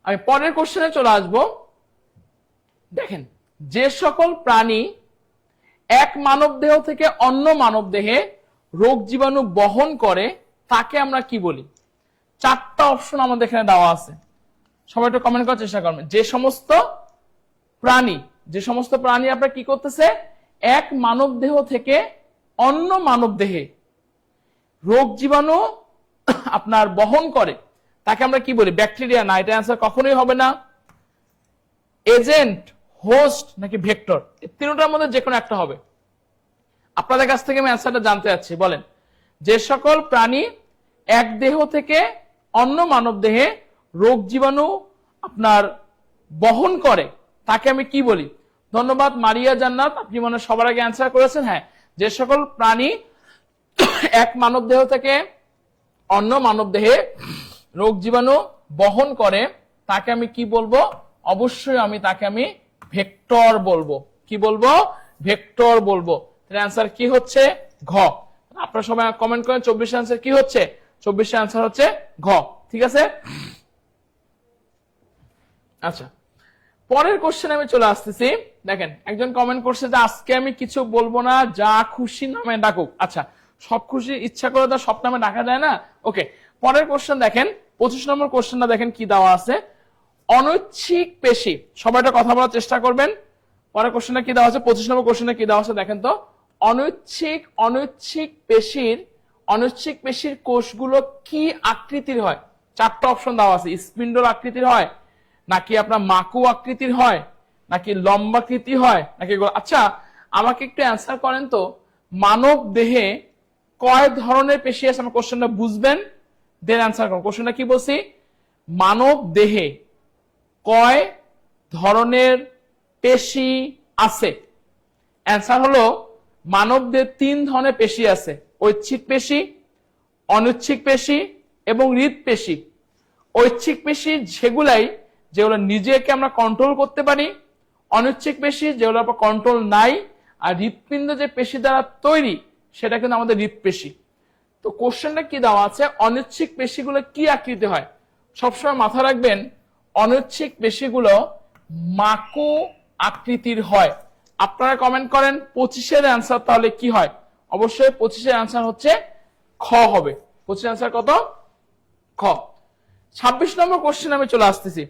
Speaker 2: আমি পরের কোশ্চেনে চলে আসব। দেখেন, যে সকল প্রাণী এক মানব দেহ থেকে অন্য মানব দেহে রোগ জীবাণু বহন করে তাকে আমরা কি বলি? চারটা অপশন আমাদের এখানে দেওয়া আছে, সবাই একটু কমেন্ট করার চেষ্টা করবেন। যে সমস্ত প্রাণী আপনার কি করতেছে? এক মানব দেহ থেকে অন্য মানব দেহে রোগ জীবাণু আপনার বহন করে তাকে আমরা কি বলি? ব্যাকটেরিয়া না, এটা অ্যান্সার কখনোই হবে না। এজেন্ট, হোস্ট নাকি ভেক্টর? এই তিনটার মধ্যে যে কোনো একটা হবে। আপনাদের কাছ থেকে আমি অ্যান্সারটা জানতে চাচ্ছি, বলেন। যে সকল প্রাণী এক দেহ থেকে অন্য মানব দেহে রোগ জীবাণু আপনার বহন করে তাকে আমি কি বলি? ধন্যবাদ মারিয়া জান্নাত, আপনি মনে সবার আগে অ্যান্সার করেছেন। হ্যাঁ, যে সকল প্রাণী এক মানব দেহ থেকে অন্য মানব দেহে রোগ জীবাণু বহন করে তাকে আমি কি বলবো? অবশ্যই তাকে আমি ভেক্টর বলবো। কি বলবো? ভেক্টর বলবো। তাহলে অ্যান্সার কি হচ্ছে? ঘ। আপনারা সবাই কমেন্ট করেন 24 অ্যান্সার কি হচ্ছে? 24 অ্যান্সার হচ্ছে ঘ, ঠিক আছে? আচ্ছা, পরের কোশ্চেনে আমি চলে আসতেছি। দেখেন, একজন কমেন্ট করছে যে আজকে আমি কিছু বলবো না, যা খুশি নামে ডাকুক। আচ্ছা, সব খুশি ইচ্ছা করে তো সব নামে ডাকা যায় না। ওকে, পরের কোশ্চেন দেখেন, 25 নম্বর কোশ্চেনটা দেখেন কি দেওয়া আছে। অনৈচ্ছিক পেশি, সবাই একটা কথা বলার চেষ্টা করবেন। পরের কোশ্চেনটা কি দেওয়া আছে? 25 নম্বর কোশ্চেনে কি দেওয়া আছে দেখেন তো। অনৈচ্ছিক পেশির কোষগুলো কি আকৃতির হয়? চারটা অপশন দেওয়া আছে। স্পিন্ডল আকৃতির হয়, নাকি আপনার মাকু আকৃতির হয়, নাকি লম্বাকৃতি হয়, নাকি? আচ্ছা, আমাকে একটু অ্যান্সার করেন তো, মানব দেহে কয় ধরনের পেশি আছে? আমার কোশ্চেনটা বুঝবেন, দেন অ্যান্সার করুন। কোশ্চেনটা কি বলছি? মানব দেহে কয় ধরনের পেশি আছে? অ্যান্সার হলো মানব দেহে 3 ধরনের পেশি আছে। ঐচ্ছিক পেশি, অনৈচ্ছিক পেশি এবং হৃদপেশি। ঐচ্ছিক পেশি যেগুলো নিজেকে আমরা কন্ট্রোল করতে পারি, অনৈচ্ছিক পেশি যেগুলো কন্ট্রোল নাই, আর হৃৎপিণ্ড যে পেশি দ্বারা তৈরি সেটা কিন্তু আমাদের হৃদপেশি। তো কোশ্চেনটা কি দেওয়া আছে? অনৈচ্ছিক পেশিগুলো কি আকৃতি হয়? সবসময় মাথা রাখবেন, অনৈচ্ছিক পেশিগুলো মাকু আকৃতির হয়। আপনারা কমেন্ট করেন 25-এর অ্যান্সার তাহলে কি হয়? অবশ্যই 25-এর অ্যান্সার হচ্ছে খ হবে। 25-এর অ্যান্সার কত? খ। 26 নম্বর কোশ্চেন আমি চলে আসতেছি।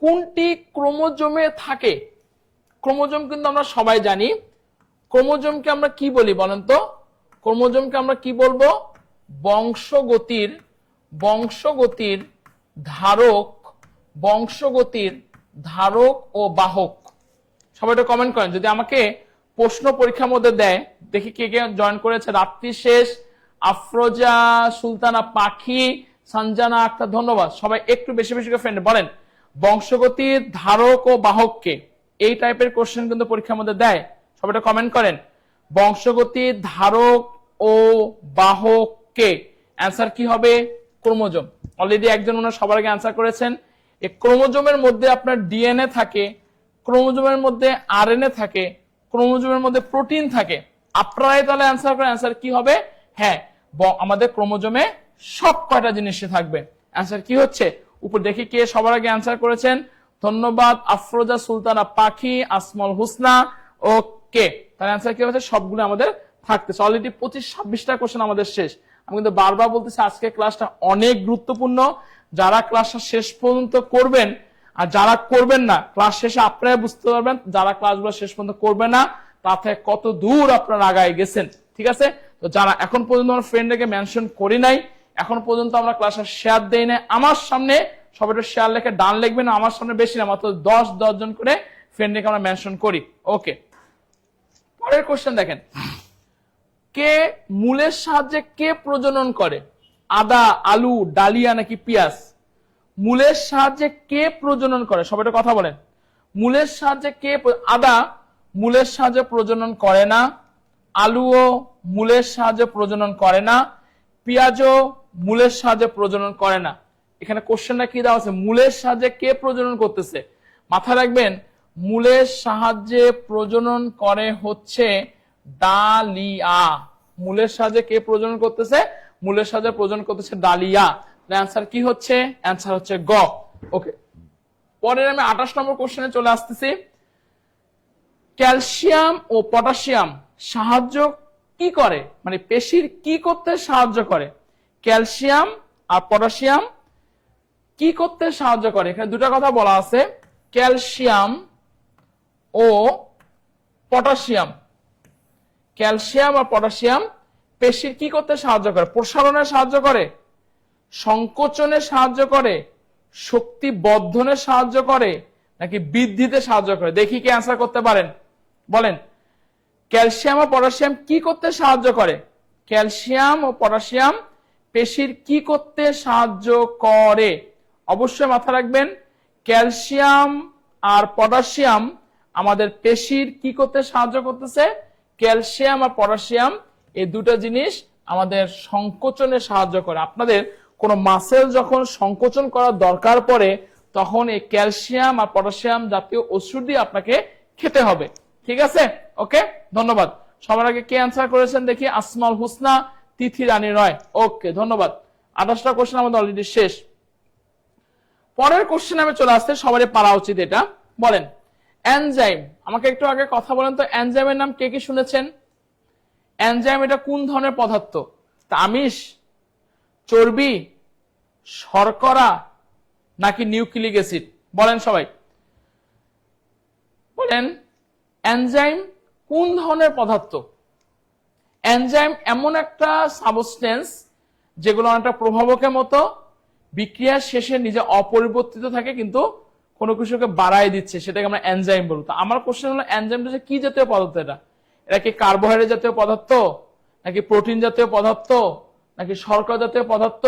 Speaker 2: কোনটি ক্রোমোজোমে থাকে? ক্রোমোজোম কিন্তু আমরা সবাই জানি। ক্রোমোজোমকে আমরা কি বলি বলেন তো? ক্রোমোজোমকে আমরা কি বলবো? বংশগতির ধারক ও বাহক। সবাই একটু কমেন্ট করেন। যদি আমাকে প্রশ্ন পরীক্ষার মধ্যে দেয়, দেখি কে কে জয়েন করেছে। রাত্রি শেষ, আফরোজা, সুলতানা পাখি, সঞ্জানা আক্তার, ধন্যবাদ। সবাই একটু বেশি বেশি করে ফ্রেন্ড বলেন, বংশগতির ধারক ও বাহককে। এই টাইপের কোশ্চেন কিন্তু পরীক্ষার মধ্যে দেয়। সবাই একটু কমেন্ট করেন, বংশগতির ধারক ও বাহককে। অ্যান্সার কি হবে? ক্রোমোজোম। অলরেডি একজন ওনার সবার আগে অ্যান্সার করেছেন। এই ক্রোমোজোমের মধ্যে আপনার ডিএনএ থাকে, ক্রোমোজোমের মধ্যে আরএনএ থাকে, ক্রোমোজোমের মধ্যে প্রোটিন থাকে। আপনারাই তাহলে অ্যান্সার করেন, অ্যান্সার কি হবে? হ্যাঁ, আমাদের ক্রোমোজোমে সব কয়টা জিনিসই থাকবে। অ্যান্সার কি হচ্ছে? উপর দেখি কে সবার আগে অ্যান্সার করেছেন। ধন্যবাদ আফরোজা সুলতানা পাখি, আসমল হুসনা। ওকে, তার অ্যান্সার কি হচ্ছে? সবগুলো আমাদের থাকতেছে। অলরেডি 25-26টা কোশ্চেন আমাদের শেষ। আমি কিন্তু বারবার বলতেছি আজকে ক্লাসটা অনেক গুরুত্বপূর্ণ। যারা ক্লাসটা শেষ পর্যন্ত করবেন আর যারা করবেন না, ক্লাস শেষে আপনারা বুঝতে পারবেন যারা ক্লাসগুলো শেষ পর্যন্ত করবে না তাতে কত দূর আপনারা আগায় গেছেন। ঠিক আছে, তো যারা এখন পর্যন্ত আমার ফ্রেন্ডকে মেনশন করি নাই, এখন পর্যন্ত আমরা ক্লাসে শেয়ার দেই নাই, আমার সামনে সবাই একটু শেয়ার লিখে ডান লিখবেন। আমার সামনে বেশি না, মাত্র 10 জন করে ফ্রেন্ডকে আমরা মেনশন করি। ওকে, পরের কোশ্চেন দেখেন, কে মূলের সাহায্যে কে প্রজনন করে? আদা, আলু, ডালিয়া নাকি পেঁয়াজ? মূলের সাহায্যে কে প্রজনন করে? সবাই একটু কথা বলেন। মূলের সাহায্যে কে? আদা মূলের সাহায্যে প্রজনন করে না, আলুও মূলের সাহায্যে প্রজনন করে না, পেঁয়াজও মূলের সাহায্যে প্রজনন করে না। এখানে কোশ্চেনটা কি দেওয়া আছে? মূলের সাহায্যে কে প্রজনন করতেছে? মাথায় রাখবেন, মূলের সাহায্যে প্রজনন করে হচ্ছে ডালিয়া। মূলের সাহায্যে কে প্রজনন করতেছে? মূলের সাহায্যে প্রজনন করতেছে ডালিয়া। অ্যান্সার কি হচ্ছে? অ্যান্সার হচ্ছে গ। ওকে, পরের আমি 28 নম্বর কোশ্চেনে চলে আসতেছি। ক্যালসিয়াম ও পটাশিয়াম সাহায্য কি করে, মানে পেশির কি করতে সাহায্য করে? ক্যালসিয়াম আর পটাশিয়াম কি করতে সাহায্য করে? এখানে দুটা কথা বলা আছে, ক্যালসিয়াম ও পটাশিয়াম। ক্যালসিয়াম আর পটাশিয়াম পেশির কি করতে সাহায্য করে? প্রসারণে সাহায্য করে, সংকোচনে সাহায্য করে, শক্তি বর্ধনে সাহায্য করে, নাকি বৃদ্ধিতে সাহায্য করে? দেখি কি অ্যান্সার করতে পারেন, বলেন। ক্যালসিয়াম ও পটাশিয়াম কি করতে সাহায্য করে? ক্যালসিয়াম ও পটাশিয়াম পেশির কি করতে সাহায্য করে? অবশ্যই মাথা রাখবেন, ক্যালসিয়াম আর পটাশিয়াম আমাদের পেশির কি করতে সাহায্য করতেছে? ক্যালসিয়াম আর পটাশিয়াম এই দুটো জিনিস আমাদের সংকোচনে সাহায্য করে। আপনাদের কোন মাসেল যখন সংকোচন করার দরকার পড়ে তখন এই ক্যালসিয়াম আর পটাশিয়াম জাতীয় ওষুধ দিয়ে আপনাকে খেতে হবে। ঠিক আছে, ওকে, ধন্যবাদ। সবার আগে কে অ্যান্সার করেছেন দেখি? আসমাল হুসনা, তিথি রানী রয়। ওকে, ধন্যবাদ। 28টা কোশ্চেন আমাদের অলরেডি শেষ। পরের কোশ্চেন আমি চলে আসতে সবারই পারা উচিত এটা। বলেন, এনজাইম। আমাকে একটু আগে কথা বলেন তো, এনজাইমের নাম কে কি শুনেছেন? এনজাইম এটা কোন ধরনের পদার্থ? আমিষ, চর্বি, শর্করা নাকি নিউক্লিক অ্যাসিড? বলেন সবাই, বলেন এনজাইম কোন ধরনের পদার্থ? এনজাইম এমন একটা সাবস্টেন্স যেগুলো অনেকটা প্রভাবকের মতো, বিক্রিয়ার শেষে নিজে অপরিবর্তিত থাকে কিন্তু কোনো কিছুকে বাড়ায় দিচ্ছে, সেটাকে আমরা এনজাইম বলবো। তো আমার কোশ্চেন হলো, এনজাইমটা কি জাতীয় পদার্থ? এটা কি কার্বোহাইড্রেট জাতীয় পদার্থ, নাকি প্রোটিন জাতীয় পদার্থ, নাকি শর্করা জাতীয় পদার্থ,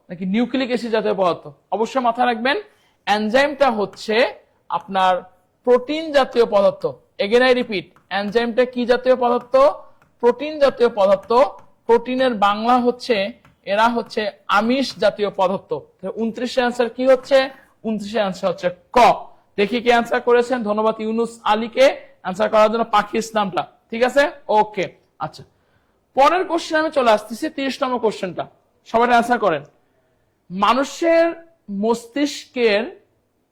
Speaker 2: নাকি নিউক্লিক অ্যাসিড জাতীয় পদার্থ? অবশ্যই মাথায় রাখবেন, এনজাইমটা হচ্ছে আপনার প্রোটিন জাতীয় পদার্থ। এগেন আই রিপিট, এনজাইমটা কি জাতীয় পদার্থ? প্রোটিন জাতীয় পদার্থ। প্রোটিনের বাংলা হচ্ছে, এরা হচ্ছে আমিষ জাতীয় পদার্থ। 29 অ্যান্সার কি হচ্ছে? 29 অ্যান্সার হচ্ছে ক। দেখি কে অ্যান্সার করেছেন। ধন্যবাদ ইউনুস আলীকে অ্যান্সার করার জন্য, পাখি ইসলামটা। ঠিক আছে, ওকে। আচ্ছা, পরের কোশ্চেন আমি চলে আসতেছি, 30 নম্বর কোশ্চেনটা। সবাই অ্যান্সার করেন। মানুষের মস্তিষ্কের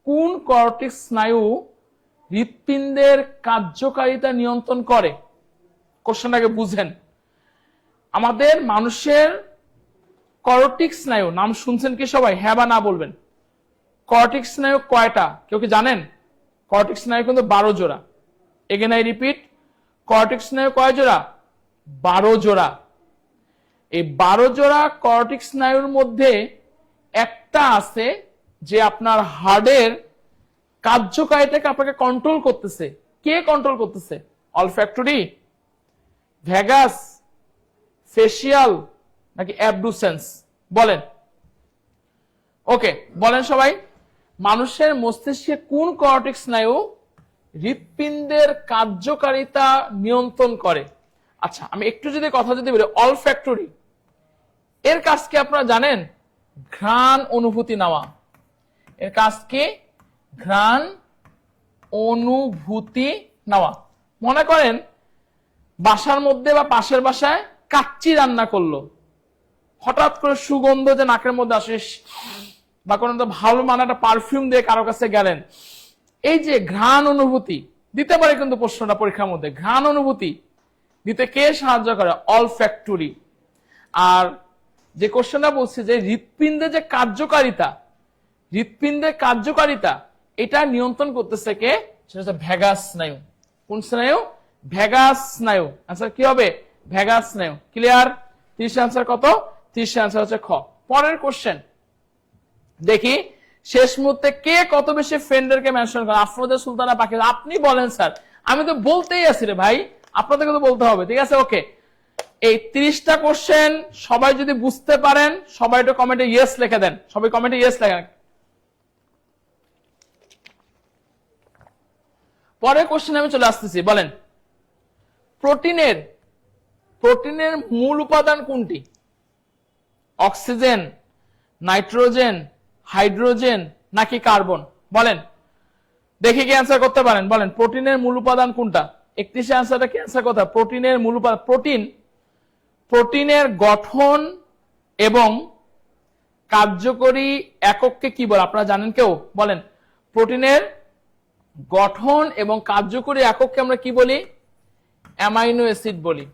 Speaker 2: কোন কর্টিক স্নায়ু হৃৎপিণ্ডের কার্যকারিতা নিয়ন্ত্রণ করে? কোশ্চেনটাকে বুঝেন। আমাদের মানুষের কর্টিক স্নায়ু নাম শুনছেন কি সবাই? হ্যাঁ বা না বলবেন। কর্টিক স্নায়ু কয়টা কেউ কি জানেন? কর্টিক স্নায়ু কিন্তু 12 জোড়া। এগেন আই রিপিট, কর্টিক স্নায়ু কয় জোড়া? 12 জোড়া। এই 12 জোড়া কর্টিক স্নায়ুর মধ্যে একটা আছে যে আপনার হার্টের কার্যকারিতাকে আপনাকে কন্ট্রোল করতেছে। কে কন্ট্রোল করতেছে? অলফ্যাক্টরি, ভ্যাগাস, ফেসিয়াল নাকি অ্যাবডুসেন্স? বলেন। ওকে, বলেন সবাই, মানুষের মস্তিষ্কে কোন কর্টিক স্নায়ু হৃৎপিণ্ডের কার্যকারিতা নিয়ন্ত্রণ করে? আচ্ছা, আমি একটু যদি কথা বলি, অলফ্যাক্টরি এর কাজ কি আপনারা জানেন? ঘ্রাণ অনুভূতি নেওয়া। এর কাজ কি? ঘ্রাণ অনুভূতি নেওয়া। মনে করেন বাসার মধ্যে বা পাশের বাসায় কাচ্চি রান্না করলো, হঠাৎ করে সুগন্ধ যে নাকের মধ্যে আসে, বা কোনো ভালো মানে একটা পারফিউম দিয়ে কারো কাছে গেলেন, এই যে ঘ্রাণ অনুভূতি দিতে পারে কিন্তু প্রশ্নটা পরীক্ষার মধ্যে, ঘ্রাণ অনুভূতি দিতে কে সাহায্য করে? অলফ্যাক্টরি। আর যে কোশ্চেনটা বলছে যে হৃৎপিণ্ডের যে কার্যকারিতা, হৃৎপিণ্ডের কার্যকারিতা এটা নিয়ন্ত্রণ করতেছে কে? সেটা হচ্ছে ভ্যাগাস স্নায়ু। কোন স্নায়ু? ভ্যাগাস স্নায়ু। আনসার কি হবে? ভ্যাগাস স্নায়ু। ক্লিয়ার? 30 আনসার কত? 30 আনসার হচ্ছে খ। পরের কোশ্চেন দেখি, শেষ মুহূর্তে কে কত বেশি ফ্রেন্ডেরকে মেনশন করে? আফরোজা সুলতানা পাখি। আপনি বলেন স্যার, আমি তো বলতেই আছি রে ভাই, আপনাদেরকে তো বলতে হবে। ঠিক আছে, ওকে। এই 30টা কোশ্চেন সবাই যদি বুঝতে পারেন, সবাই একটু কমেন্টে ইয়েস লিখে দেন। সবাই কমেন্টে ইয়েস লেখেন। পরের কোশ্চেন আমি চলে আসতেছি, বলেন প্রোটিনের মূল উপাদান কোনটি? অক্সিজেন, নাইট্রোজেন, হাইড্রোজেন নাকি কার্বন? বলেন দেখি কি অ্যান্সার করতে পারেন। বলেন প্রোটিনের মূল উপাদান কোনটা? 31 অ্যান্সারটা কি অ্যান্সার কথা? প্রোটিনের মূল উপাদান। প্রোটিনের গঠন এবং কার্যকরী একককে কি বলে? আপনারা জানেন কেউ? বলেন প্রোটিনের গঠন এবং কার্যকরী একককে আমরা কি বলি? অ্যামাইনো অ্যাসিড বলি।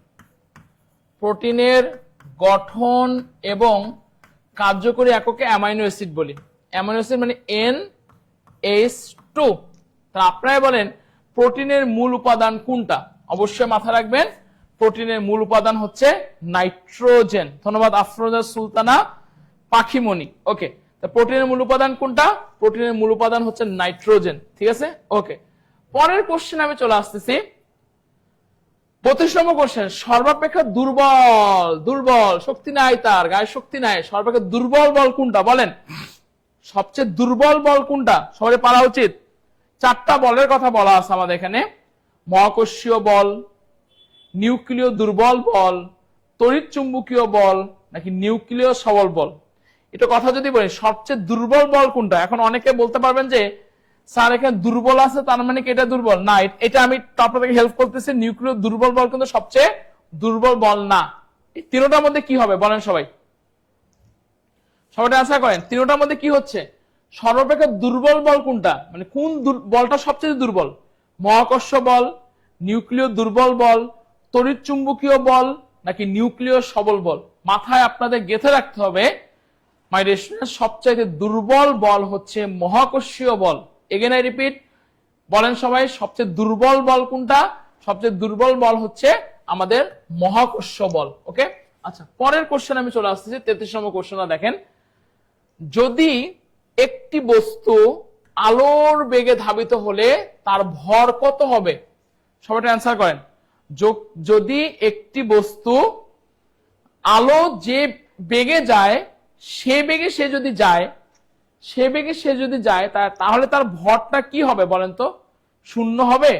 Speaker 2: প্রোটিনের গঠন এবং কার্যকরী এককে অ্যামাইনো অ্যাসিড বলি। অ্যামাইনো অ্যাসিড মানে NH2। তা আপনারাই বলেন প্রোটিনের মূল উপাদান কোনটা? অবশ্যই মাথায় রাখবেন প্রোটিনের মূল উপাদান হচ্ছে নাইট্রোজেন। ধন্যবাদ আফরোজা সুলতানা পাখিমণি। ওকে, তা প্রোটিনের মূল উপাদান কোনটা? প্রোটিনের মূল উপাদান হচ্ছে নাইট্রোজেন। ঠিক আছে, ওকে। পরের কোশ্চেন আমি চলে আসতেছি। 25 নম্বর কোশ্চেন, সর্বাপেক্ষা দুর্বল শক্তি নাই, তার গায়ে শক্তি নাই, সর্বাপেক্ষা দুর্বল বল কোনটা? বলেন সবচেয়ে দুর্বল বল কোনটা? সবাই পারা উচিত। 4টা বলের কথা বলা আছে আমাদের এখানে। মহাকর্ষীয় বল, নিউক্লিয় দুর্বল বল, তড়িৎ চুম্বকীয় বল নাকি নিউক্লিয় সবল বল। এটা কথা যদি বলি সবচেয়ে দুর্বল বল কোনটা? এখন অনেকে বলতে পারবেন যে স্যার এখানে দুর্বল আছে তার মানে কি এটা দুর্বল না। এটা আমি আপনাদেরকে হেল্প করতেছি। নিউক্লিয় দুর্বল বল কিন্তু সবচেয়ে দুর্বল বল না। এই তিনটার মধ্যে কি হবে বলেন সবাই? সবাই আশা করেন তিনটার মধ্যে কি হচ্ছে? সর্বাপেক্ষা দুর্বল বল কোনটা? মানে কোন বলটা সবচেয়ে দুর্বল? মহাকর্ষ বল, নিউক্লিয় দুর্বল বল, তড়িৎ চুম্বকীয় বল নাকি নিউক্লিয় সবল বল? মাথায় আপনাদের গেঁথে রাখতে হবে মাই ডিয়ার স্টুডেন্টস, সবচাইতে দুর্বল বল হচ্ছে মহাকর্ষীয় বল। এগেন আই রিপিট, বলেন সবাই সবচেয়ে দুর্বল বল কোনটা? সবচেয়ে দুর্বল বল হচ্ছে আমাদের মহাকর্ষ বল। ওকে, আচ্ছা পরের কোশ্চেন আমি চলে আসতেছি। 33 নম্বর কোশ্চেনটা দেখেন, যদি একটি বস্তু আলোর বেগে ধাবিত হলে তার ভর কত হবে? সবাই অ্যান্সার করেন। যদি একটি বস্তু আলো যে বেগে যায় সে বেগে সে যদি যায় তাহলে তার ভরটা কি হবে বলেন তো? শূন্য হবে,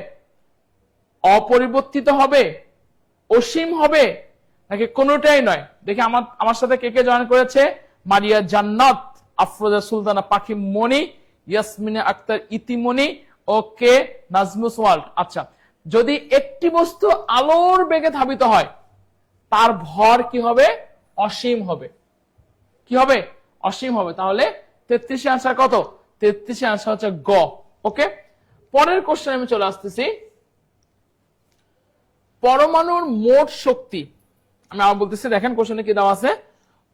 Speaker 2: অপরিবর্তিত হবে, অসীম হবে নাকি কোনোটাই নয়? দেখি আমার সাথে কে কে জয়েন করেছে। মারিয়া জান্নাত, আফরোজা সুলতানা পাখি মনি, ইয়াসমিনা আক্তার ইতিমনি, ওকে, নাজমুস ওয়ার্ল্ড। আচ্ছা, যদি একটি বস্তু আলোর বেগে ধাবিত হয় তার ভর কি হবে? অসীম হবে। কি হবে? অসীম হবে। তাহলে 33 আনসার কত? 33 আনসার হচ্ছে গ। ওকে, পরের কোশ্চেন আমি চলে আসতেছি। পরমাণুর মোট শক্তি, আমি আবার বলতেছি, দেখেন কোশ্চেনে কি দেওয়া আছে।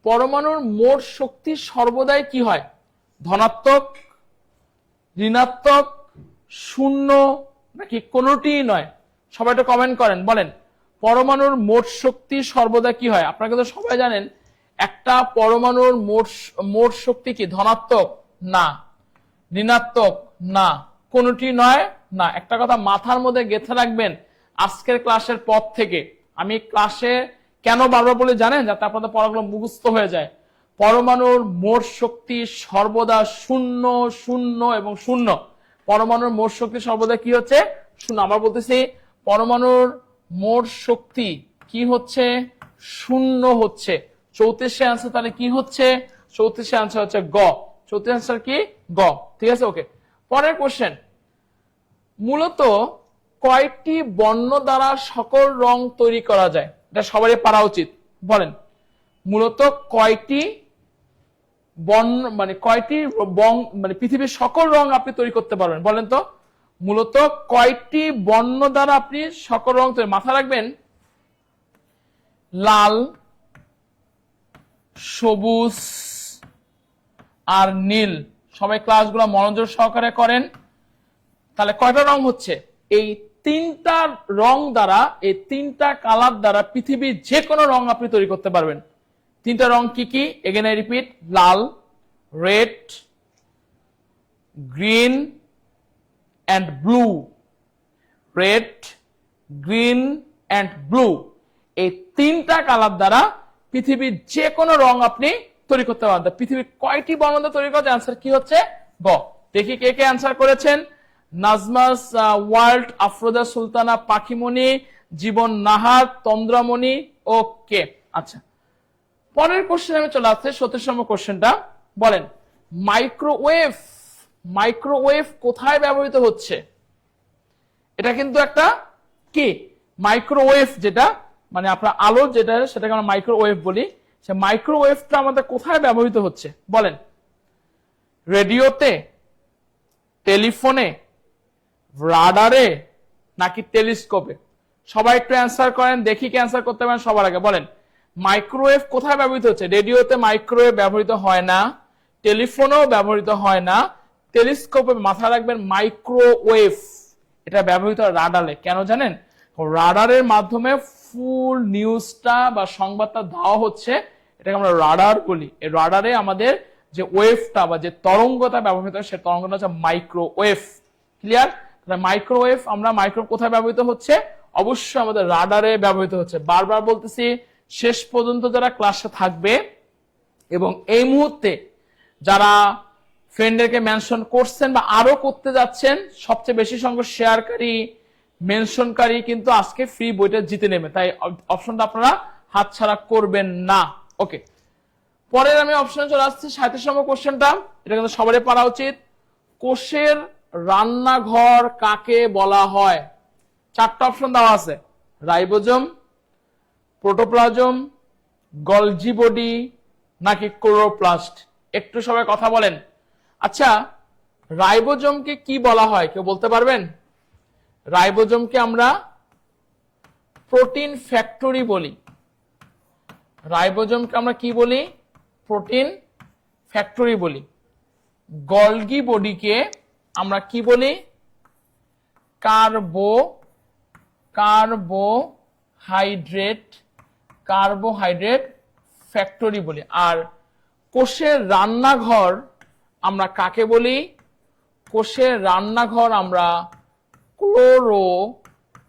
Speaker 2: পরমাণুর মোট শক্তি সর্বদাই কি হয়? ধনাত্মক, ঋণাত্মক, শূন্য নাকি কোনোটি নয়? সবাই একটু কমেন্ট করেন, বলেন পরমাণুর মোট শক্তি সর্বদা কি হয়? আপনারা কিন্তু সবাই জানেন একটা পরমাণুর মোট শক্তি কি? ধনাত্মক না, ঋণাত্মক না, কোনোটি নয় না। একটা কথা মাথার মধ্যে গেঁথে রাখবেন আজকের ক্লাসের পর থেকে। আমি ক্লাসে কেন বারবার বলে জানেন? যাতে আপনাদের পড়াগুলো মুখস্থ হয়ে যায়। পরমাণুর মোট শক্তি সর্বদা শূন্য, শূন্য এবং শূন্য। পরমাণুর মোট শক্তি সর্বদা কি হচ্ছে? শূন্য। আমরা বলতেছি পরমাণুর মোট শক্তি কি হচ্ছে? শূন্য হচ্ছে। 34 আনসার তাহলে কি হচ্ছে? 34 আনসার হচ্ছে গ। 34 আনসার কি? গ। ঠিক আছে, ওকে। পরের কোশ্চেন, মূলত কয়টি বর্ণ দ্বারা সকল রং তৈরি করা যায়? এটা সবারই পারা উচিত। বলেন মূলত কয়টি বর্ণ, মানে কয়টি মানে পৃথিবীর সকল রং আপনি তৈরি করতে পারবেন? বলেন তো মূলত কয়টি বর্ণ দ্বারা আপনি সকল রং তৈরি, মাথা রাখবেন লাল, সবুজ আর নীল। সবাই ক্লাসগুলো মনোযোগ সহকারে করেন। তাহলে কয়টা রং হচ্ছে? এই তিনটা রং দ্বারা, এই তিনটা কালার দ্বারা পৃথিবীর যে কোনো রং আপনি তৈরি করতে পারবেন। তিনটা রং কি কি? Again I repeat, Lal, red, green and blue. Red, green and blue, এই তিনটা কালার দ্বারা পৃথিবীর যে কোনো রং আপনি তৈরি করতে পারবেন। পৃথিবীর কয়টি বর্ণ দ্বারা তৈরি করতে? আনসার কি হচ্ছে? গ। দেখি কে কে আনসার করেছেন। নাজমাস ওয়ার্ল্ড, আফরোজা সুলতানা, পাখিমণি, জীবন নাহার, তন্দ্রামণি। ওকে, আচ্ছা, পরের কোশ্চেন আমি চলে আসছে 37 কোশ্চেনটা। বলেন মাইক্রোওয়েভ, মাইক্রোওয়েভ কোথায় ব্যবহৃত হচ্ছে? এটা কিন্তু একটা কি মাইক্রোওয়েভ, যেটা মানে আপনার আলো যেটা, সেটাকে আমরা মাইক্রোওয়েভ বলি। সে মাইক্রোওয়েভটা আমাদের কোথায় ব্যবহৃত হচ্ছে বলেন? রেডিওতে, টেলিফোনে, রাডারে নাকি টেলিস্কোপে? সবাই একটু অ্যান্সার করেন, দেখি কি অ্যান্সার করতে পারেন সবার আগে। বলেন মাইক্রোওয়েভ কোথায় ব্যবহৃত হচ্ছে? রেডিওতে মাইক্রোওয়েভ ব্যবহৃত হয় না, টেলিফোনেও ব্যবহৃত হয় না, টেলিস্কোপে। মাথা রাখবেন মাইক্রোওয়েভ এটা ব্যবহৃত হয় রাডারে। কেন জানেন? রাডারের মাধ্যমে ফুল নিউজটা বা সংবাদটা দেওয়া হচ্ছে, এটাকে আমরা রাডার বলি। এই রাডারে আমাদের যে ওয়েভটা বা যে তরঙ্গটা ব্যবহৃত হয়, সেই তরঙ্গটা হচ্ছে মাইক্রোওয়েভ। ক্লিয়ার? মাইক্রোওয়েভ, আমরা মাইক্রোওয়েভ কোথায় ব্যবহৃত হচ্ছে? অবশ্যই আমাদের রাডারে ব্যবহৃত হচ্ছে। বারবার বলতেছি, শেষ পর্যন্ত যারা ক্লাসে থাকবে এবং এই মুহূর্তে যারা ফ্রেন্ডদেরকে মেনশন করছেন বা আরো করতে যাচ্ছেন, সবচেয়ে বেশি সংখ্যক শেয়ারকারী, মেনশনকারী কিন্তু আজকে ফ্রি বইটা জিতে নেবে। তাই অপশনটা আপনারা হাতছাড়া করবেন না। ওকে, পরের আমি অপশনে চলে আসছি 37 কোশ্চেনটা। এটা কিন্তু সবারই পারা উচিত। কোষের রান্নাঘর কাকে বলা হয়? 4টা অপশন দেওয়া আছে, রাইবোজোম, প্রোটোপ্লাজম, গলজি বডি নাকি ক্লোরোপ্লাস্ট। একটু সবাই কথা বলেন। আচ্ছা, রাইবোজোমকে কি বলা হয় কেউ বলতে পারবেন? রাইবোজোমকে আমরা প্রোটিন ফ্যাক্টরি বলি। রাইবোজোমকে আমরা কি বলি? প্রোটিন ফ্যাক্টরি বলি। গলগি বডিকে আমরা কি বলি? কার্বোহাইড্রেট ফ্যাক্টরি বলি। আর কোষের রান্নাঘর আমরা কাকে বলি? কোষের রান্নাঘর আমরা ক্লোরোপ্লাস্টকে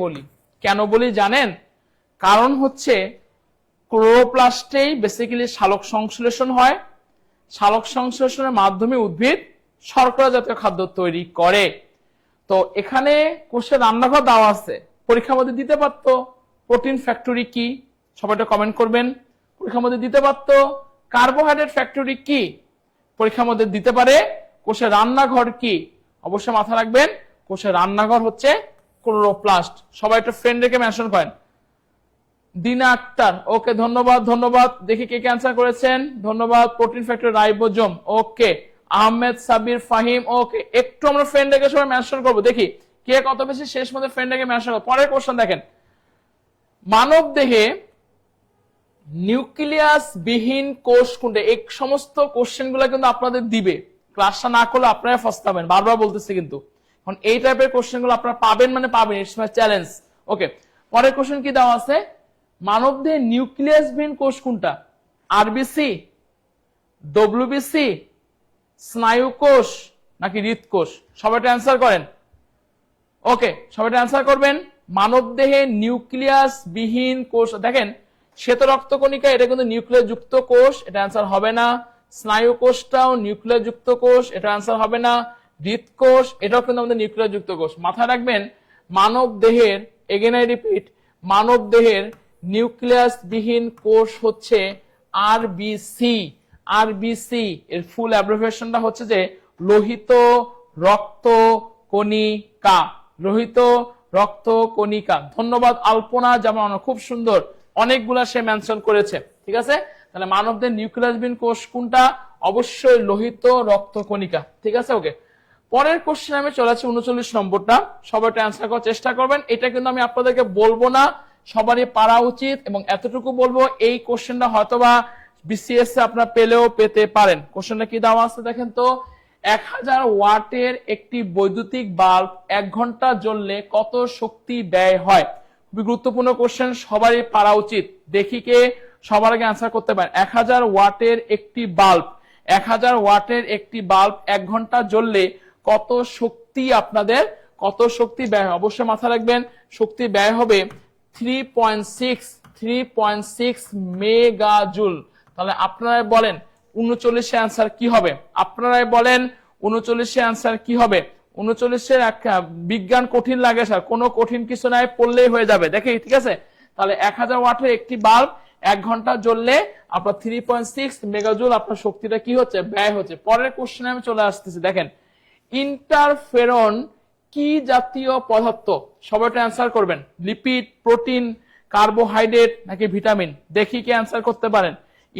Speaker 2: বলি। কেন বলি জানেন? কারণ হচ্ছে ক্লোরোপ্লাস্টেই বেসিক্যালি সালোক সংশ্লেষণ হয়। সালোক সংশ্লেষণের মাধ্যমে উদ্ভিদ শর্করা জাতীয় খাদ্য তৈরি করে। তো এখানে কোষের রান্নাঘর দেওয়া আছে, পরীক্ষার মধ্যে দিতে পারতো প্রোটিন ফ্যাক্টরি কি, সবাইটা কমেন্ট করবেন। পরীক্ষার মধ্যে দিতে পারতো কার্বোহাইড্রেট ফ্যাক্টরি কি, পরীক্ষার মধ্যে দিতে পারে কোষের রান্নাঘর কি। অবশ্যই মাথা রাখবেন কোষের রান্নাঘর হচ্ছে ক্লোরোপ্লাস্ট। সবাই একটা ফ্রেন্ড রেখে মেনশন করেন। দিনা আক্তার, ওকে, ধন্যবাদ ধন্যবাদ। দেখি কে ক্যান্সার করেছেন, ধন্যবাদ। প্রোটিন ফ্যাক্টরি রাইবোজোম, ওকে। আহমেদ সাবির ফাহিম, ওকে। একটু আমরা ফ্রেন্ড রেখে সবাই মেনশন করবো, দেখি কে কত বেশি শেষ মধ্যে ফ্রেন্ড রেখে মেনশন করবো। পরের কোশ্চেন দেখেন, মানব দেহে নিউক্লিয়াস বিহীন কোষ কোনটা? এই সমস্ত কোশ্চেন গুলো কিন্তু আপনাদের দিবে, ক্লাসটা না করলে আপনারা ফস্তাবেন, বারবার বলতেছি কিন্তু। এখন এই টাইপের কোশ্চেন গুলো আপনারা পাবেন মানে পাবেন, ইটস মাই চ্যালেঞ্জ। ওকে, পরের কোশ্চেন কি দেওয়া আছে? মানব দেহে নিউক্লিয়াস বিহীন কোষ কোনটা? আরবিসি, ডব্লিউবিসি, স্নায়ু কোষ নাকি হৃদকোষ? সবাইটা অ্যান্সার করেন। ওকে, সবাইটা অ্যান্সার করবেন। মানব দেহে নিউক্লিয়াস বিহীন কোষ, দেখেন শ্বেত রক্তকণিকা, এটা কিন্তু নিউক্লিয়াস যুক্ত কোষ, এটা অ্যান্সার হবে না। স্নায়ু কোষটাও নিউক্লিয়াস যুক্ত কোষ, এটা অ্যান্সার হবে না। হৃদকোষ, এটাও কিন্তু আমাদের নিউক্লিয়াস যুক্ত কোষ। মাথায় রাখবেন মানব দেহের, এগেন আই রিপিট, মানব দেহের নিউক্লিয়াস বিহীন কোষ হচ্ছে আরবিসি। আরবিসি এর ফুল অ্যাব্রিভিয়েশনটা হচ্ছে যে লোহিত রক্ত কণিকা। লোহিত রক্ত কণিকা। ধন্যবাদ আলপনা জামান, খুব সুন্দর, অনেকগুলা সে মেনশন করেছে। ঠিক আছে, তাহলে মানবদের নিউক্লিয়াস বিহীন কোষ কোনটা? অবশ্যই লোহিত রক্ত কণিকা। ঠিক আছে, ওকে। পরের কোশ্চেন আমি চলে আসছি 39 নম্বরটা, সবাই অ্যান্সার করার চেষ্টা করবেন। এটা কিন্তু আমি আপনাদেরকে বলবো না, সবারই পারা উচিত, এবং এতটুকু বলবো এই কোশ্চেনটা হয়তোবা বিসিএস এ আপনারা পেলেও পেতে পারেন। কোশ্চেনটা কি দেওয়া আছে দেখেন তো, 1000 ওয়াটের একটি বৈদ্যুতিক বাল্ব 1 ঘন্টা জ্বললে কত শক্তি ব্যয় হয়? খুবই গুরুত্বপূর্ণ কোশ্চেন, সবারই পারা উচিত। দেখি কে সবার আগে অ্যান্সার করতে পারেন। 1000 ওয়াটের একটি বাল্ব, 1000 ওয়াটের একটি বাল্ব 1 ঘন্টা জ্বললে কত শক্তি আপনাদের, কত শক্তি ব্যয় হয়? অবশ্যই মাথায় রাখবেন শক্তি ব্যয় হবে 3.6 মেগা জুল। তাহলে আপনারাই বলেন 39 এর অ্যান্সার কি হবে? আপনারাই বলেন 39 এর অ্যান্সার কি হবে? 39 এর বিজ্ঞান কঠিন লাগে স্যার, কোনো কঠিন কিছু নাই, পড়লেই হয়ে যাবে। দেখি ঠিক আছে, তাহলে 1000 ওয়াটের একটি বাল্ব 1 ঘন্টা জ্বললে আপনার 3.6 মেগাজুল আপনার শক্তিটা কি হচ্ছে, ব্যয় হচ্ছে। পরের কোশ্চেনে আমি চলে আসতেছি, দেখেন ইন্টারফেরন কি জাতীয় পদার্থ? সবাই অ্যান্সার করবেন। লিপিড, প্রোটিন, কার্বোহাইড্রেট নাকি ভিটামিন? দেখি কে অ্যান্সার করতে পারেন।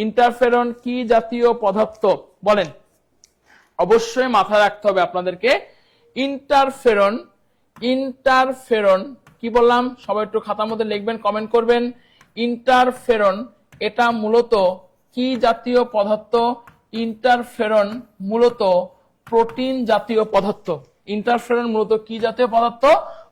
Speaker 2: ইন্টারফেরন কি জাতীয় পদার্থ বলেন? অবশ্যই মাথায় রাখতে হবে আপনাদেরকে ইন্টারফেরন, ইন্টারফেরন কি বললাম? সবাই একটু খাতার মধ্যে লিখবেন, কমেন্ট করবেন। ইন্টারফেরন এটা মূলত কি জাতীয় পদার্থ? ইন্টারফেরন মূলত প্রোটিন জাতীয় পদার্থ। ইন্টারফেরন মূলত কি জাতীয় পদার্থ?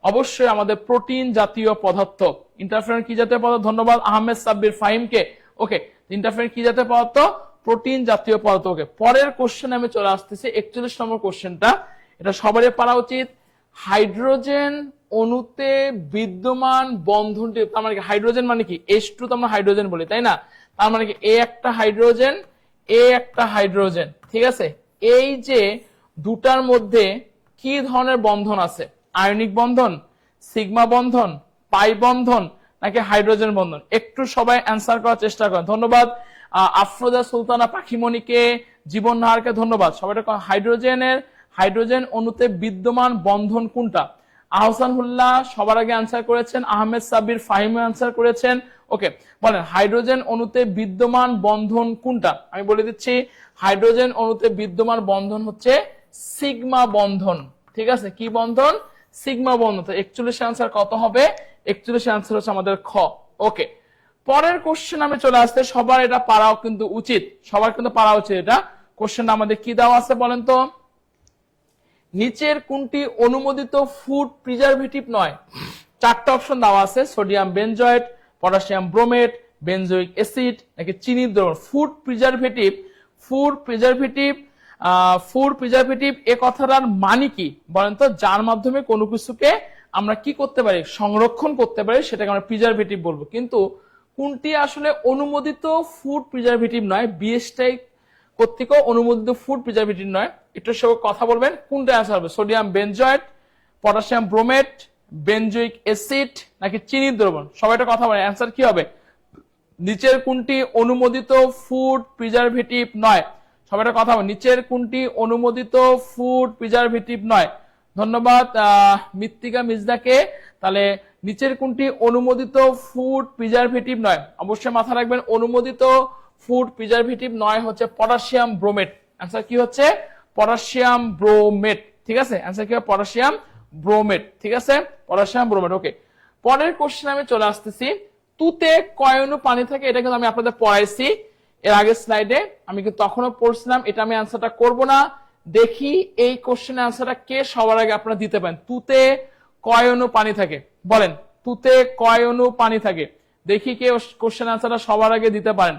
Speaker 2: অবশ্যই আমাদের প্রোটিন জাতীয় পদার্থ। ইন্টারফেরন কি জাতীয় পদার্থ? ধন্যবাদ আহমেদ সাব্বির ফাহিমকে। ওকে, ইন্টারফেরন কি জাতীয় পদার্থ? প্রোটিন জাতীয় পদার্থ। ওকে, পরের কোশ্চেন আমি চলে আসতেছি 41 নম্বর কোশ্চেনটা, এটা সবারই পারা উচিত। হাইড্রোজেন অণুতে বিদ্যমান বন্ধনটি, তার মানে কি হাইড্রোজেন মানে কি? H2 তো আমরা হাইড্রোজেন বলি, তাই না? তার মানে কি এ একটা হাইড্রোজেন, এ একটা হাইড্রোজেন, ঠিক আছে? এই যে দুটার মধ্যে কি ধরনের বন্ধন আছে? আয়নিক বন্ধন, সিগমা বন্ধন, পাই বন্ধন নাকি হাইড্রোজেন বন্ধন? একটু সবাই অ্যান্সার করার চেষ্টা করেন। ধন্যবাদ আফরোজা সুলতানা পাখিমণিকে, জীবন নাহারকে ধন্যবাদ। সবাই হাইড্রোজেন অণুতে বিদ্যমান বন্ধন কোনটা? আহসানুল্লাহ সবার আগে অ্যান্সার করেছেন, আহমেদ সাবির ফাহিম অ্যান্সার করেছেন। ওকে, বলেন হাইড্রোজেন অণুতে বিদ্যমান বন্ধন কোনটা? আমি বলে দিচ্ছি, হাইড্রোজেন অণুতে বিদ্যমান বন্ধন হচ্ছে সিগমা বন্ধন। ঠিক আছে, কি বন্ধন? সিগমা বন্ধন। তো 41 আনসার কত হবে? 41 আনসার হচ্ছে আমাদের খ। ওকে, পরের কোশ্চেন আমি চলে আসতে, সবার এটা পারাও কিন্তু উচিত, সবার কিন্তু পারা উচিত। এটা কোশ্চেনটা আমাদের কি দেওয়া আছে বলেন তো? নিচের কোনটি অনুমোদিত ফুড প্রিজারভেটিভ নয়? 4টা অপশন দেওয়া আছে, sodium benzoate, potassium bromate, benzoic acid নাকি চিনির দ্রবণ। Food preservative, food preservative, food preservative এ কথাটার মানে কি বলেন তো? যার মাধ্যমে কোনো কিছুকে আমরা কি করতে পারি, সংরক্ষণ করতে পারি, সেটাকে আমরা প্রিজারভেটিভ বলবো। কিন্তু কোনটি আসলে অনুমোদিত ফুড প্রিজারভেটিভ নয়, বিএসটাই কর্তৃক অনুমোদিত ফুড প্রিজারভেটিভ নয়? একটু সব কথা বলবেন, কোনটা অ্যান্সার হবে? Sodium benzoate, potassium bromate, benzoic acid নাকি চিনির দ্রবণ? সবাই কথা বলে, অ্যান্সার কি হবে? নিচের কোনটি অনুমোদিত ফুড প্রিজারভেটিভ নয়? সবাই কথা বলে, নিচের কোনটি অনুমোদিত ফুড প্রিজারভেটিভ নয়? ধন্যবাদ মৃত্তিকা মিজদাকে। তাহলে নিচের কোনটি অনুমোদিত ফুড প্রিজারভেটিভ নয়? অবশ্যই মাথা রাখবেন, অনুমোদিত ফুড প্রিজারভেটিভ নয় হচ্ছে পটাশিয়াম ব্রোমেট। অ্যান্সার কি হচ্ছে? পটাশিয়াম ব্রোমেট। ঠিক আছে, অ্যান্সার কি হবে? পটাশিয়াম ব্রোমেট। ঠিক আছে, পটাশিয়াম ব্রোমেট। ওকে, পরের কোশ্চেন আমি চলে আসতেছি। তুতে কয় অণু পানি থাকে? এটা কিন্তু আমি আপনাদের পড়াইছি এর আগের স্লাইডে, আমি কিন্তু তখনও পড়ছিলাম। এটা আমি অ্যান্সারটা করব না। দেখি এই কোশ্চেনের অ্যান্সারটা কে সবার আগে আপনারা দিতে পারেন। তুতে কয় অণু পানি থাকে বলেন? তুতে কয় অণু পানি থাকে? দেখি কে কোশ্চেন অ্যান্সারটা সবার আগে দিতে পারেন।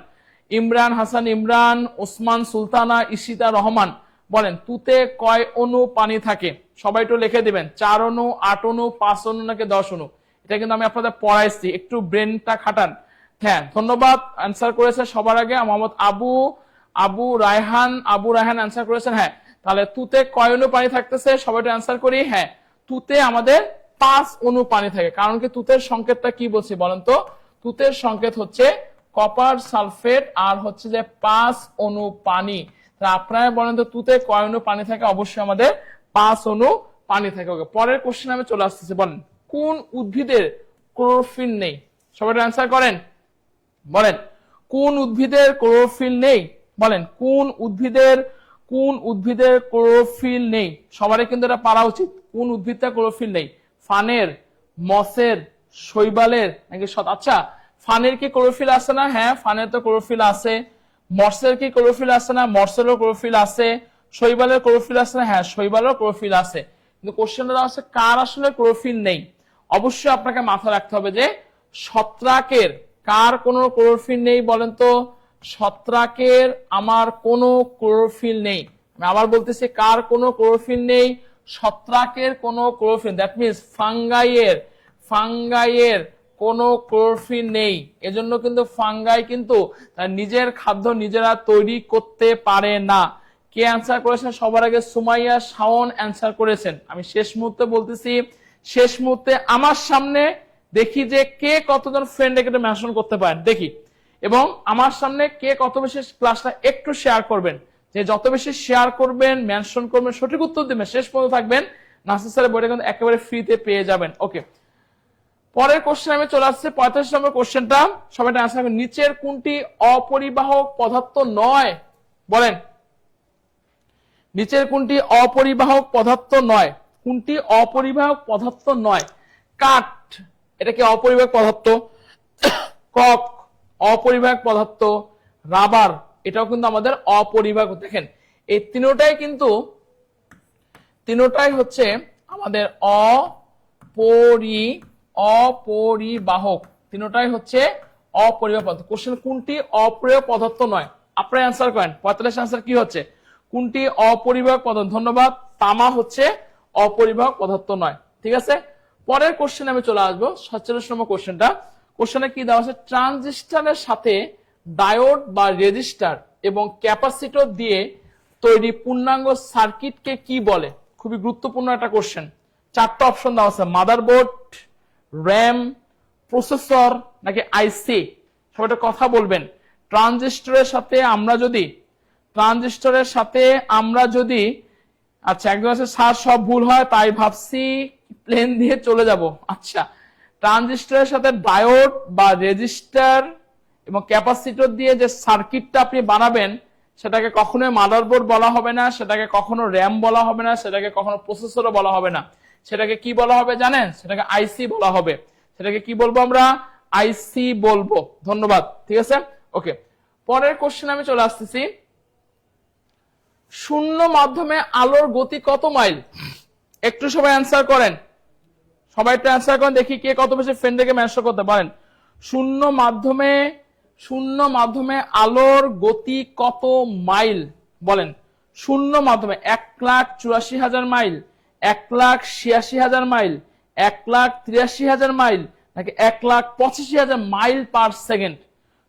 Speaker 2: ইমরান হাসান, ইমরান, ওসমান সুলতানা, ইশিতা রহমান, বলেন তুতে কয় অণু পানি থাকে? সবাই একটু লিখে দিবেন। 4 অণু, 8 অণু, 5 অণু নাকি 10 অণু? এটা কিন্তু আমি আপনাদের পড়াইছি, একটু ব্রেনটা খাটান। হ্যাঁ, ধন্যবাদ। অ্যান্সার করেছে সবার আগে মোহাম্মদ আবু রায়হান অ্যান্সার করেছেন। হ্যাঁ, তাহলে তুতে কয় অণু পানি থাকতেছে? সবাই একটু অ্যান্সার করি। হ্যাঁ, তুতে আমাদের 5 অণু পানি থাকে। কারণ কি তুতের সংকেতটা কি বলছি বলেন তো? তুতের সংকেত হচ্ছে কপার সালফেট আর হচ্ছে যে 5 অণু পানি। আপনারা বলেন তো তুতে কয় অণু পানি থাকে? অবশ্যই আমাদের 5 অণু পানি থাকে। ওকে, পরের কোশ্চেন আমি চলে আসতেছি। বলেন কোন উদ্ভিদের ক্লোরোফিল নেই? সবাই অ্যান্সার করেন, বলেন কোন উদ্ভিদের ক্লোরোফিল নেই? বলেন কোন উদ্ভিদের কোন উদ্ভিদের ক্লোরোফিল নেই? সবারই কিন্তু এটা পারা উচিত। কোন উদ্ভিদটা ক্লোরোফিল নেই? ফানের, মসের, শৈবালের নাকি আচ্ছা, ফানের কি ক্লোরোফিল আছে না? হ্যাঁ, ফানের তো ক্লোরোফিল আছে। মর্সের কি ক্লোরোফিল আছে না? মর্সেরও ক্লোরোফিল আছে। শৈবালের ক্লোরোফিল আছে না? হ্যাঁ, শৈবালেরও ক্লোরোফিল আছে। কিন্তু কোশ্চেনটা দেওয়া আছে কার আসলে ক্লোরোফিল নেই। অবশ্যই আপনাকে মাথায় রাখতে হবে যে ছত্রাকের কার কোনো ক্লোরোফিল নেই বলেন তো? ছত্রাকের আমার কোনো ক্লোরোফিল নেই। আমি আবার বলতেছি, কার কোনো ক্লোরোফিল নেই? ছত্রাকের কোনো ক্লোরোফিল, দ্যাট মিনস ফাঙ্গাইয়ের কোনো ক্লোরোফিল নেই। এজন্য কিন্তু ফাঙ্গাই কিন্তু তার নিজের খাদ্য নিজেরা তৈরি করতে পারে না। কে অ্যান্সার করেছেন? সবার আগে সুমাইয়া শাওন অ্যান্সার করেছেন। আমি শেষ মুহূর্তে বলতেছি, শেষ মুহূর্তে আমার সামনে দেখি যে কে কতজন ফ্রেন্ড এটা মেনশন করতে পারেন দেখি, এবং আমার সামনে কে কত বেশি ক্লাসটা একটু শেয়ার করবেন। যে যত বেশি শেয়ার করবেন, মেনশন করবেন, সঠিক উত্তর দিবেন, শেষ পর্যন্ত থাকবেন, নাসির স্যারের বইটা কিন্তু একেবারে ফ্রিতে পেয়ে যাবেন। ওকে, পরের কোশ্চেন আমি চলে আসছে 45 নম্বর কোশ্চেনটা। সবাই আনসার করুন। নিচের কোনটি অপরিবাহক পদার্থ নয়? বলেন, নিচের কোনটি অপরিবাহক পদার্থ নয়? কোনটি অপরিবাহক পদার্থ নয়? কাঠ, এটা কি অপরিবাহক পদার্থ? কক, অপরিবাহক পদার্থ। রাবার, এটাও কিন্তু আমাদের অপরিবাহক। দেখেন এই তিনোটাই হচ্ছে আমাদের অপরিবাহক। তিনোটাই হচ্ছে অপরিবাহক পদার্থ। কোশ্চেন কোনটি অপরিবাহক পদার্থ নয়? আপনারা অ্যান্সার করেন। 45 অ্যান্সার কি হচ্ছে? কোনটি অপরিবাহক পদার্থ? ধন্যবাদ। তামা হচ্ছে অপরিবাহক পদার্থ নয়। ঠিক আছে, পরের কোশ্চেন আমি চলে আসবো 47 নম্বর কোশ্চেনটা। কোশ্চেনে কি দেওয়া আছে? ট্রানজিস্টরের সাথে ডায়োড বা রেজিস্টার এবং ক্যাপাসিটর দিয়ে তৈরি পূর্ণাঙ্গ সার্কিটকে কি বলে? খুবই গুরুত্বপূর্ণ একটা কোশ্চেন। 4টা অপশন দেওয়া আছে, মাদারবোর্ড, র্যাম, প্রসেসর নাকি আইসি। সবাই কথা বলবেন। ট্রানজিস্টরের সাথে আমরা যদি আচ্ছা, একদম আছে স্যার সব ভুল হয় তাই ভাবছি প্লেন দিয়ে চলে যাব। আচ্ছা, ট্রানজিস্টরের সাথে ডায়োড বা রেজিস্টার এবং ক্যাপাসিটর দিয়ে যে সার্কিটটা আপনি বানাবেন সেটাকে কখনোই মাদারবোর্ড বলা হবে না, সেটাকে কখনো র্যাম বলা হবে না, সেটাকে কখনো প্রসেসরও বলা হবে না। সেটাকে কি বলা হবে জানেন? সেটাকে আইসি বলা হবে। সেটাকে কি বলবো আমরা? আইসি বলবো। ধন্যবাদ। ঠিক আছে, ওকে, পরের কোশ্চেন আমি চলে আসতেছি। শূন্য মাধ্যমে আলোর গতি কত মাইল? একটু সবাই অ্যান্সার করেন, সবাই একটু অ্যান্সার করেন দেখি কে কত বেশি ফ্রেন্ডকে মেনশন করতে পারেন। শূন্য মাধ্যমে আলোর গতি কত মাইল? বলেন, শূন্য মাধ্যমে 1,84,000 মাইল, 1,86,000 মাইল, 1,83,000 মাইল নাকি 1,85,000 মাইল পার সেকেন্ড?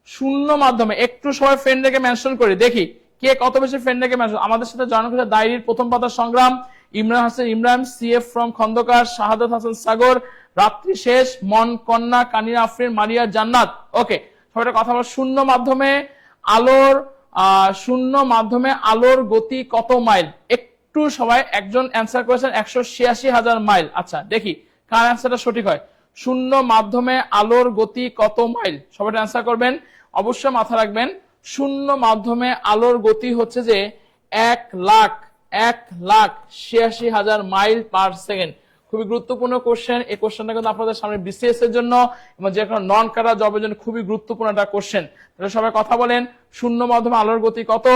Speaker 2: শূন্য মাধ্যমে একটু সবাই ফ্রেন্ডকে মেনশন করে দেখি কে কত বেশি ফ্রেন্ডকে মেনশন। আমাদের সাথে জয়েন করেছে ডায়েরির প্রথম পাতার সংগ্রাম, ইমরান হাসান ইমরান, সিএফ ফ্রম খন্দকার, শাহাদাত হাসান সাগর, রাত্রি শেষ, মন কন্যা, কানিরা আফরিন, মারিয়া জান্নাত। ওকে, সবাই কথা বল। শূন্য মাধ্যমে আলোর গতি কত মাইল? একটু সবাই, একজন অ্যান্সার করেছেন 186,000 মাইল। আচ্ছা, দেখি কার অ্যান্সারটা সঠিক হয়। শূন্য মাধ্যমে আলোর গতি কত মাইল? সবাই অ্যান্সার করবেন। অবশ্যই মাথা রাখবেন, শূন্য মাধ্যমে আলোর গতি হচ্ছে যে 1,86,000 মাইল পার সেকেন্ড। খুবই গুরুত্বপূর্ণ কোশ্চেন। এই কোশ্চেনটা কিন্তু আপনাদের সামনে বিসিএস এর জন্য এবং যে কোনো নন কাটা জবের জন্য খুবই গুরুত্বপূর্ণ একটা কোশ্চেন। তাহলে সবাই কথা বলেন, শূন্য মাধ্যমে আলোর গতি কত?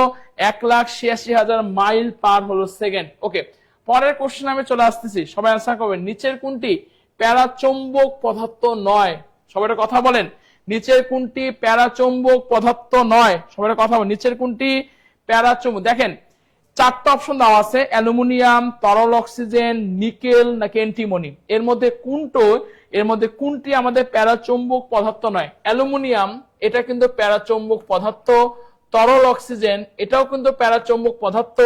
Speaker 2: 1,86,000 মাইল পার হলো সেকেন্ড। ওকে, পরের কোশ্চেন আমি চলে আসতেছি, সবাই অ্যান্সার করবেন। নিচের কোনটি প্যারাচৌম্বক পদার্থ নয়? সবাই কথা বলেন, নিচের কোনটি প্যারাচৌম্বক পদার্থ নয়? সবাই কথা বলেন, নিচের কোনটি প্যারাচৌম্বক? দেখেন 4টা অপশন দেওয়া আছে, অ্যালুমিনিয়াম, তরল অক্সিজেন, নিকেল নাকি অ্যান্টিমনি। এর মধ্যে কোনটি আমাদের প্যারাচৌম্বক পদার্থ নয়? অ্যালুমিনিয়াম, এটা কিন্তু প্যারাচৌম্বক পদার্থ। তরল অক্সিজেন, এটাও কিন্তু প্যারাচৌম্বক পদার্থ।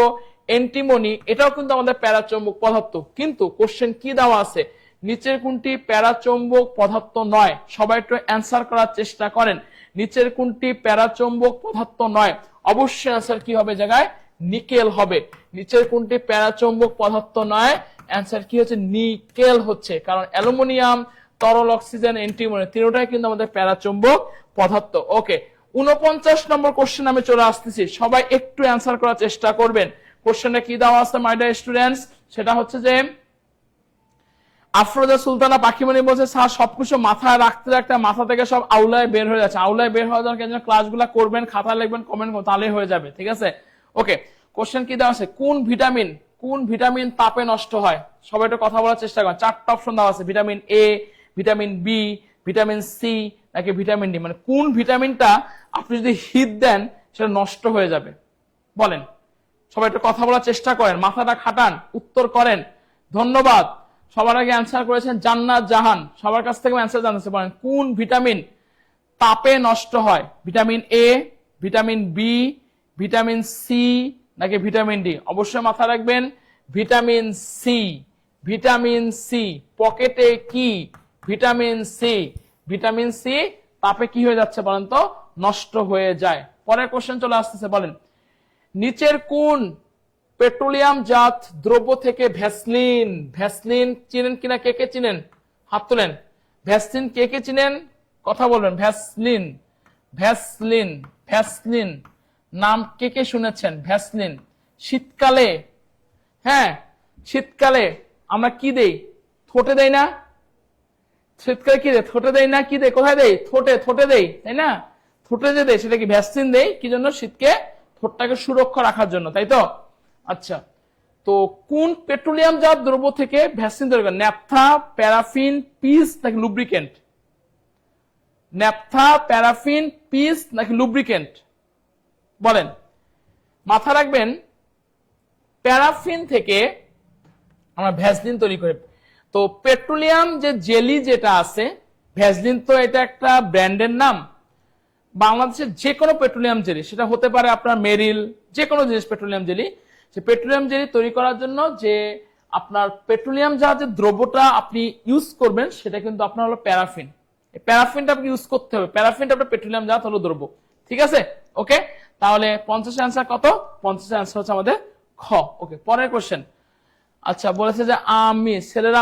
Speaker 2: অ্যান্টিমনি, এটাও কিন্তু আমাদের প্যারাচৌম্বক পদার্থ। কিন্তু কোশ্চেন কি দেওয়া আছে? নিচের কোনটি প্যারাচৌম্বক পদার্থ নয়? সবাই একটু অ্যান্সার করার চেষ্টা করেন। নিচের কোনটি প্যারাচৌম্বক পদার্থ নয়? অবশ্যই অ্যান্সার কি হবে? জায়গায় নিকেল হবে। নিচের কোনটি প্যারাচৌম্বক পদার্থ নয়? অ্যান্সার কি হচ্ছে? নিকেল হচ্ছে। কারণ অ্যালুমিনিয়াম, তরল অক্সিজেন, অ্যান্টিমনি তিনটাই কিন্তু আমাদের প্যারাচৌম্বক পদার্থ। ওকে, 49 নম্বর কোশ্চেন আমি চলে আসতেছি, সবাই একটু অ্যান্সার করার চেষ্টা করবেন। কোশ্চেনটা কি দেওয়া আছে মাই ডিয়ার স্টুডেন্টস, সেটা হচ্ছে যে আফরোজা সুলতানা পাখিমণি বলছে স্যার সবকিছু মাথায় রাখতে রাখতে মাথা থেকে সব আউলায় বের হয়ে যাচ্ছে। আউলায় বের হওয়ার জন্য ক্লাসগুলো করবেন, খাতায় লিখবেন, কমেন্ট করবেন, তাহলেই হয়ে যাবে। ঠিক আছে, ওকে। কোশ্চেন কি দেওয়া আছে, কোন ভিটামিন তাপে নষ্ট হয়? সবাই একটু কথা বলার চেষ্টা করেন। 4টা অপশন দেওয়া আছে, vitamin A, vitamin B, vitamin C নাকি ভিটামিন ডি। মানে কোন ভিটামিনটা আপনি যদি হিট দেন সেটা নষ্ট হয়ে যাবে? বলেন, সবাই একটু কথা বলার চেষ্টা করেন, মাথাটা খাটান, উত্তর করেন। ধন্যবাদ। সবার আগে অ্যান্সার করেছেন জান্নাত জাহান, সবার কাছ থেকে অ্যান্সার জানতে পারেন। কোন ভিটামিন তাপে নষ্ট হয়? Vitamin A, vitamin B, vitamin C নাকি ভিটামিন ডি? অবশ্যই মাথায় রাখবেন ভিটামিন সি। ভিটামিন সি পকেটে কি? Vitamin C. ভিটামিন সি তাপে কি হয়ে যাচ্ছে বলেন তো? নষ্ট হয়ে যায়। পরের কোশ্চেন চলে আসতেছে, বলেন নিচের কোন পেট্রোলিয়াম জাত দ্রব্য থেকে ভ্যাসলিন চিনেন কিনা? কে কে চিনেন? হাত তোলেন। ভ্যাসলিন কে কে চিনেন? কথা বলবেন। ভ্যাসলিন নাম কে কে শুনেছেন? ভ্যাসলিন। শীতকালে, হ্যাঁ শীতকালে আমরা কি দেই? ঠোঁটে দেই না? শীতকালে কি দেয়? ঠোঁটে দেই না? কি দেয়? কোথায় দেই? ঠোঁটে দেই, তাই না? ঠোঁটে যে দেয় সেটা কি ভ্যাসলিন দেই? কি জন্য? শীতকে ঠোঁটটাকে সুরক্ষা রাখার জন্য, তাই তো? আচ্ছা, তো কোন পেট্রোলিয়াম জাত দ্রব্য থেকে ভ্যাসলিন তৈরি করে? ন্যাপথা, প্যারাফিন, পিস নাকি লুব্রিকেন্ট? ন্যাপথা, প্যারাফিন, পিস নাকি লুব্রিকেন্ট? বলেন। মাথা রাখবেন প্যারাফিন থেকে আমরা ভ্যাসলিন তৈরি করি। তো পেট্রোলিয়াম যে জেলি যেটা আছে, ভ্যাসলিন তো এটা একটা ব্র্যান্ডের নাম। বাংলাদেশের যে কোনো পেট্রোলিয়াম জেলি, সেটা হতে পারে আপনার মেরিল, যে কোনো জিনিস পেট্রোলিয়াম জেলি, সে পেট্রোলিয়াম জেলি তৈরি করার জন্য যে আপনার পেট্রোলিয়াম যা যে দ্রব্যটা আপনি ইউজ করবেন সেটা কিন্তু আপনার হলো প্যারাফিন। এই প্যারাফিনটা আপনি ইউজ করতে হবে। প্যারাফিনটা আপনার পেট্রোলিয়াম জাত হলো দ্রব্য। ঠিক আছে, ওকে। তাহলে 50 অ্যান্সার কত? 50 অ্যান্সার হচ্ছে আমাদের খ। ওকে, পরের কোশ্চেন। আচ্ছা, বলেছে যে আমি ছেলেরা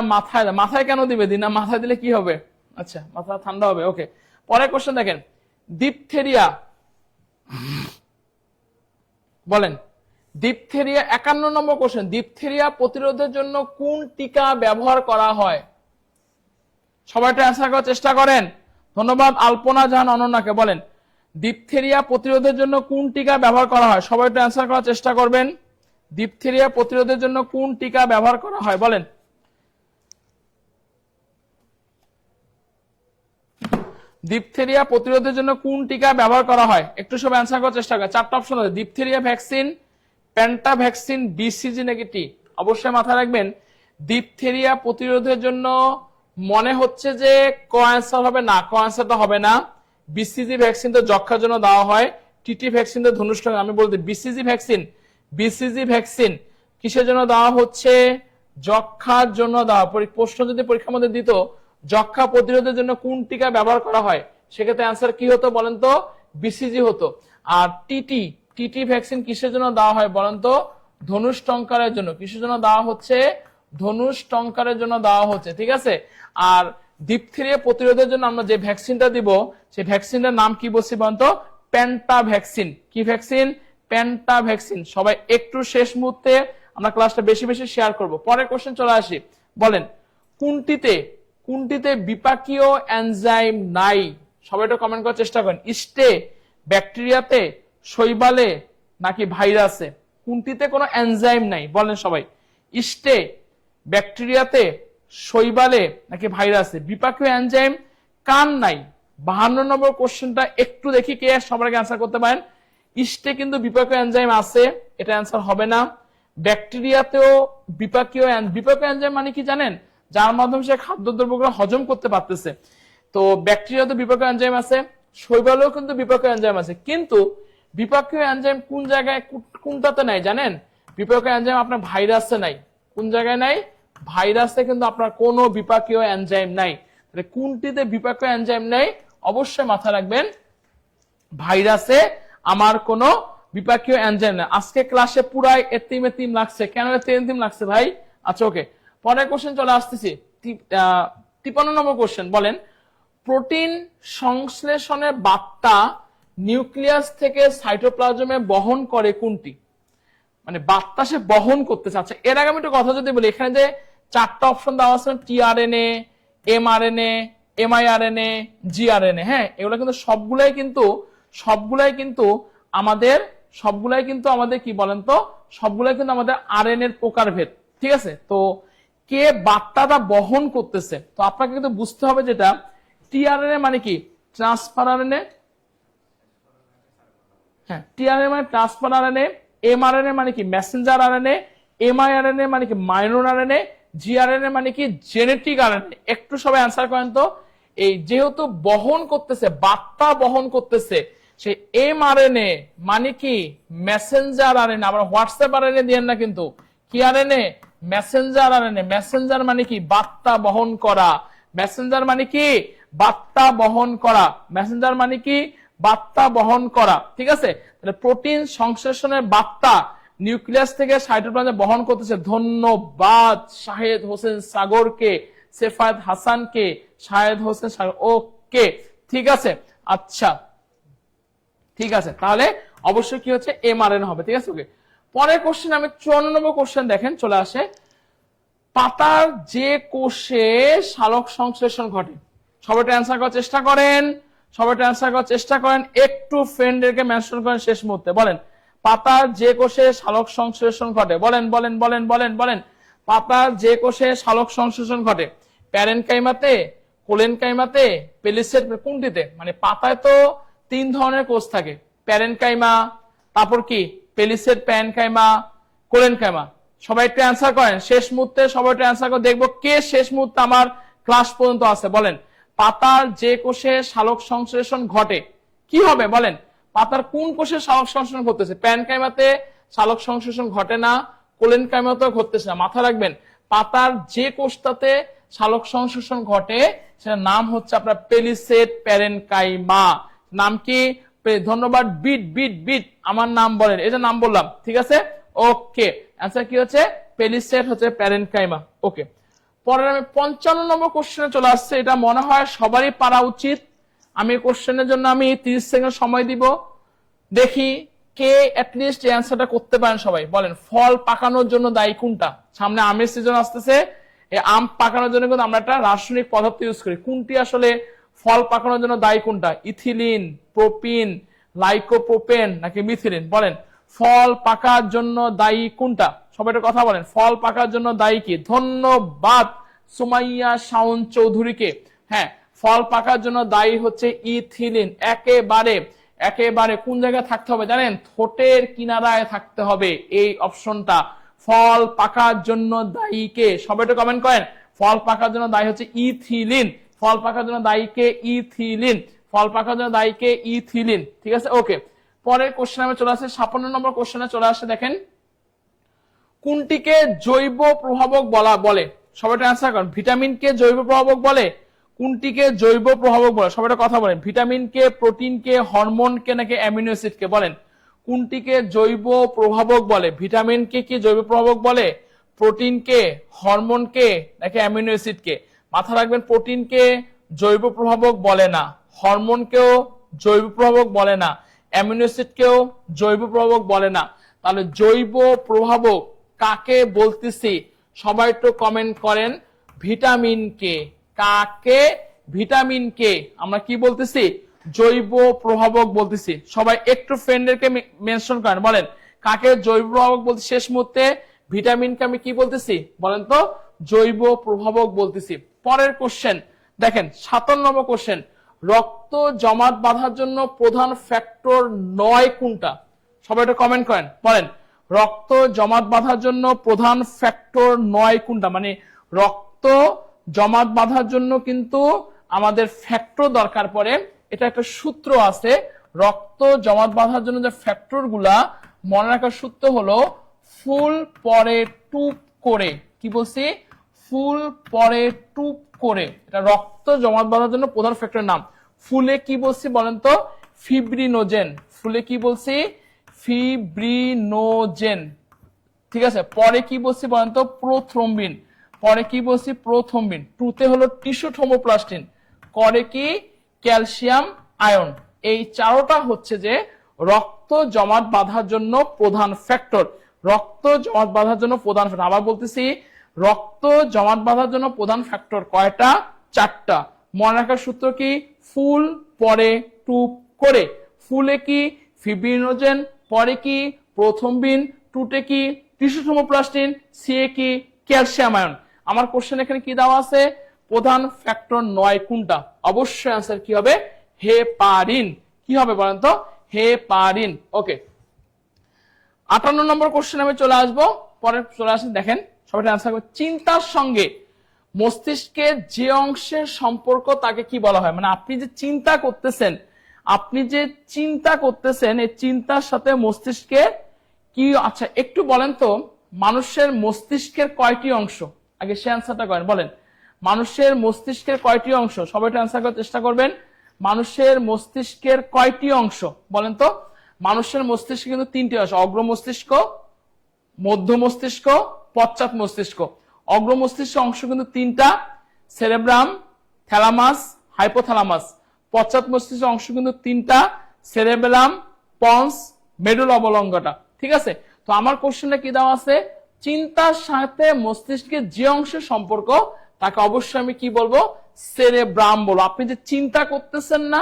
Speaker 2: মাথায় কেন দিবে? দিনা মাথায় দিলে কি হবে? আচ্ছা, মাথা ঠান্ডা হবে। ওকে, পরের কোশ্চেন দেখেন, ডিপথেরিয়া, বলেন ডিপথেরিয়া 51 নম্বর কোশ্চেন, ডিপথেরিয়া প্রতিরোধের জন্য কোন টিকা ব্যবহার করা হয়? সবাই একটা অ্যান্সার করার চেষ্টা করেন। ধন্যবাদ আলপনা জাহান অনন্যাকে। বলেন ডিপথেরিয়া প্রতিরোধের জন্য কোন টিকা ব্যবহার করা হয়? সবাই একটা অ্যান্সার করার চেষ্টা করবেন। ডিপথেরিয়া প্রতিরোধের জন্য কোন টিকা ব্যবহার করা হয়? বলেন। ডিপথেরিয়া প্রতিরোধের জন্য কোন টিকা ব্যবহার করা হয়? একটু সবাই অ্যান্সার করার চেষ্টা করেন। 4টা অপশন আছে, ডিপথেরিয়া ভ্যাকসিন, প্যান্টা ভ্যাকসিন, বিসিজি নাকি টি? অবশ্যই মাথায় রাখবেন ডিপথেরিয়া প্রতিরোধের জন্য মনে হচ্ছে যে ক অ্যান্সার হবে না, ক অ্যান্সারটা হবে না। বিসিজি ভ্যাকসিন তো যক্ষার জন্য দেওয়া হয়, টিটি ভ্যাকসিন তো ধনুষ্টঙ্গ। আমি বলতে বিসিজি ভ্যাকসিন কিসের জন্য দেওয়া হচ্ছে? যক্ষার জন্য দেওয়া। প্রশ্ন যদি পরীক্ষার মধ্যে দিত যক্ষা প্রতিরোধের জন্য কোন টিকা ব্যবহার করা হয়, সেক্ষেত্রে অ্যান্সার কি হতো বলেন তো? বিসিজি হতো। আর টিটি ভ্যাকসিন কিসের জন্য দেওয়া হয় বলেন তো? ধনুষ্টঙ্কারের জন্য। কিসের জন্য দেওয়া হচ্ছে? ধনুষ্টঙ্কারের জন্য দেওয়া হচ্ছে। ঠিক আছে। আর ডিপথেরিয়া প্রতিরোধের জন্য আমরা যে ভ্যাকসিনটা দিব সেই ভ্যাকসিনটার নাম কি বলছি বলেন তো? প্যান্টা ভ্যাকসিন। কি ভ্যাকসিন? প্যান্টা ভ্যাকসিন। সবাই একটু শেষ মুহূর্তে আমরা ক্লাসটা বেশি বেশি শেয়ার করব। পরের কোশ্চেন চলে আসি, বলেন কোনটিতে বিপাকীয় এনজাইম নাই? সবাই একটু কমেন্ট করার চেষ্টা করেন। ইস্টে, ব্যাকটেরিয়াতে, শৈবালে নাকি ভাইরাসে? কোনটিতে কোনো এনজাইম নাই? বলেন সবাই। ইস্টে, ব্যাকটেরিয়াতে, শৈবালে নাকি ভাইরাসে? বিপাকীয় এনজাইম কার নাই? 52 নম্বর কোশ্চেনটা একটু দেখি কে সবার আগে অ্যান্সার করতে পারেন। ইস্টে কিন্তু বিপাকীয় এনজাইম আছে, এটা অ্যান্সার হবে না। ব্যাকটেরিয়াতেও বিপাকীয় এনজাইম মানে কি জানেন? যার মাধ্যমে সে খাদ্যদ্রব্যগুলো হজম করতে পারতেছে। তো ব্যাকটেরিয়াতে বিপাকীয় এনজাইম আছে, শৈবালেও কিন্তু বিপাকীয় এনজাইম আছে। কিন্তু বিপাকীয় এনজাইম কোন জায়গায় কোনটাতে নাই জানেন? বিপাকীয় এনজাইম আপনার ভাইরাসে নাই। কোন জায়গায় নাই? ভাইরাসে কিন্তু আপনার কোনো বিপাকীয় এনজাইম নাই। তাহলে কোনটিতে বিপাকীয় এনজাইম নেই? অবশ্যই মাথায় রাখবেন ভাইরাসে আমার কোনো বিপাকীয় এনজাইম নেই। আজকে ক্লাসে পুরাই এতিম লাগছে। কেন এতিম লাগছে ভাই? আচ্ছা, ওকে, পরের কোশ্চেন চলে আসতেছি। 53 নম্বর কোশ্চেন, বলেন প্রোটিন সংশ্লেষণের বার্তা নিউক্লিয়াস থেকে সাইটোপ্লাজমে বহন করে কোনটি? মানে বার্তা বহন করতে চাচ্ছে। এর আগে আমি একটু কথা যদি বলি, এখানে যে 4টা অপশন দেওয়া আছে, টিআরএনএ, এমআরএনএ, এমআইআরএনএ, জিআরএনএ, হ্যাঁ, এগুলো কিন্তু সবগুলাই কিন্তু আমাদের কি বলেন তো, সবগুলাই কিন্তু আমাদের আরএনএ এর প্রকারভেদ, ঠিক আছে। তো কে বার্তাটা বহন করতেছে, তো আপনাকে কিন্তু বুঝতে হবে যেটা টিআরএনএ মানে কি ট্রান্সফার আরএনএ, হ্যাঁ, টিআরএনএ মানে ট্রান্সফার আরএনএ, এমআরএনএ মানে কি মেসেঞ্জার আরএনএ, এমআইআরএনএ মানে কি মাইনর আরএনএ, জিআরএনএ মানে কি জেনেটিক আরএনএ। একটু সবাই অ্যান্সার করেন তো। এই যেহেতু বহন করতেছে, বার্তা বহন করতেছে, সেই এমআরএনএ মানে কি মেসেঞ্জার আরএনএ, আবার হোয়াটসঅ্যাপ আরএনএ দিয়েন না কিন্তু, কি আরএনএ মেসেঞ্জার আরএনএ। মেসেঞ্জার মানে কি বার্তা বহন করা, মেসেঞ্জার মানে কি বার্তা বহন করা, মেসেঞ্জার মানে কি বার্তা বহন করা, ঠিক আছে। তাহলে প্রোটিন সংশ্লেষণের বার্তা নিউক্লিয়াস থেকে সাইটোপ্লাজমে বহন করতেছে। ধন্যবাদ শাহেদ হোসেন সাগরকে, সেফায়েত হাসানকে, শাহেদ হোসেন সাগর, ওকে, ঠিক আছে। আচ্ছা ঠিক আছে, তাহলে অবশ্যই কি হচ্ছে এমআরএনএ হবে, ঠিক আছে। ওকে, পরের কোশ্চেন আমি 54 নম্বর কোশ্চেন দেখেন চলে আসে, পাতার যে কোষে সালোক সংশ্লেষণ ঘটে। সবাই অ্যান্সার করার চেষ্টা করেন, একটু ফ্রেন্ডদেরকে মেনশন করেন শেষ মুহূর্তে। বলেন পাতার যে কোষে সালোক সংশ্লেষণ ঘটে, বলেন বলেন বলেন বলেন বলেন পাতার যে কোষে সালোক সংশ্লেষণ ঘটে, প্যারেনকাইমাতে, কোলেনকাইমাতে, পেলিসেড, কোনটিতে? মানে পাতায় তো 3 ধরনের কোষ থাকে, প্যারেনকাইমা, তারপর কি পেলিসেড, প্যারেনকাইমা, কোলেনকাইমা। সবাই একটু অ্যান্সার করেন শেষ মুহূর্তে, সবাই একটু অ্যান্সার করে দেখবো কে শেষ মুহূর্তে আমার ক্লাস পর্যন্ত আছে। বলেন পাতার যে কোষে সালোক সংশ্লেষণ ঘটে কি হবে, বলেন পাতার কোন কোষে সালোক সংশ্লেষণ ঘটতেছে? প্যারেনকাইমাতে সালোক সংশ্লেষণ ঘটে না, কোলেনকাইমাতেও ঘটতেছে না। মাথা রাখবেন পাতার যে কোষটাতে সালোক সংশ্লেষণ ঘটে সেটার নাম হচ্ছে আপনার পেলিসেড প্যারেনকাইমা। নাম কি? ধন্যবাদ, বিট বিট বিট, আমার নাম বলেন, এটা নাম বললাম, ঠিক আছে। ওকে, অ্যান্সার কি হচ্ছে পেলিসেড হচ্ছে প্যারেনকাইমা। ওকে, পরের আমি 55 নম্বর কোশ্চেনে চলে আসছে, এটা মনে হয় সবারই পারা উচিত। আমি কোশ্চেনের জন্য আমি 30 সেকেন্ড সময় দিব, দেখি কে অ্যাটলিস্ট এই অ্যান্সারটা করতে পারেন। সবাই বলেন ফল পাকানোর জন্য দায়ী কোনটা? সামনে আমের সিজন আসতেছে, এই আম পাকানোর জন্য কিন্তু আমরা একটা রাসায়নিক পদার্থ ইউজ করি, কোনটি আসলে ফল পাকানোর জন্য দায়ী কোনটা? ইথিলিন, প্রোপিন, লাইকোপ্রোপেন নাকি মিথিলিন? বলেন ফল পাকার জন্য দায়ী কোনটা? সবাই একটা কথা বলেন, ফল পাকার জন্য দায়ী কি? ধন্যবাদ সুমাইয়া শাওন চৌধুরীকে। হ্যাঁ, ফল পাকার জন্য দায়ী হচ্ছে ইথিলিন। একেবারে কোন জায়গায় থাকতে হবে জানেন? ঠোঁটের কিনারায় থাকতে হবে এই অপশনটা। ফল পাকার জন্য দায়ী কে? সবাই একটু কমেন্ট করেন, ফল পাকার জন্য দায়ী হচ্ছে ইথিলিন, ফল পাকার জন্য দায়ী কে? ইথিলিন, ফল পাকার জন্য দায়ী কে? ইথিলিন, ঠিক আছে। ওকে, পরের কোশ্চেন আমি চলে আসে 56 নম্বর কোশ্চেনে চলে আসে, দেখেন কোনটিকে জৈব প্রভাবক বলে? সবাই অ্যান্সার করেন। ভিটামিন কে জৈব প্রভাবক বলে? কোনটিকে জৈব প্রভাবক বলে? সবাই কথা বলেন, ভিটামিন কে, প্রোটিন কে, হরমোন কে নাকি অ্যামিনো অ্যাসিড কে? বলেন কোনটিকে জৈব প্রভাবক বলে? ভিটামিন কে কি জৈব প্রভাবক বলে? প্রোটিন কে, হরমোন কে নাকি অ্যামিনো অ্যাসিড কে? মাথা রাখবেন প্রোটিন কে জৈব প্রভাবক বলে না, হরমোন কেও জৈব প্রভাবক বলে না, অ্যামিনো অ্যাসিড কেও জৈব প্রভাবক বলে না। তাহলে জৈব প্রভাবক কাকে বলতেছি? সবাই একটু কমেন্ট করেন, ভিটামিন কে। কাকে? ভিটামিন কে আমরা কি বলতেছি? জৈব প্রভাবক বলতেছি। সবাই একটু ফ্রেন্ডদেরকে মেনশন করেন, বলেন কাকে জৈব প্রভাবক বলতে? শেষ মুহূর্তে ভিটামিনকে আমি কি বলতেছি বলেন তো? জৈব প্রভাবক বলতেছি। পরের কোশ্চেন দেখেন 57 নম্বর কোশ্চেন, রক্ত জমাট বাঁধার জন্য প্রধান ফ্যাক্টর 9 কোনটা? সবাই একটু কমেন্ট করেন, বলেন রক্ত জমাট বাঁধার জন্য প্রধান ফ্যাক্টর 9 কোনটা? মানে রক্ত জমাট বাঁধার জন্য কিন্তু আমাদের ফ্যাক্টর দরকার পড়ে, এটা একটা সূত্র আছে। রক্ত জমাট বাঁধার জন্য যে ফ্যাক্টর গুলা মনে রাখার সূত্র হলো ফুল পরে টুপ করে। কি বলছি? ফুল পরে টুপ করে, এটা রক্ত জমাট বাঁধার জন্য প্রধান ফ্যাক্টরের নাম। ফুলে কি বলছি বলেন তো? ফিব্রিনোজেন। ফুলে কি বলছি? ফিব্রিনোজেন, ঠিক আছে। পরে কি বলছি বলেন তো? প্রোথ্রম্বিন। পরে কি বলছি? প্রোথ্রম্বিন। টুতে হলো টিস্যু থ্রোম্বোপ্লাস্টিন, করে কি? Calcium ion. এই চারোটা হচ্ছে যে রক্ত জমাট বাঁধার জন্য প্রধান ফ্যাক্টর। রক্ত জমাট বাঁধার জন্য প্রধান ফ্যাক্টর, আবার বলতেছি রক্ত জমাট বাঁধার জন্য প্রধান ফ্যাক্টর কয়টা? 4টা। মনে রাখার সূত্র কি? ফুল পরে টুপ করে। ফুলে কি? ফিব্রিনোজেন, পরে কি? প্রথমবিন, টুটে কি? টিস্যু থ্রোম্বোপ্লাস্টিন, সিএ কি? Calcium ion. আমার কোশ্চেন এখানে কি দেওয়া আছে? প্রধান ফ্যাক্টর 9 কোনটা? অবশ্যই आंसर কি হবে? হেপারিন। কি হবে বলেন তো? হেপারিন। ওকে, 58 নম্বর কোশ্চেন আমি চলে আসবো, পরে চলে আসেন। দেখেন সবাই आंसर করবে। চিন্তার সঙ্গে মস্তিষ্কের যে অংশের সম্পর্ক তাকে কি বলা হয়? মানে আপনি যে চিন্তা করতেছেন, এই চিন্তার সাথে মস্তিষ্কের কি, আচ্ছা একটু বলেন তো, মানুষের মস্তিষ্কের কয়টি অংশ? আগে সে আনসারটা করেন, বলেন মানুষের মস্তিষ্কের কয়টি অংশ? সবাই একটু আনসার করার চেষ্টা করবেন। মানুষের মস্তিষ্কের কয়টি অংশ বলেন তো? মানুষের মস্তিষ্কে কিন্তু 3টি অংশ, অগ্র মস্তিষ্ক, মধ্য মস্তিষ্ক, পশ্চাৎ মস্তিষ্ক। অগ্র মস্তিষ্ক অংশ কিন্তু 3টা, সেরেব্রাম, থ্যালামাস, হাইপোথ্যালামাস। পশ্চাৎ মস্তিষ্ক অংশ কিন্তু 3টা, সেরেবেলাম, পন্স, মেডুলা অবলঙ্গটা। ঠিক আছে, তো আমার কোশ্চেনটা কি দেওয়া আছে? চিন্তার সাথে মস্তিষ্কের যে অংশের সম্পর্ক তাকে অবশ্যই আমি কি বলবো? সেরেব্রাম বলবো। আপনি যে চিন্তা করতেছেন না,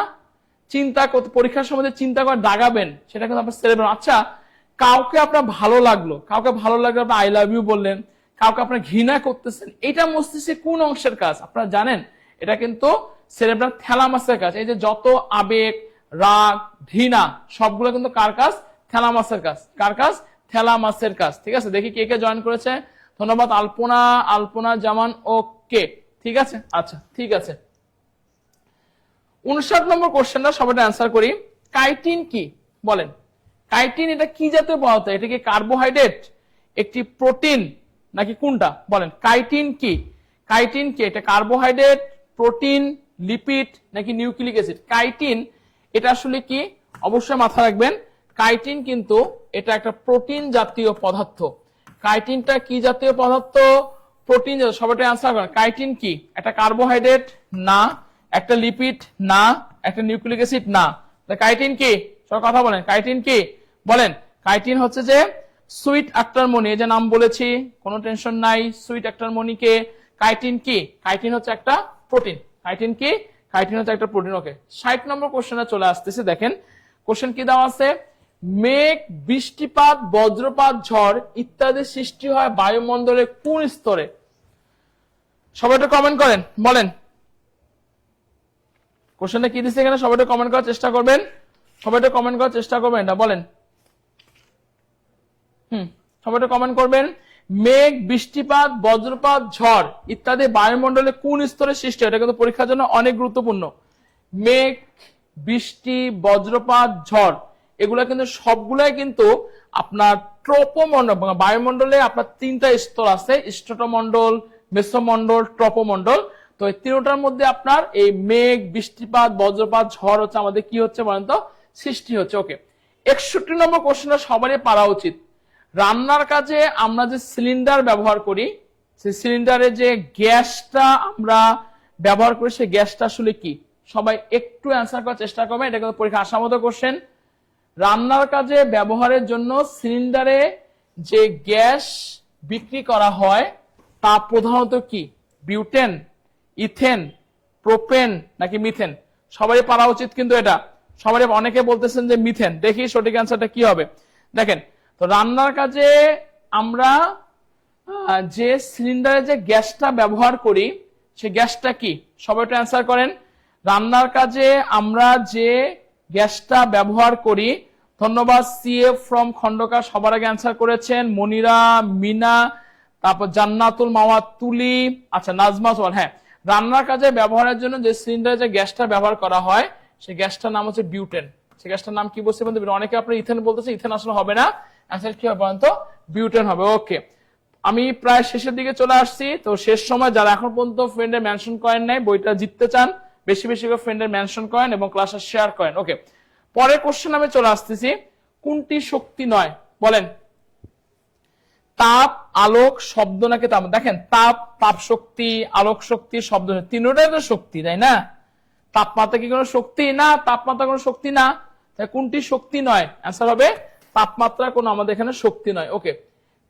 Speaker 2: চিন্তা করতে পরীক্ষার সময় যে চিন্তা করে দাগাবেন, সেটা কিন্তু আপনার সেরেব্রাম। আচ্ছা, কাউকে আপনার ভালো লাগলো, আপনি আই লাভ ইউ বললেন, কাউকে আপনার ঘৃণা করতেছেন, এটা মস্তিষ্কের কোন অংশের কাজ আপনারা জানেন? এটা কিন্তু সেরেব্রাম থ্যালামাসের কাজ। এই যে যত আবেগ, রাগ, ঘৃণা সবগুলো কিন্তু কার কাজ? থ্যালামাসের কাজ। কার কাজ? থ্যালামাসের কাজ। ঠিক আছে, দেখি কে কে জয়েন করেছে। ধন্যবাদ আলপনা জামান। ওকে, ঠিক আছে, আচ্ছা ঠিক আছে। 59 নম্বর কোশ্চেনটা সবাই অ্যান্সার করি। কাইটিন কি বলেন? কাইটিন এটা কি জাতীয় পদার্থ? এটা কি কার্বোহাইড্রেট, একটি প্রোটিন, নাকি কোনটা বলেন? কাইটিন কি? কাইটিন কি? এটা কার্বোহাইড্রেট, প্রোটিন, লিপিড, নাকি নিউক্লিক অ্যাসিড? কাইটিন এটা আসলে কি? অবশ্যই মাথায় রাখবেন, কাইটিন কিন্তু এটা একটা প্রোটিন জাতীয় পদার্থ। কাইটিনটা কি জাতীয় পদার্থ? প্রোটিন জাতীয়। সবাই অ্যান্সার করেন। কাইটিন কি? একটা কার্বোহাইড্রেট না, একটা লিপিড না, একটা নিউক্লিক অ্যাসিড না। কাইটিন কি? সব কথা বলেন, কাইটিন কি বলেন? কাইটিন হচ্ছে যে সুইট আক্তার মনি, এই যে নাম বলেছি, কোনো টেনশন নাই। সুইট আক্তার মনিকে কাইটিন কি? কাইটিন হচ্ছে একটা প্রোটিন। কাইটিন কি? কাইটিন হচ্ছে একটা প্রোটিন। ওকে, 60 নম্বর কোশ্চেনে চলে আসতেছে। দেখেন কোশ্চেন কি দেওয়া আছে? মেঘ, বৃষ্টিপাত, বজ্রপাত, ঝড় ইত্যাদি সৃষ্টি হয় বায়ুমণ্ডলের কোন স্তরে? সবাই একটু কমেন্ট করেন, বলেন কোশ্চেনটা কি দিচ্ছে এখানে। সবাই একটু কমেন্ট করার চেষ্টা করবেন, এটা বলেন। সবাই একটু কমেন্ট করবেন। মেঘ, বৃষ্টিপাত, বজ্রপাত, ঝড় ইত্যাদি বায়ুমণ্ডলে কোন স্তরে সৃষ্টি হয়? এটা কিন্তু পরীক্ষার জন্য অনেক গুরুত্বপূর্ণ। মেঘ, বৃষ্টি, বজ্রপাত, ঝড় এগুলা কিন্তু সবগুলাই কিন্তু আপনার ট্রপোমণ্ডল, বায়ুমণ্ডলে আপনার 3টা স্তর আছে, স্ট্রাটোমণ্ডল, মেসোমণ্ডল, ট্রপোমণ্ডল। তো এই 3টার মধ্যে আপনার এই মেঘ, বৃষ্টিপাত, বজ্রপাত, ঝড় হচ্ছে আমাদের কি হচ্ছে বলেন তো? সৃষ্টি হচ্ছে। ওকে, 61 নম্বর কোশ্চেনটা সবারই পারা উচিত। রান্নার কাজে আমরা যে সিলিন্ডার ব্যবহার করি, সেই সিলিন্ডারে যে গ্যাসটা আমরা ব্যবহার করি, সেই গ্যাসটা আসলে কি? সবাই একটু অ্যান্সার করার চেষ্টা করবেন, এটা কিন্তু পরীক্ষা আসার মতো কোশ্চেন। রান্নার কাজে ব্যবহারের জন্য সিলিন্ডারে যে গ্যাস বিক্রি করা হয় তা প্রধানত কি? বিউটেন, ইথেন, প্রোপেন, নাকি মিথেন? সবারই পারা উচিত কিন্তু এটা। সবারই, অনেকে বলতেছেন যে মিথেন। দেখি সঠিক অ্যান্সারটা কি হবে। দেখেন, তো রান্নার কাজে আমরা যে সিলিন্ডারে যে গ্যাসটা ব্যবহার করি, সে গ্যাসটা কি? সবাই একটু অ্যান্সার করেন। রান্নার কাজে আমরা যে গ্যাসটা ব্যবহার করি, ধন্যবাদ সিএফ ফ্রম খন্ডকার, সবার আগে অ্যান্সার করেছেন। মনিরা, মিনা, তারপর জান্নাতুল মাওয়া, তুলি, আচ্ছা নাজমা সোহান। হ্যাঁ, রান্নার কাজে ব্যবহারের জন্য যে সিলিন্ডারে যে গ্যাসটা ব্যবহার করা হয়, সেই গ্যাসটার নাম হচ্ছে বিউটেন। সেই গ্যাসটার নাম কি বলছে? অনেকে আপনার ইথেন বলতেছে, ইথেন আসলে হবে না। অ্যান্সার কি হবে বলেন তো? বিউটেন হবে। ওকে, আমি প্রায় শেষের দিকে চলে আসছি। তো শেষ সময় যারা এখন পর্যন্ত ফ্রেন্ডের মেনশন করেন নাই, বইটা জিততে চান, বেশি বেশি করে ফ্রেন্ডের মেনশন করেন এবং ক্লাসে শেয়ার করেন। ওকে, পরের কোশ্চেন আমি চলে আসতেছি। কোনটি শক্তি নয় বলেন? তাপ, আলোক, শব্দ, নাকি তাপ? দেখেন, তাপ শক্তি, আলোক শক্তি, শব্দ, তিনটাই তো শক্তি, তাই না? তাপমাত্রা কি কোনো শক্তি না? তাপমাত্রা কোনো শক্তি না। কোনটি শক্তি নয়? অ্যান্সার হবে তাপমাত্রা কোনো আমাদের এখানে শক্তি নয়। ওকে,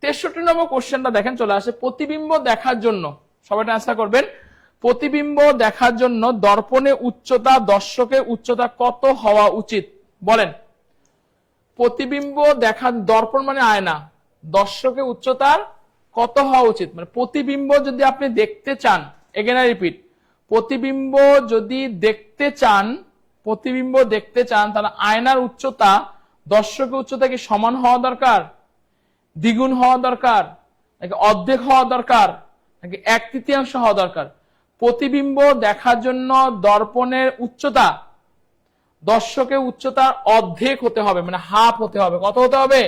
Speaker 2: 63 নম্বর কোশ্চেনটা দেখেন চলে আসে, প্রতিবিম্ব দেখার জন্য সবাই অ্যান্সার করবেন। প্রতিবিম্ব দেখার জন্য দর্পণে উচ্চতা, দর্শকের উচ্চতা কত হওয়া উচিত বলেন? প্রতিবিম্ব দেখার, দর্পণ মানে আয়না, দর্শকের উচ্চতার কত হওয়া উচিত, মানে প্রতিবিম্ব যদি আপনি দেখতে চান, এগেন আই রিপিট, প্রতিবিম্ব যদি দেখতে চান, প্রতিবিম্ব দেখতে চান, তাহলে আয়নার উচ্চতা দর্শকের উচ্চতা কি সমান হওয়া দরকার, দ্বিগুণ হওয়া দরকার, নাকি অর্ধেক হওয়া দরকার, নাকি 1/3 হওয়া দরকার? প্রতিবিম্ব দেখার জন্য দর্পণের উচ্চতা দর্শকের উচ্চতার অর্ধেক হতে হবে, মানে হাফ হতে হবে। কত হতে হবে?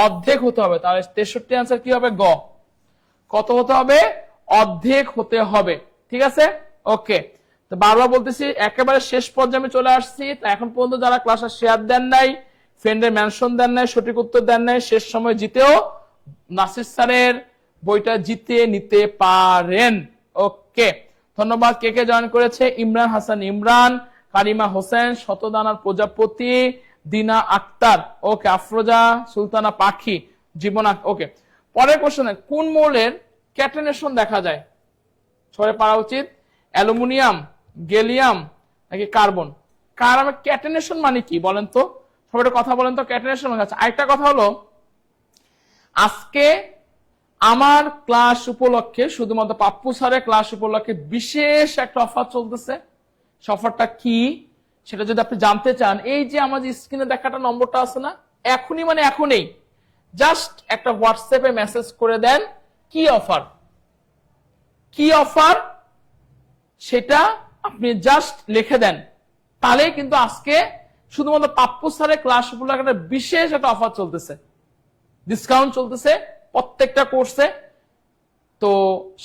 Speaker 2: অর্ধেক হতে হবে। তাহলে 63 আনসার কি হবে? গ। কত হতে হবে? অর্ধেক হতে হবে। ঠিক আছে, ওকে। তো বারবার বলতেছি, একেবারে শেষ পর্যায়ে আমি চলে আসছি। তা এখন পর্যন্ত যারা ক্লাসে শেয়ার দেন নাই, ফ্রেন্ডের মেনশন দেন নাই, সঠিক উত্তর দেন নাই, শেষ সময় জিতেও নাসির স্যারের বইটা জিতে নিতে পারেন। ওকে, ধন্যবাদ। কে কে জয়েন করেছে? ইমরান হাসান ইমরান, কারিমা হোসেন, শতদানার প্রজাপতি, দিনা আক্তার, ওকে, আফরোজা সুলতানা পাখি, জীবন, ওকে। পরের কোশ্চেন, কোন মৌলের ক্যাটেনেশন দেখা যায়? সবাই পারা উচিত। অ্যালুমিনিয়াম, গ্যালিয়াম, নাকি কার্বন? কার্বন ক্যাটেনেশন মানে কি বলেন তো? সবাই একটা কথা বলেন তো, ক্যাটেনেশন মানে। আচ্ছা, আরেকটা কথা হলো, আজকে আমার ক্লাস উপলক্ষে, শুধুমাত্র পাপ্পু স্যারের ক্লাস উপলক্ষে বিশেষ একটা অফার চলতেছে। অফারটা কি সেটা যদি আপনি জানতে চান, এই যে আমাদের স্ক্রিনে দেখাটা নম্বরটা আছে না, এখনই মানে এখনই জাস্ট একটা হোয়াটসঅ্যাপে মেসেজ করে দেন কি অফার, কি অফার সেটা আপনি জাস্ট লিখে দেন, তাহলে কিন্তু আজকে শুধুমাত্র পাপ্পু স্যারের ক্লাস উপলক্ষে একটা বিশেষ একটা অফার চলতেছে, ডিসকাউন্ট চলতেছে প্রত্যেকটা কোর্সে। তো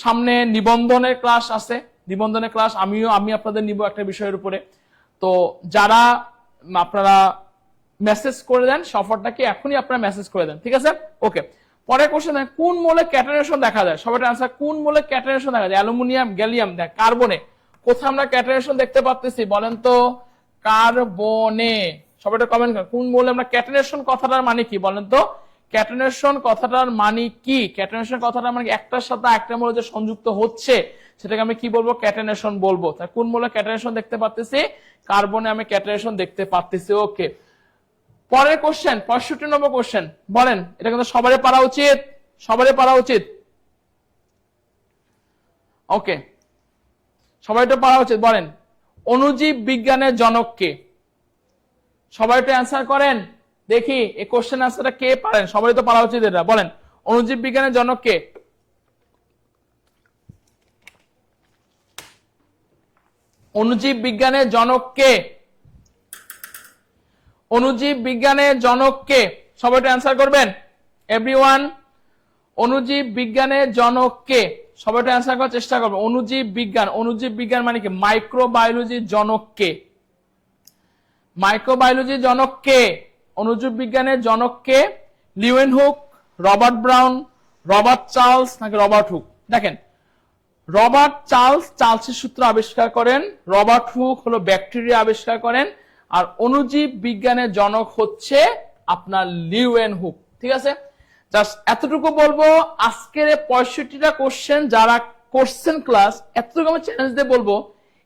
Speaker 2: সামনে নিবন্ধনের ক্লাস আছে, নিবন্ধনের ক্লাস আমি আপনাদের নিব একটা বিষয়ের উপরে। তো যারা আপনারা মেসেজ করে দেন অফারটাকে এখনই আপনারা মেসেজ করে দেন, ঠিক আছে, ওকে। পরের কোশ্চেন, কোন মৌলে ক্যাটেনেশন দেখা যায়? সবাই আনসার, কোন মৌলে ক্যাটেনেশন দেখা যায়? অ্যালুমিনিয়াম, গ্যালিয়াম, কার্বনে। কোথায় আমরা ক্যাটেনেশন দেখতে পাচ্ছি বলেন তো? কার্বনে। সবাই কমেন্ট করেন, কোন মৌলে আমরা ক্যাটেনেশন কথাটার মানে কি বলেন তো? ক্যাটেনেশন কথাটার মানে কি? ক্যাটেনেশন কথাটার মানে একটার সাথে একটা মৌল যে সংযুক্ত হচ্ছে সেটাকে আমি কি বলবো? ক্যাটেনেশন বলবো। তাই কোন মৌলে ক্যাটেনেশন দেখতে পাচ্ছি? কার্বনে আমি ক্যাটেনেশন দেখতে পাচ্ছি, ওকে। পরের কোশ্চেন, 65 নম্বর কোশ্চেন, বলেন। এটা কিন্তু সবারই পারা উচিত, সবারই পারা উচিত, ওকে, সবাই তো পারা উচিত। বলেন, অণুজীব বিজ্ঞানের জনক কে? সবাই তো অ্যান্সার করেন দেখি, এই কোশ্চেন আনসারটা কে পারেন? সবাই তো পারা উচিত এটা। বলেন, অণুজীব বিজ্ঞানের জনক কে? অণুজীব বিজ্ঞানের জনক কে? অণুজীব বিজ্ঞানের জনক কে? সবাই তো অ্যান্সার করবেন এভরিওয়ান। অণুজীব বিজ্ঞানের জনক কে? সবাই তো অ্যান্সার করার চেষ্টা করবেন। অণুজীব বিজ্ঞান, অণুজীব বিজ্ঞান মানে কি? মাইক্রোবায়োলজির জনক কে? মাইক্রোবায়োলজির জনক কে? অণুজীব বিজ্ঞানের জনক কে? Leeuwenhoek, Robert Brown, Robert Charles, নাকি রবার্ট হুক? দেখেন, রবার্ট চার্লস চার্লসের সূত্র আবিষ্কার করেন, রবার্ট হুক হলো ব্যাকটেরিয়া আবিষ্কার করেন, আর অণুজীব বিজ্ঞানের জনক হচ্ছে আপনার লিউয়েনহুক, ঠিক আছে। জাস্ট এতটুকু বলবো, আজকের 65টা কোশ্চেন যারা করছেন ক্লাস, এতটুকু আমি চ্যালেঞ্জ দিয়ে বলবো,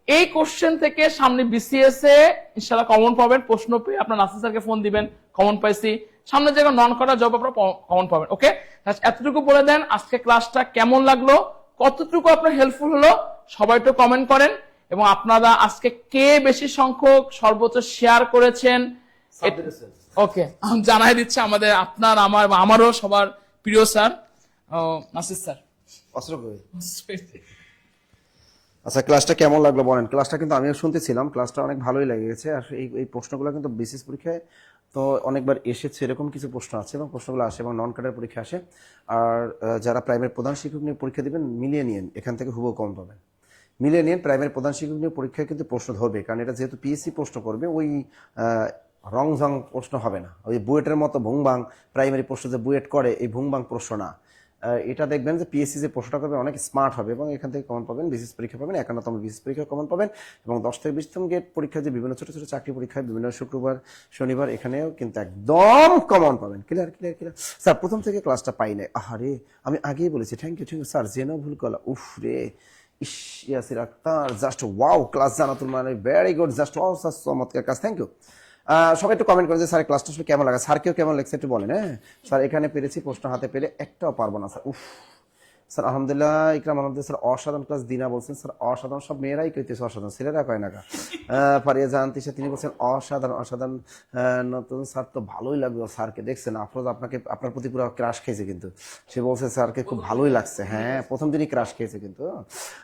Speaker 2: এই কোশ্চেন থেকে সামনে বিসিএস এ ইনশাআল্লাহ কমন পাবেন। প্রশ্ন পেয়ে আপনার নাসির স্যারকে ফোন দিবেন, কমন পাইছি, সামনে জায়গা নন করা জব আপনারা কমন পাবেন, ওকে। এতটুকু বলে দেন, আজকে ক্লাসটা কেমন লাগলো, কতটুকু আপনার হেল্পফুল হলো, সবাই তো কমেন্ট করেন। এবং আপনারা আজকে কে বেশি সংখ্যক সর্বোচ্চ শেয়ার করেছেন, ওকে, আমি জানাই দিচ্ছি আমাদের, আপনার, আমার, আমারও সবার প্রিয় স্যার নাসির স্যার।
Speaker 1: আচ্ছা, ক্লাসটা কেমন লাগলো বলেন? ক্লাসটা কিন্তু আমিও শুনতেছিলাম, ক্লাসটা অনেক ভালোই লেগে গেছে। আর এই প্রশ্নগুলো কিন্তু বিসিএস পরীক্ষায় তো অনেকবার এসেছে, এরকম কিছু প্রশ্ন আছে এবং প্রশ্নগুলো আসে এবং নন কাটার পরীক্ষা আসে। আর যারা প্রাইমারি প্রধান শিক্ষক নিয়ে পরীক্ষা দিবেন, মিলিয়ে নিন, এখান থেকে হুবহু কম পাবেন। মিলিয়ে নিন, প্রাইমারি প্রধান শিক্ষক নিয়ে পরীক্ষায় কিন্তু প্রশ্ন ধরবে, কারণ এটা যেহেতু পিএসসি প্রশ্ন করবে, ওই রংঝং প্রশ্ন হবে না, ওই বুয়েটের মতো ভুংবাং প্রাইমারি প্রশ্ন যে বুয়েট করে, এই ভুংবাং প্রশ্ন না। এটা দেখবেন যে পিএসসি যে প্রশ্নটা করবে অনেক স্মার্ট হবে এবং এখান থেকে কমন পাবেন, বিসিএস পরীক্ষা পাবেন, 51তম বিসিএস পরীক্ষা কমন পাবেন এবং 10 থেকে 20তম গেট পরীক্ষা যে বিভিন্ন ছোট ছোট চাকরি পরীক্ষায় বিভিন্ন শুক্রবার শনিবার এখানেও কিন্তু একদম কমন পাবেন। ক্লিয়ার ক্লিয়ার ক্লিয়ার স্যার, প্রথম থেকে ক্লাসটা পাই নাই, আহারে আমি আগেই বলেছি, থ্যাংক ইউ স্যার, জেনেও ভুল করলা, উফ রে, ইস Yasir Akhtar, just wow class Jannatul মানে very good, just wow sir, চমৎকার ক্লাস, থ্যাংক ইউ। সবাই একটু কমেন্ট করেন যে স্যার ক্লাসটা আসলে কেমন লাগে, স্যারকেও কেমন লাগছে একটু বলেন। হ্যাঁ স্যার, এখানে পেরেছি, প্রশ্ন হাতে পেলে একটাও পারবো না স্যার, উফ স্যার আলহামদুলিল্লাহ, ইকরাম আলহামদুলিল্লাহ স্যার, অসাধারণ ক্লাস। দিনা বলছেন স্যার অসাধারণ, সব মেয়েরাই কইতেছে অসাধারণ, ছেলেরা কয় না। ফারিয়া জাহান তিশা তিনি বলছেন অসাধারণ অসাধারণ। নতুন স্যার তো ভালোই লাগলো স্যারকে, দেখছেন আফরোজ আপনাকে, আপনার প্রতি পুরো ক্রাশ খেয়েছে কিন্তু, সে বলছে স্যারকে খুব ভালোই লাগছে, হ্যাঁ প্রথম দিনই ক্রাশ খেয়েছে কিন্তু।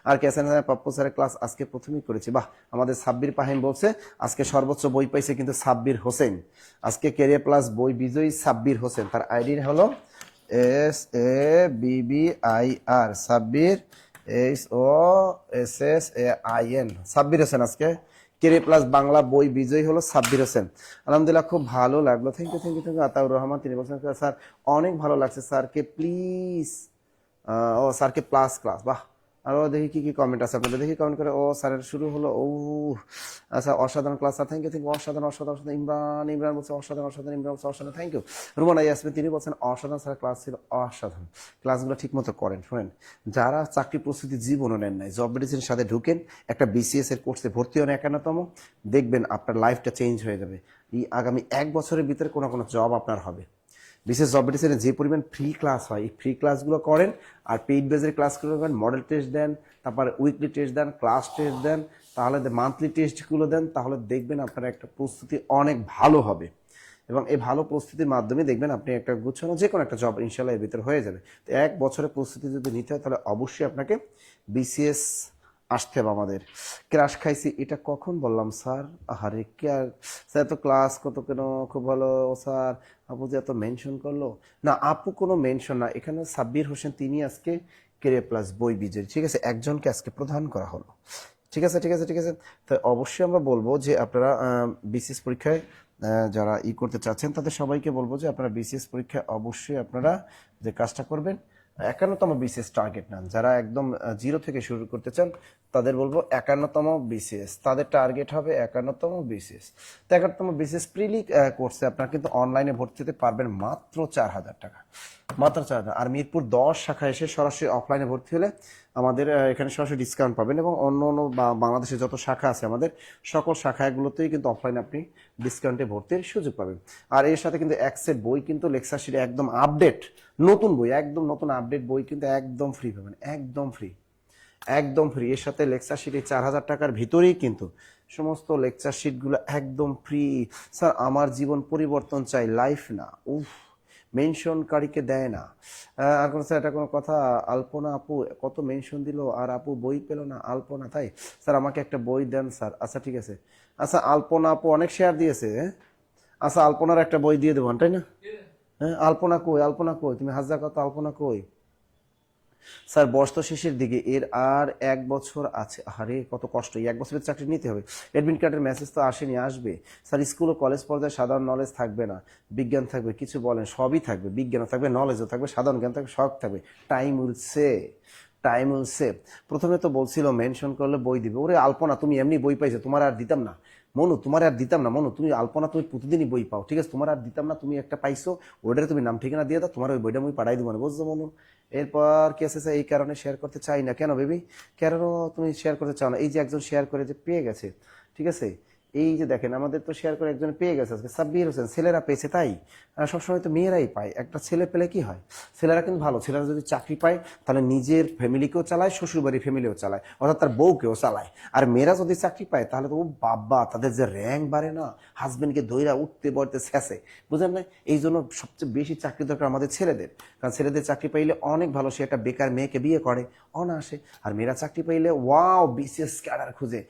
Speaker 1: আর কেসেন পাপ্পু স্যারের ক্লাস আজকে প্রথমেই করেছি, বাহ। আমাদের সাব্বির পাহিম বলছে আজকে সর্বোচ্চ বই পাইছে কিন্তু সাব্বির হোসেন, আজকে ক্যারিয়ার প্লাস বই বিজয়ী সাব্বির হোসেন, তার আইডি হলো SABBIR, সাব্বির SOSSAIN, সাব্বির হোসেন। আজকে ক্যারিয়ার প্লাস বাংলা বই বিজয়ী হলো সাব্বির হোসেন, আলহামদুলিল্লাহ খুব ভালো লাগলো, thank you thank you thank you. Ataur Rahman তিনি বলছেন স্যার অনেক ভালো লাগছে, স্যারকে প্লিজ, ও স্যারকে প্লাস ক্লাস, বাহ। আরো দেখি কি কি কমেন্ট আছে আপনাদের, দেখি কমেন্ট করে। ও স্যারের শুরু হলো, ও আচ্ছা অসাধারণ class sir, thank you thank you, অসাধারণ অসাধারণ অসাধারণ। ইমরান ইমরান বলছে অসাধারণ অসাধারণ, ইমরান বলছে অসাধারণ, থ্যাংক ইউ। রুমানা ইয়াসমিন তিনি বলছেন অসাধারণ স্যার, ক্লাস ছিল অসাধারণ, ক্লাসগুলো ঠিক মতো করেন। শোনেন, যারা চাকরি প্রস্তুতি জীবনও নেন নাই, জব মেডিসিনের সাথে ঢুকেন, একটা বিসিএস এর কোর্সে ভর্তি হন 51তম, দেখবেন আপনার লাইফটা চেঞ্জ হয়ে যাবে। এই আগামী 1 বছরের ভিতরে কোনো কোনো জব আপনার হবে। বিশেষ জব মেডিসিনে যে পরিমাণ ফ্রি ক্লাস হয়, এই ফ্রি ক্লাসগুলো করেন, আর পেইড বেজের ক্লাসগুলো করেন, মডেল টেস্ট দেন, তারপরে উইকলি টেস্ট দেন, ক্লাস টেস্ট দেন, তাহলে মান্থলি টেস্টগুলো দেন, তাহলে দেখবেন আপনার একটা প্রস্তুতি অনেক ভালো হবে এবং এই ভালো প্রস্তুতির মাধ্যমে দেখবেন আপনি একটা গুছানো যে কোনো একটা জব ইনশাল্লাহ এর ভিতরে হয়ে যাবে। তো 1 বছরের প্রস্তুতি যদি নিতে হয় তাহলে অবশ্যই আপনাকে বিসিএস আসতে হবে। আমাদের ক্রাশ খাইছি এটা কখন বললাম স্যার, আহারে কে আর স্যার, তো ক্লাস কত কেন খুব ভালো স্যার, আপু যে এত মেনশন করলো, না আপু কোনো মেনশন না, এখানে সাব্বির হোসেন তিনি আজকে ক্যারিয়ার প্লাস বই বিজয়ী, ঠিক আছে, একজনকে আজকে প্রদান করা হলো, ঠিক আছে ঠিক আছে ঠিক আছে। তো অবশ্যই আমরা বলবো যে আপনারা বিসিএস পরীক্ষায় যারা করতে চাচ্ছেন তাদের সবাইকে বলবো যে আপনারা বিসিএস পরীক্ষায় অবশ্যই আপনারা যে কাজটা করবেন 51তম বিসিএস টার্গেট নেন। যারা একদম জিরো থেকে শুরু করতে চান তাদের বলবো 51তম বিসিএস, তাদের টার্গেট হবে 51তম বিসিএস। তো 51তম বিসিএস প্রিলি কোর্সে আপনারা কিন্তু অনলাইনে ভর্তি হতে পারবেন মাত্র 4000 টাকা, মাত্র 4000। আর মিরপুর 10 শাখা এসে সরাসরি অফলাইনে ভর্তি হলে আমাদের এখানে সরাসরি ডিসকাউন্ট পাবেন এবং অন্য অন্য বাংলাদেশে যত শাখা আছে আমাদের সকল শাখাগুলোতেই কিন্তু অফলাইনে আপনি ডিসকাউন্টে ভর্তির সুযোগ পাবেন। আর এর সাথে কিন্তু এক সেট বই কিন্তু লেকচার শিটে একদম আপডেট নতুন বই, একদম নতুন আপডেট বই কিন্তু একদম ফ্রি পাবেন, একদম ফ্রি, একদম ফ্রি। এর সাথে লেকচার শিটে 4000 টাকার ভিতরেই কিন্তু সমস্ত লেকচার শিটগুলো একদম ফ্রি। স্যার আমার জীবন পরিবর্তন চাই, লাইফ না, উফ মেনশনকারীকে দেয় না। আর কোনো স্যার এটা কোনো কথা, আলপনা আপু কত মেনশন দিল আর আপু বই পেল না, আলপনা তাই স্যার আমাকে একটা বই দেন স্যার। আচ্ছা ঠিক আছে, আচ্ছা আলপনা আপু অনেক শেয়ার দিয়েছে, আচ্ছা আলপনার একটা বই দিয়ে দেবেন তাই না? হ্যাঁ আলপনা কই, আলপনা কই, তুমি হাজার কত, আলপনা কই? স্যার বয়স তো শেষের দিকে, এর আর 1 বছর আছে, আরে কত কষ্ট, এই 1 বছরের চাকরি নিতে হবে। অ্যাডমিট কার্ডের মেসেজ তো আসেনি, আসবে স্যার। স্কুল ও কলেজ পর্যায়ে সাধারণ নলেজ থাকবে না, বিজ্ঞান থাকবে, কিছু বলেন, সবই থাকবে, বিজ্ঞানও থাকবে, নলেজও থাকবে, সাধারণ জ্ঞান থাকবে, সব থাকবে। Time will say, time will save. প্রথমে তো বলছিল মেনশন করলে বই দিবে, ওরে আলপনা তুমি এমনি বই পাইছো, তোমার আর দিতাম না মনু, তোমার আর দিতাম না মনু, তুমি আলপনা তুমি প্রতিদিনই বই পাও, ঠিক আছে, তোমার আর দিতাম না, তুমি একটা পাইছো ওইটারে তুমি নাম ঠিকানা দিয়ে দাও, তোমার ওই বইটা আমি পাঠাই দিব না, বুঝছো মনু? এরপর কি আছে, এই কারণে শেয়ার করতে চাই না, কেন বেবি, কেন তুমি শেয়ার করতে চাও না? এই যে একজন শেয়ার করে যে পেয়ে গেছে, ঠিক আছে, এই যে দেখেন আমাদের তো শেয়ার করে একজন পেয়ে গেছে আজকে, সাব্বির হোসেন, ছেলেরা পেয়েছে তাই, সবসময় তো মেয়েরাই পায়, একটা ছেলে পেলে কি হয়, ছেলেরা কিন্তু ভালো, ছেলেরা যদি চাকরি পায় তাহলে নিজের ফ্যামিলিকেও চালায়, শ্বশুরবাড়ির ফ্যামিলিও চালায়, অর্থাৎ তার বউকেও চালায়। আর মেয়েরা যদি চাকরি পায় তাহলে তো ও বাবা, তাদের যে র্যাঙ্ক বাড়ে না, হাজবেন্ডকে দইরা উঠতে বলতে শেষে, বুঝলেন না? এই জন্য সবচেয়ে বেশি চাকরি দরকার আমাদের ছেলেদের, কারণ ছেলেদের চাকরি পাইলে অনেক ভালো, সে একটা বেকার মেয়েকে বিয়ে করে অনায়াসে। আর মেয়েরা চাকরি পাইলে ওয়াও বিসিএস ক্যাডার খুঁজে,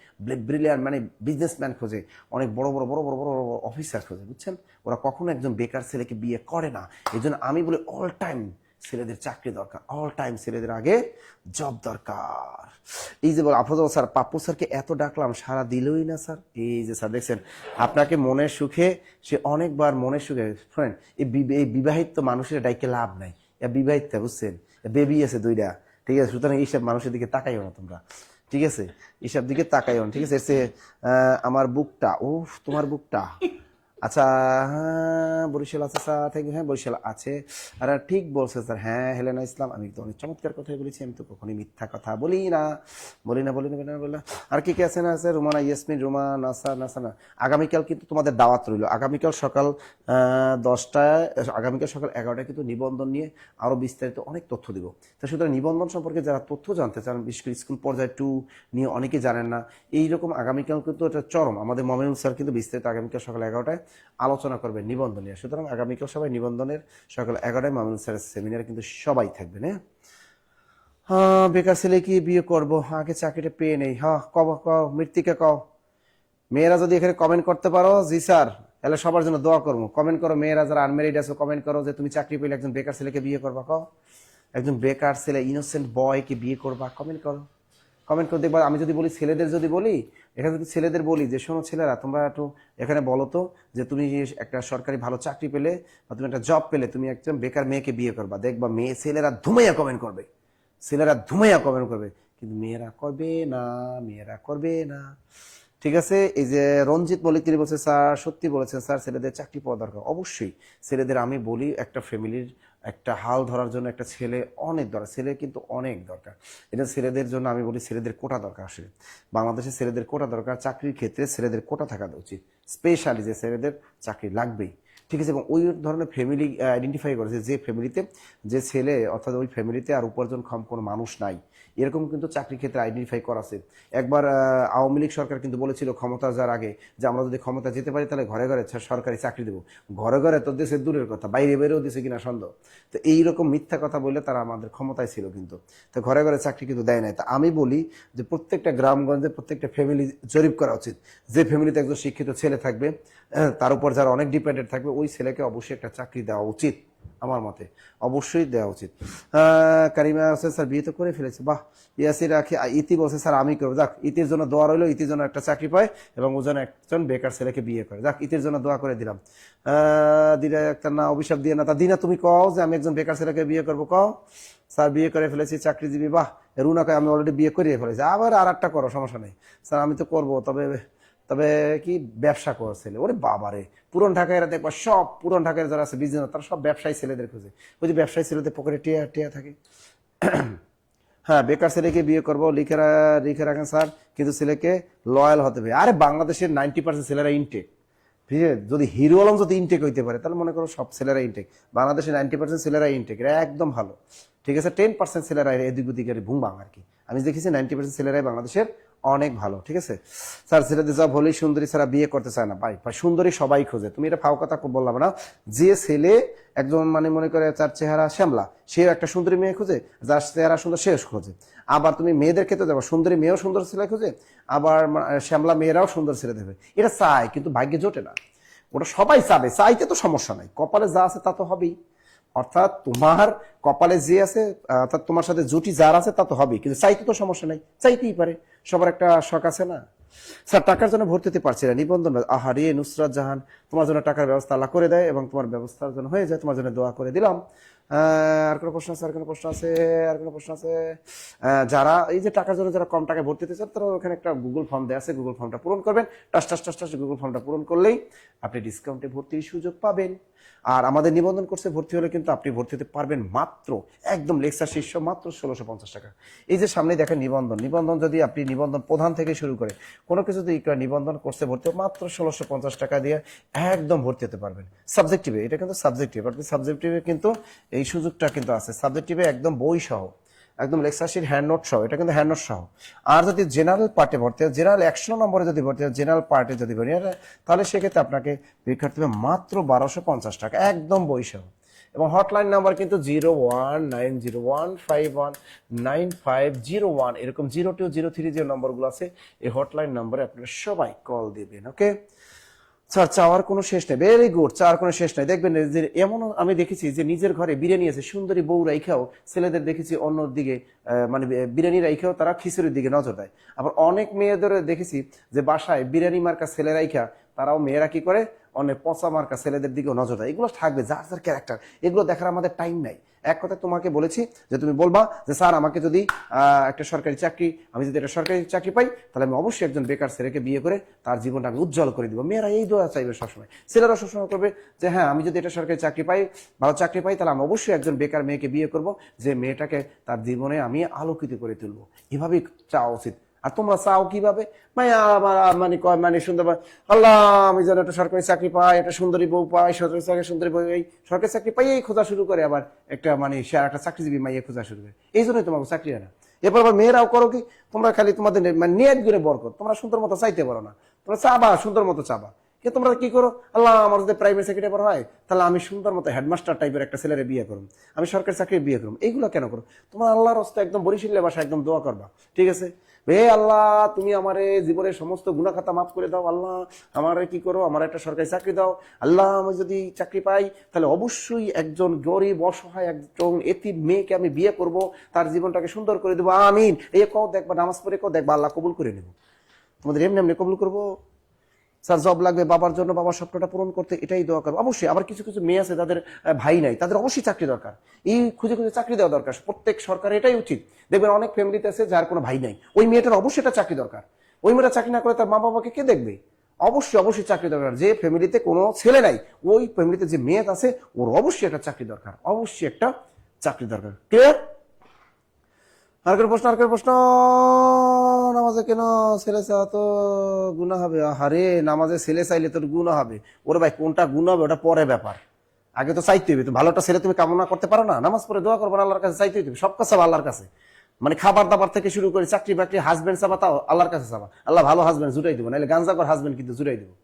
Speaker 1: ব্রিলিয়ান্ট মানে বিজনেসম্যান খোঁজে, অনেক বড় বড় বড় বড় বড় বড় অফিসার খোঁজে, বুঝছেন? ওরা কখনো একজন বেকার ছেলেকে বিয়ে করে না। এই জন্য আমি বলি অল টাইম ছেলেদের চাকরি দরকার, অল টাইম ছেলেদের আগে জব দরকার। এই যে বল আফরোজ স্যার, পাপ্পু স্যারকে এত ডাকলাম সারা দিলই না স্যার। এই যে স্যার দেখছেন, আপনাকে মনের সুখে সে অনেকবার মনের সুখে, শোনেন এই বিবাহিত মানুষের ডাইকে লাভ নাই, বিবাহিত বুঝছেন, বেবি আছে 2টা, ঠিক আছে? সুতরাং এইসব মানুষের দিকে তাকাইও না তোমরা, ঠিক আছে? এইসব দিকে তাকাইও না, ঠিক আছে? আমার বুকটা, ও তোমার বুকটা, আচ্ছা হ্যাঁ বরিশাল আছে স্যার, থ্যাংক ইউ। হ্যাঁ বরিশাল আছে, আর ঠিক বলছে স্যার। হ্যাঁ হেলেনা ইসলাম, আমি তো অনেক চমৎকার কথাই বলেছি, আমি তো কখনোই মিথ্যা কথা বলি না, বলি না। আর কি কি আছে না আছে? রুমানা, ইয়াসমিন, রুমা, নাসা না। আগামীকাল কিন্তু তোমাদের দাওয়াত রইল, আগামীকাল সকাল 10টায়, আগামীকাল সকাল 11টায় কিন্তু নিবন্ধন নিয়ে আরো বিস্তারিত অনেক তথ্য দিব। তো সুতরাং নিবন্ধন সম্পর্কে যারা তথ্য জানতে চান, বিশেষ করে স্কুল পর্যায়ে 2 নিয়ে অনেকে জানেন না, এইরকম আগামীকাল কিন্তু এটা চরম, আমাদের মমিনুল স্যার কিন্তু বিস্তারিত আগামীকাল সকাল 11টায় আলোচনা করবে নিবন্ধন নিয়ে। সুতরাং আগামীকাল সবাই নিবন্ধনের সকাল 11টায় মামুন স্যারের সেমিনারে কিন্তু সবাই থাকবেন। হ্যাঁ বেকার ছেলে কি বিয়ে করবো, আগে চাকরিটা পেয়ে নেই। হ্যাঁ কও মৃত্তিকা কও। মেয়েরা যদি এখানে কমেন্ট করতে পারো জি স্যার, তাহলে সবার জন্য দোয়া করবো। কমেন্ট করো, মেয়েরা যারা আনমেরিড আছো কমেন্ট করো যে তুমি চাকরি পেলে একজন বেকার ছেলেকে বিয়ে করবা। কও একজন বেকার ছেলে, ইনোসেন্ট বয়কে বিয়ে করবা। কমেন্ট করো দেখবা। আমি যদি বলি ছেলেদের, যদি বলি এখানে, যদি ছেলেদের বলি যে শোনো ছেলেরা, তোমরা একটু এখানে বলো তো যে তুমি একটা সরকারি ভালো চাকরি পেলে বা তুমি একটা জব পেলে তুমি একজন বেকার মেয়েকে বিয়ে করবা, দেখবা ছেলেরা ধুমাইয়া কমেন্ট করবে, কিন্তু মেয়েরা করবে না। ঠিক আছে? এই যে রঞ্জিত মল্লিক, তিনি বলছে স্যার সত্যি বলেছেন স্যার, ছেলেদের চাকরি পাওয়া দরকার। অবশ্যই ছেলেদের, আমি বলি একটা ফ্যামিলির একটা হাল ধরার জন্য একটা ছেলে অনেক দরকার, ছেলে কিন্তু অনেক দরকার। এটা ছেলেদের জন্য আমি বলি ছেলেদের কোটা দরকার। আসলে বাংলাদেশে ছেলেদের কোটা দরকার, চাকরির ক্ষেত্রে ছেলেদের কোটা থাকা উচিত, স্পেশালি যে ছেলেদের চাকরি লাগবেই। ঠিক আছে? এবং ওই ধরনের ফ্যামিলি আইডেন্টিফাই করেছে যে ফ্যামিলিতে যে ছেলে, অর্থাৎ ওই ফ্যামিলিতে আর উপার্জনক্ষম কোনো মানুষ নাই, এরকম কিন্তু চাকরি ক্ষেত্রে আইডেন্টিফাই করা আছে। একবার আওয়ামী লীগ সরকার কিন্তু বলেছিল ক্ষমতা যাওয়ার আগে যে আমরা যদি ক্ষমতা যেতে পারি তাহলে ঘরে ঘরে সরকারি চাকরি দেবো। ঘরে তো দেশের দূরের কথা, বাইরেও দিছে কিনা সন্দেহ। তো এইরকম মিথ্যা কথা বললে তারা আমাদের ক্ষমতায় ছিল, কিন্তু তো ঘরে চাকরি কিন্তু দেয় নাই। তা আমি বলি যে প্রত্যেকটা গ্রামগঞ্জে প্রত্যেকটা ফ্যামিলি জরিপ করা উচিত, যে ফ্যামিলিতে একজন শিক্ষিত ছেলে থাকবে, তার উপর যারা অনেক ডিপেন্ডেন্ট থাকবে, ওই ছেলেকে অবশ্যই একটা চাকরি দেওয়া উচিত, আমার মতে অবশ্যই দেওয়া উচিত। কারিমা হোসেন স্যার বিয়ে তো করে ফেলেছে, বাহ। ইয়াসির রাখি, ইতি বলছে স্যার আমি করবো। যাক, ইতির জন্য দোয়া রইলো, ইতির জন্য একটা চাকরি পায় এবং ও যেন একজন বেকার ছেলেকে বিয়ে করে। যাক, ইতির জন্য দোয়া করে দিলাম। দিনা একটা না, অভিশাপ দিয়ে না। তা দিনা তুমি কও যে আমি একজন বেকার ছেলেকে বিয়ে করবো, কও স্যার বিয়ে করে ফেলেছি, চাকরিজীবী। বাহ। রুনাকে আমি অলরেডি বিয়ে করিয়ে ফেলেছি, আবার আর একটা করো, সমস্যা নেই স্যার, আমি তো করবো, তবে কি ব্যবসা করছিল। ওরে বাবারে, পুরন ঢাকায় এরা দেখবা সব পুরন ঢাকায় যারা আছে বিজনেস, তারা সব ব্যবসায়ী ছেলেদের খুঁজে। ওই যে ব্যবসায়ী ছেলেদের পকেটে টিয়া থাকে। হ্যাঁ বেকার ছেলেকে বিয়ে করবো লিখে রাখেন স্যার, কিন্তু ছেলেকে লয়াল হতে হবে। আরে বাংলাদেশের 90% ছেলেরা ইনটেক, ঠিক আছে? যদি হিরো আলম যদি ইনটেক হইতে পারে তাহলে মনে করো সব ছেলেরা ইনটেক। বাংলাদেশের 90% ছেলেরা ইনটেক, এরা একদম ভালো। ঠিক আছে? 10% ছেলেরা এদিক ওদিকের ভুংবাং আর কি। আমি দেখেছি 90% ছেলেরাই বাংলাদেশের অনেক ভালো। ঠিক আছে স্যার? ছেলেদের জব হলেই সুন্দরী ছাড়া বিয়ে করতে চায় না। ভাই সুন্দরী সবাই খোঁজে, তুমি এটা ফাও কথা বললাম না। যে ছেলে একজন মনে করে তার চেহারা শ্যামলা, সে একটা সুন্দরী মেয়ে খোঁজে, যার চেহারা সুন্দর সে খোঁজে। আবার তুমি মেয়েদের ক্ষেত্রে যাবো, সুন্দরী মেয়েও সুন্দর ছেলে খোঁজে, আবার শ্যামলা মেয়েরাও সুন্দর ছেলে দেবে। এটা চায়, কিন্তু ভাগ্যে জোটে না। ওটা সবাই চাবে, চাইতে তো সমস্যা নাই, কপালে যা আছে তা তো হবেই। অর্থাৎ তোমার কপালে যে আছে, অর্থাৎ তোমার সাথে জুটি যার আছে তা তো হবেই, কিন্তু চাইতে তো সমস্যা নাই, চাইতেই পারে, সবার একটা শখ আছে না। স্যার টাকার জন্য ভর্তি হতে পারছি না, নিবন্ধন। আহারে নুসরাত জাহান, তোমার জন্য টাকার ব্যবস্থা আল্লাহ করে দেয় এবং তোমার ব্যবস্থার জন্য হয়ে যায়, তোমার জন্য দোয়া করে দিলাম। আর কোনো প্রশ্ন আছে? আর কোনো প্রশ্ন আছে? যারা এই যে টাকার জন্য যারা কম টাকায় ভর্তি হতে চান, তারা ওখানে একটা গুগল ফর্ম দেওয়া আছে, গুগল ফর্মটা পূরণ করবেন। টাস গুগল ফর্মটা পূরণ করলেই আপনি ডিসকাউন্টে ভর্তির সুযোগ পাবেন। আর আমাদের নিবন্ধন কোর্সে ভর্তি হলে কিন্তু আপনি ভর্তি হতে পারবেন মাত্র একদম লেকচার শীর্ষ মাত্র 1650 টাকা। এই যে সামনে দেখেন নিবন্ধন যদি আপনি নিবন্ধন প্রধান থেকে শুরু করে কোনো কিছু যদি নিবন্ধন কোর্সে ভর্তি মাত্র 1650 টাকা দিয়ে একদম ভর্তি হতে পারবেন। সাবজেক্টিভে, এটা কিন্তু সাবজেক্টিভ, আপনি সাবজেক্টিভে কিন্তু এই সুযোগটা কিন্তু আছে। সাবজেক্টিভে একদম বই সহ, একদম লেকচারশিট হ্যান্ড নোট সহ, এটা কিন্তু হ্যান্ড নোট সহ। আর যদি জেনারেল পার্টে ভর্তি হয়, জেনারেল 100 নম্বরে যদি ভর্তি হয়, জেনারেল পার্টে যদি ভর্তি হয়, তাহলে সেক্ষেত্রে আপনাকে পরীক্ষার্থী মাত্র 1250 টাকা একদম বই সহ। এবং হটলাইন নাম্বার কিন্তু 0190151950 এরকম 0203 যে নম্বরগুলো আছে, এই হটলাইন নম্বরে আপনারা সবাই কল দিবেন। ওকে স্যার, চাওয়ার কোনো শেষ নেই। ভেরি গুড, চাওয়ার কোনো শেষ নাই। দেখবেন যে এমনও আমি দেখেছি যে নিজের ঘরে বিরিয়ানি আছে, সুন্দরী বউ রাইখাও ছেলেদের দেখেছি অন্য দিকে, বিরিয়ানি রাইখাও তারা খিচুড়ির দিকে নজর দেয়। আবার অনেক মেয়েদের দেখেছি যে বাসায় বিরিয়ানি মার্কা ছেলে রাইখা তারাও মেয়েরা কি করে অনেক পচা মার্কা ছেলেদের দিকেও নজর দেয়। এগুলো থাকবে, যার যার ক্যারেক্টার, এগুলো দেখার আমাদের টাইম নাই। এক কথা তোমাকে বলেছি যে তুমি বলবা যে স্যার আমাকে যদি একটা সরকারি চাকরি, আমি যদি একটা সরকারি চাকরি পাই তাহলে আমি অবশ্যই একজন বেকার ছেলেকে বিয়ে করে তার জীবনটা আমি উজ্জ্বল করে দিব। মেয়েরা এই দোয়া চাইবে সবসময়, ছেলেরা সবসময় করবে যে হ্যাঁ আমি যদি একটা সরকারি চাকরি পাই, ভালো চাকরি পাই, তাহলে আমি অবশ্যই একজন বেকার মেয়েকে বিয়ে করব, যে মেয়েটাকে তার জীবনে আমি আলোকিত করে তুলবো। এভাবেই চাওয়া উচিত। আর তোমরা চাও কিভাবে? মানে সুন্দর আল্লাহ আমি যেন একটা সরকারি চাকরি পাই, একটা সুন্দরী বউ পাই, সুন্দরী বউ, এই সরকারি চাকরি পাইয়েই খোঁজা শুরু করে, আবার একটা মানে সে একটা চাকরিজীবী মাইয়ে খোঁজা শুরু করে। এই জন্যই তোমাকে চাকরি হয় না। এরপর আবার মেয়েরাও করো কি, তোমরা খালি তোমাদের মানে নিয়ত করে বরকত, তোমরা সুন্দর মতো চাইতে পারো না, তোমরা চাবা সুন্দর মতো চাবা, কিন্তু তোমরা কি করো, আল্লাহ আমার যদি প্রাইভেট সেক্রেটারি হয় তাহলে আমি সুন্দর মতো হেডমাস্টার টাইপের একটা ছেলেরে বিয়ে করুন, আমি সরকারি চাকরি বিয়ে করুন। এইগুলো কেন করো? তোমার আল্লাহর রাস্তা একদম বরিশালে বাসা একদম দোয়া করবা, ঠিক আছে? হে আল্লাহ তুমি আমারে জীবনের সমস্ত গুনাহ খাতা মাফ করে দাও, আল্লাহ আমারে কি করো, আমার একটা সরকারি চাকরি দাও, আল্লাহ আমি যদি চাকরি পাই তাহলে অবশ্যই একজন গরিব অসহায় একজন এতিম মেয়েকে আমি বিয়ে করব, তার জীবনটাকে সুন্দর করে দেবো, আমিন। এই কও দেখবা, নামাজ পড়ে কও দেখবা, আল্লাহ কবুল করে নেব। তোমাদের এমনি এমনি কবুল করবো। স্যার জব লাগবে বাবার জন্য, বাবার স্বপ্নটা পূরণ করতে, এটাই দোয়া করবো অবশ্যই। আবার কিছু কিছু মেয়ে আছে যাদের ভাই নাই, তাদের অবশ্যই চাকরি দরকার, এই খুঁজে খুঁজে চাকরি দেওয়া দরকার, প্রত্যেক সরকার এটাই উচিত। দেখবেন অনেক ফ্যামিলিতে আছে যার কোনো ভাই নাই, ওই মেয়েটার অবশ্যই এটা চাকরি দরকার। ওই মেয়েটা চাকরি না করে তার মা বাবাকে কে দেখবে? অবশ্যই অবশ্যই চাকরি দরকার। যে ফ্যামিলিতে কোনো ছেলে নাই, ওই ফ্যামিলিতে যে মেয়ে আছে ওর অবশ্যই একটা চাকরি দরকার, অবশ্যই একটা চাকরি দরকার। ক্লিয়ার? আরেকটা প্রশ্ন, আরেকটা প্রশ্ন। নামাজে কেন ছেলে চাওয়া তো গুনাহ হবে? আরে নামাজে ছেলে চাইলে তোর গুনাহ হবে। ওরে ভাই কোনটা গুনাহ হবে ওটা পরে ব্যাপার, আগে তো চাইতে হবে। তো ভালো একটা ছেলে তুমি কামনা করতে পারো না? নামাজ পড়ে দোয়া করবো না, আল্লাহর কাছে চাইতে হবে। সব কাছে আল্লাহর কাছে, মানে খাবার দাবার থেকে শুরু করে চাকরি বাকরি, হাজবেন্ড চাবা তাও আল্লাহর কাছে চাবা, আল্লাহ ভালো হাজবেন্ড জুটাই দেবো, নাহলে গাঞ্জাকর হাজবেন্ড কিন্তু জুটাই দেবো।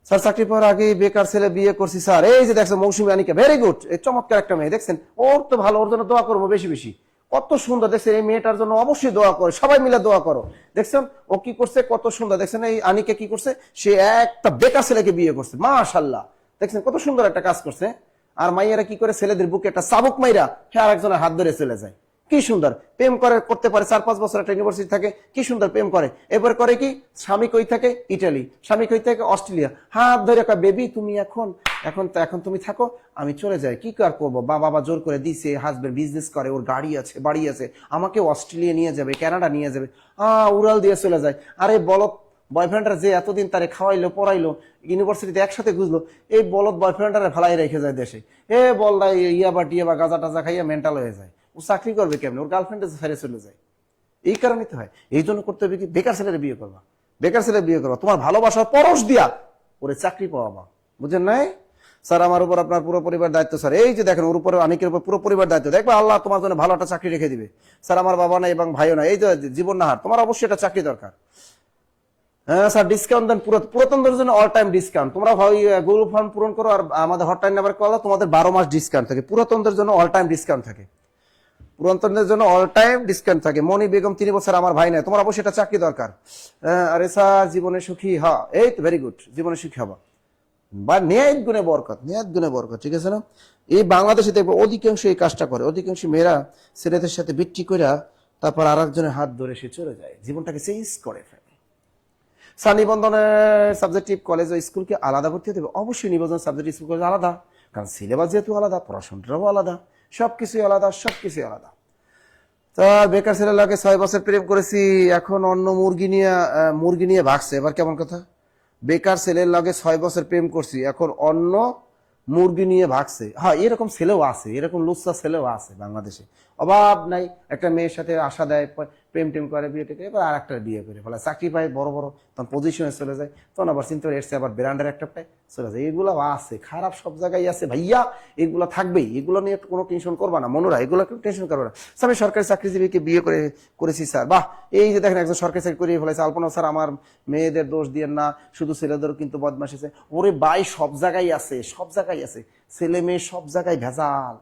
Speaker 1: স্যার চাকরি পাওয়ার আগে বেকার ছেলে বিয়ে করছি স্যার। এই যে দেখছেন মৌসুমী আনিকা, ভেরি গুড, এই চমৎকার একটা মেয়ে, দেখছেন ওর তো ভালো, ওর জন্য দোয়া করবো বেশি বেশি। কত সুন্দর দেখছেন, এই মেয়েটার জন্য অবশ্যই দোয়া করো, সবাই মিলে দোয়া করো। দেখছেন ও কি করছে, কত সুন্দর। দেখছেন এই আনিকা কি করছে, সে একটা বেকার ছেলেকে বিয়ে করছে, মাশাআল্লাহ। দেখছেন কত সুন্দর একটা কাজ করছে। আর মাইয়ারা কি করে, ছেলেদের বুকে একটা চাবুক মাইরা হ্যাঁ আরেকজনের হাত ধরে চলে যায়। কি সুন্দর প্রেম করে, করতে পারে 4-5 বছর একটা ইউনিভার্সিটি থাকে, কি সুন্দর প্রেম করে। এবার করে কি, স্বামী কই থাকে ইটালি, স্বামী কই থাকে অস্ট্রেলিয়া, হাত ধরে কয় বেবি তুমি এখন এখন তো এখন তুমি থাকো, আমি চলে যাই। কি কার করবো, বাবা জোর করে দিছে, হাজবেন্ড বিজনেস করে, ওর গাড়ি আছে বাড়ি আছে, আমাকে অস্ট্রেলিয়া নিয়ে যাবে, কানাডা নিয়ে যাবে, উড়াল দিয়ে চলে যায়। আরে বলত বয়ফ্রেন্ডরা যে এতদিন তারে খাওয়াইলো পড়াইলো, ইউনিভার্সিটিতে একসাথে গুজলো, এই বলত বয়ফ্রেন্ডরা ভালাই রেখে যায় দেশে। বলদা ইয়াবা টিয়াবা গাঁজা টাজা খাইয়া মেন্টাল হয়ে যায়। ও চাকরি করবে কেমন, ওর গার্লফ্রেন্ড ছেড়ে চলে যায়। এই কারণে তো হয়, এই জন্য করতে হবে কি, বেকার ছেলের বিয়ে করবা, বেকার ছেলের বিয়ে করবা, তোমার ভালোবাসার পরশ দিয়া ওরে চাকরি পাওয়াবা। বুঝেন নাই? স্যার আমার উপর আপনার পুরো পরিবার দায়িত্ব। স্যার এই যে দেখেন ওর উপরে, অনেকের উপর পুরো পরিবার দায়িত্ব, দেখবে আল্লাহ তোমার জন্য ভালো একটা চাকরি রেখে দিবে। স্যার আমার বাবা নাই এবং ভাইও নাই, এই যে জীবন নাহার, তোমার অবশ্যই একটা চাকরি দরকার। হ্যাঁ স্যার ডিসকাউন্ট দেন, পুরাতনদের জন্য অল টাইম ডিসকাউন্ট। তোমরা গুগল ফর্ম পূরণ করো আর আমাদের হটলাইন নাম্বার কল, তোমাদের 12 মাস ডিসকাউন্ট থাকে, পুরাতনদের জন্য অল টাইম ডিসকাউন্ট থাকে, পুরাতনদের জন্য অল টাইম ডিসকাউন্ট থাকে। মনি বেগম 3 বছর, আমার ভাই নাই, তোমার অবশ্যই এটা চাকরি দরকার। আরে স্যার জীবনে সুখী হ্যাঁ, এই তো ভেরি গুড, জীবনে সুখী হবা বা নিয়াত গুণে বরকত, নিয়াত গুণে বরকত, ঠিক আছে না? এই বাংলাদেশে দেখবো অধিকাংশ এই কাজটা করে, অধিকাংশ মেয়েরা ছেলেদের সাথে বিট্টি করে তারপর আর একজনের হাত ধরে সে চলে যায়, জীবনটাকে চেঞ্জ করে ফেলে। স্যার নিবন্ধনের সাবজেক্টিভ কলেজ ও স্কুলকে আলাদা ভর্তি হতে হবে? অবশ্যই নিবন্ধন সাবজেক্ট স্কুল কলেজ আলাদা, কারণ সিলেবাস যেহেতু আলাদা, পড়াশোনাটাও আলাদা, সবকিছুই আলাদা, সবকিছুই আলাদা। তার বেকার ছেলের লাগে 6 বছর প্রেম করেছি, এখন অন্য মুরগি নিয়ে ভাগছে। এবার কেমন কথা? বেকার ছেলের লাগে 6 বছর প্রেম করছি, এখন অন্য মুরগি নিয়ে ভাগছে। হ্যাঁ এরকম ছেলেও আছে, এরকম লুচ্চা ছেলেও আছে বাংলাদেশে, অভাব নাই। একটা মেয়ের সাথে আশা দেয়, প্রেম টেম করে, বিয়ে টেকে, এবার আর একটা বিয়ে করে ফলে, চাকরি পায় বড় বড়, তখন পজিশনে চলে যায়, তখন আবার চিন্তা করে এসছে আবার ব্র্যান্ডের একটা পায় চলে যায়। এগুলো আছে, খারাপ সব জায়গায় আছে ভাইয়া, এগুলো থাকবেই, এগুলো নিয়ে কোনো টেনশন করবা না মনোরা, এগুলো কেউ টেনশন করবে না। আমি সরকারি চাকরিজীবীকে বিয়ে করেছি স্যার, বাহ। এই যে দেখেন একজন সরকারি চাকরি করিয়ে ফেলেছে, আলপনা স্যার আমার মেয়েদের দোষ দিয়ে না, শুধু ছেলেদেরও কিন্তু বদমাশ আছে। ওরে ভাই সব জায়গায় আছে, সব জায়গায় আছে, ছেলে মেয়ে সব জায়গায় ভেজাল,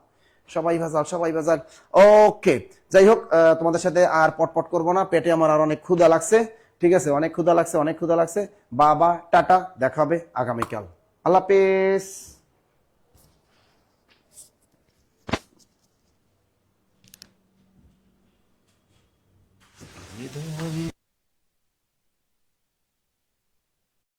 Speaker 1: সবাই ভেজাল, সবাই ভেজাল। ওকে যাই হোক, তোমাদের সাথে আর পটপট করবো না, পেটে আমার আর অনেক ক্ষুধা লাগছে, ঠিক আছে? অনেক ক্ষুধা লাগছে, অনেক ক্ষুধা লাগছে। বাবা টাটা, দেখা হবে আগামীকাল, আল্লাহ হাফেজ।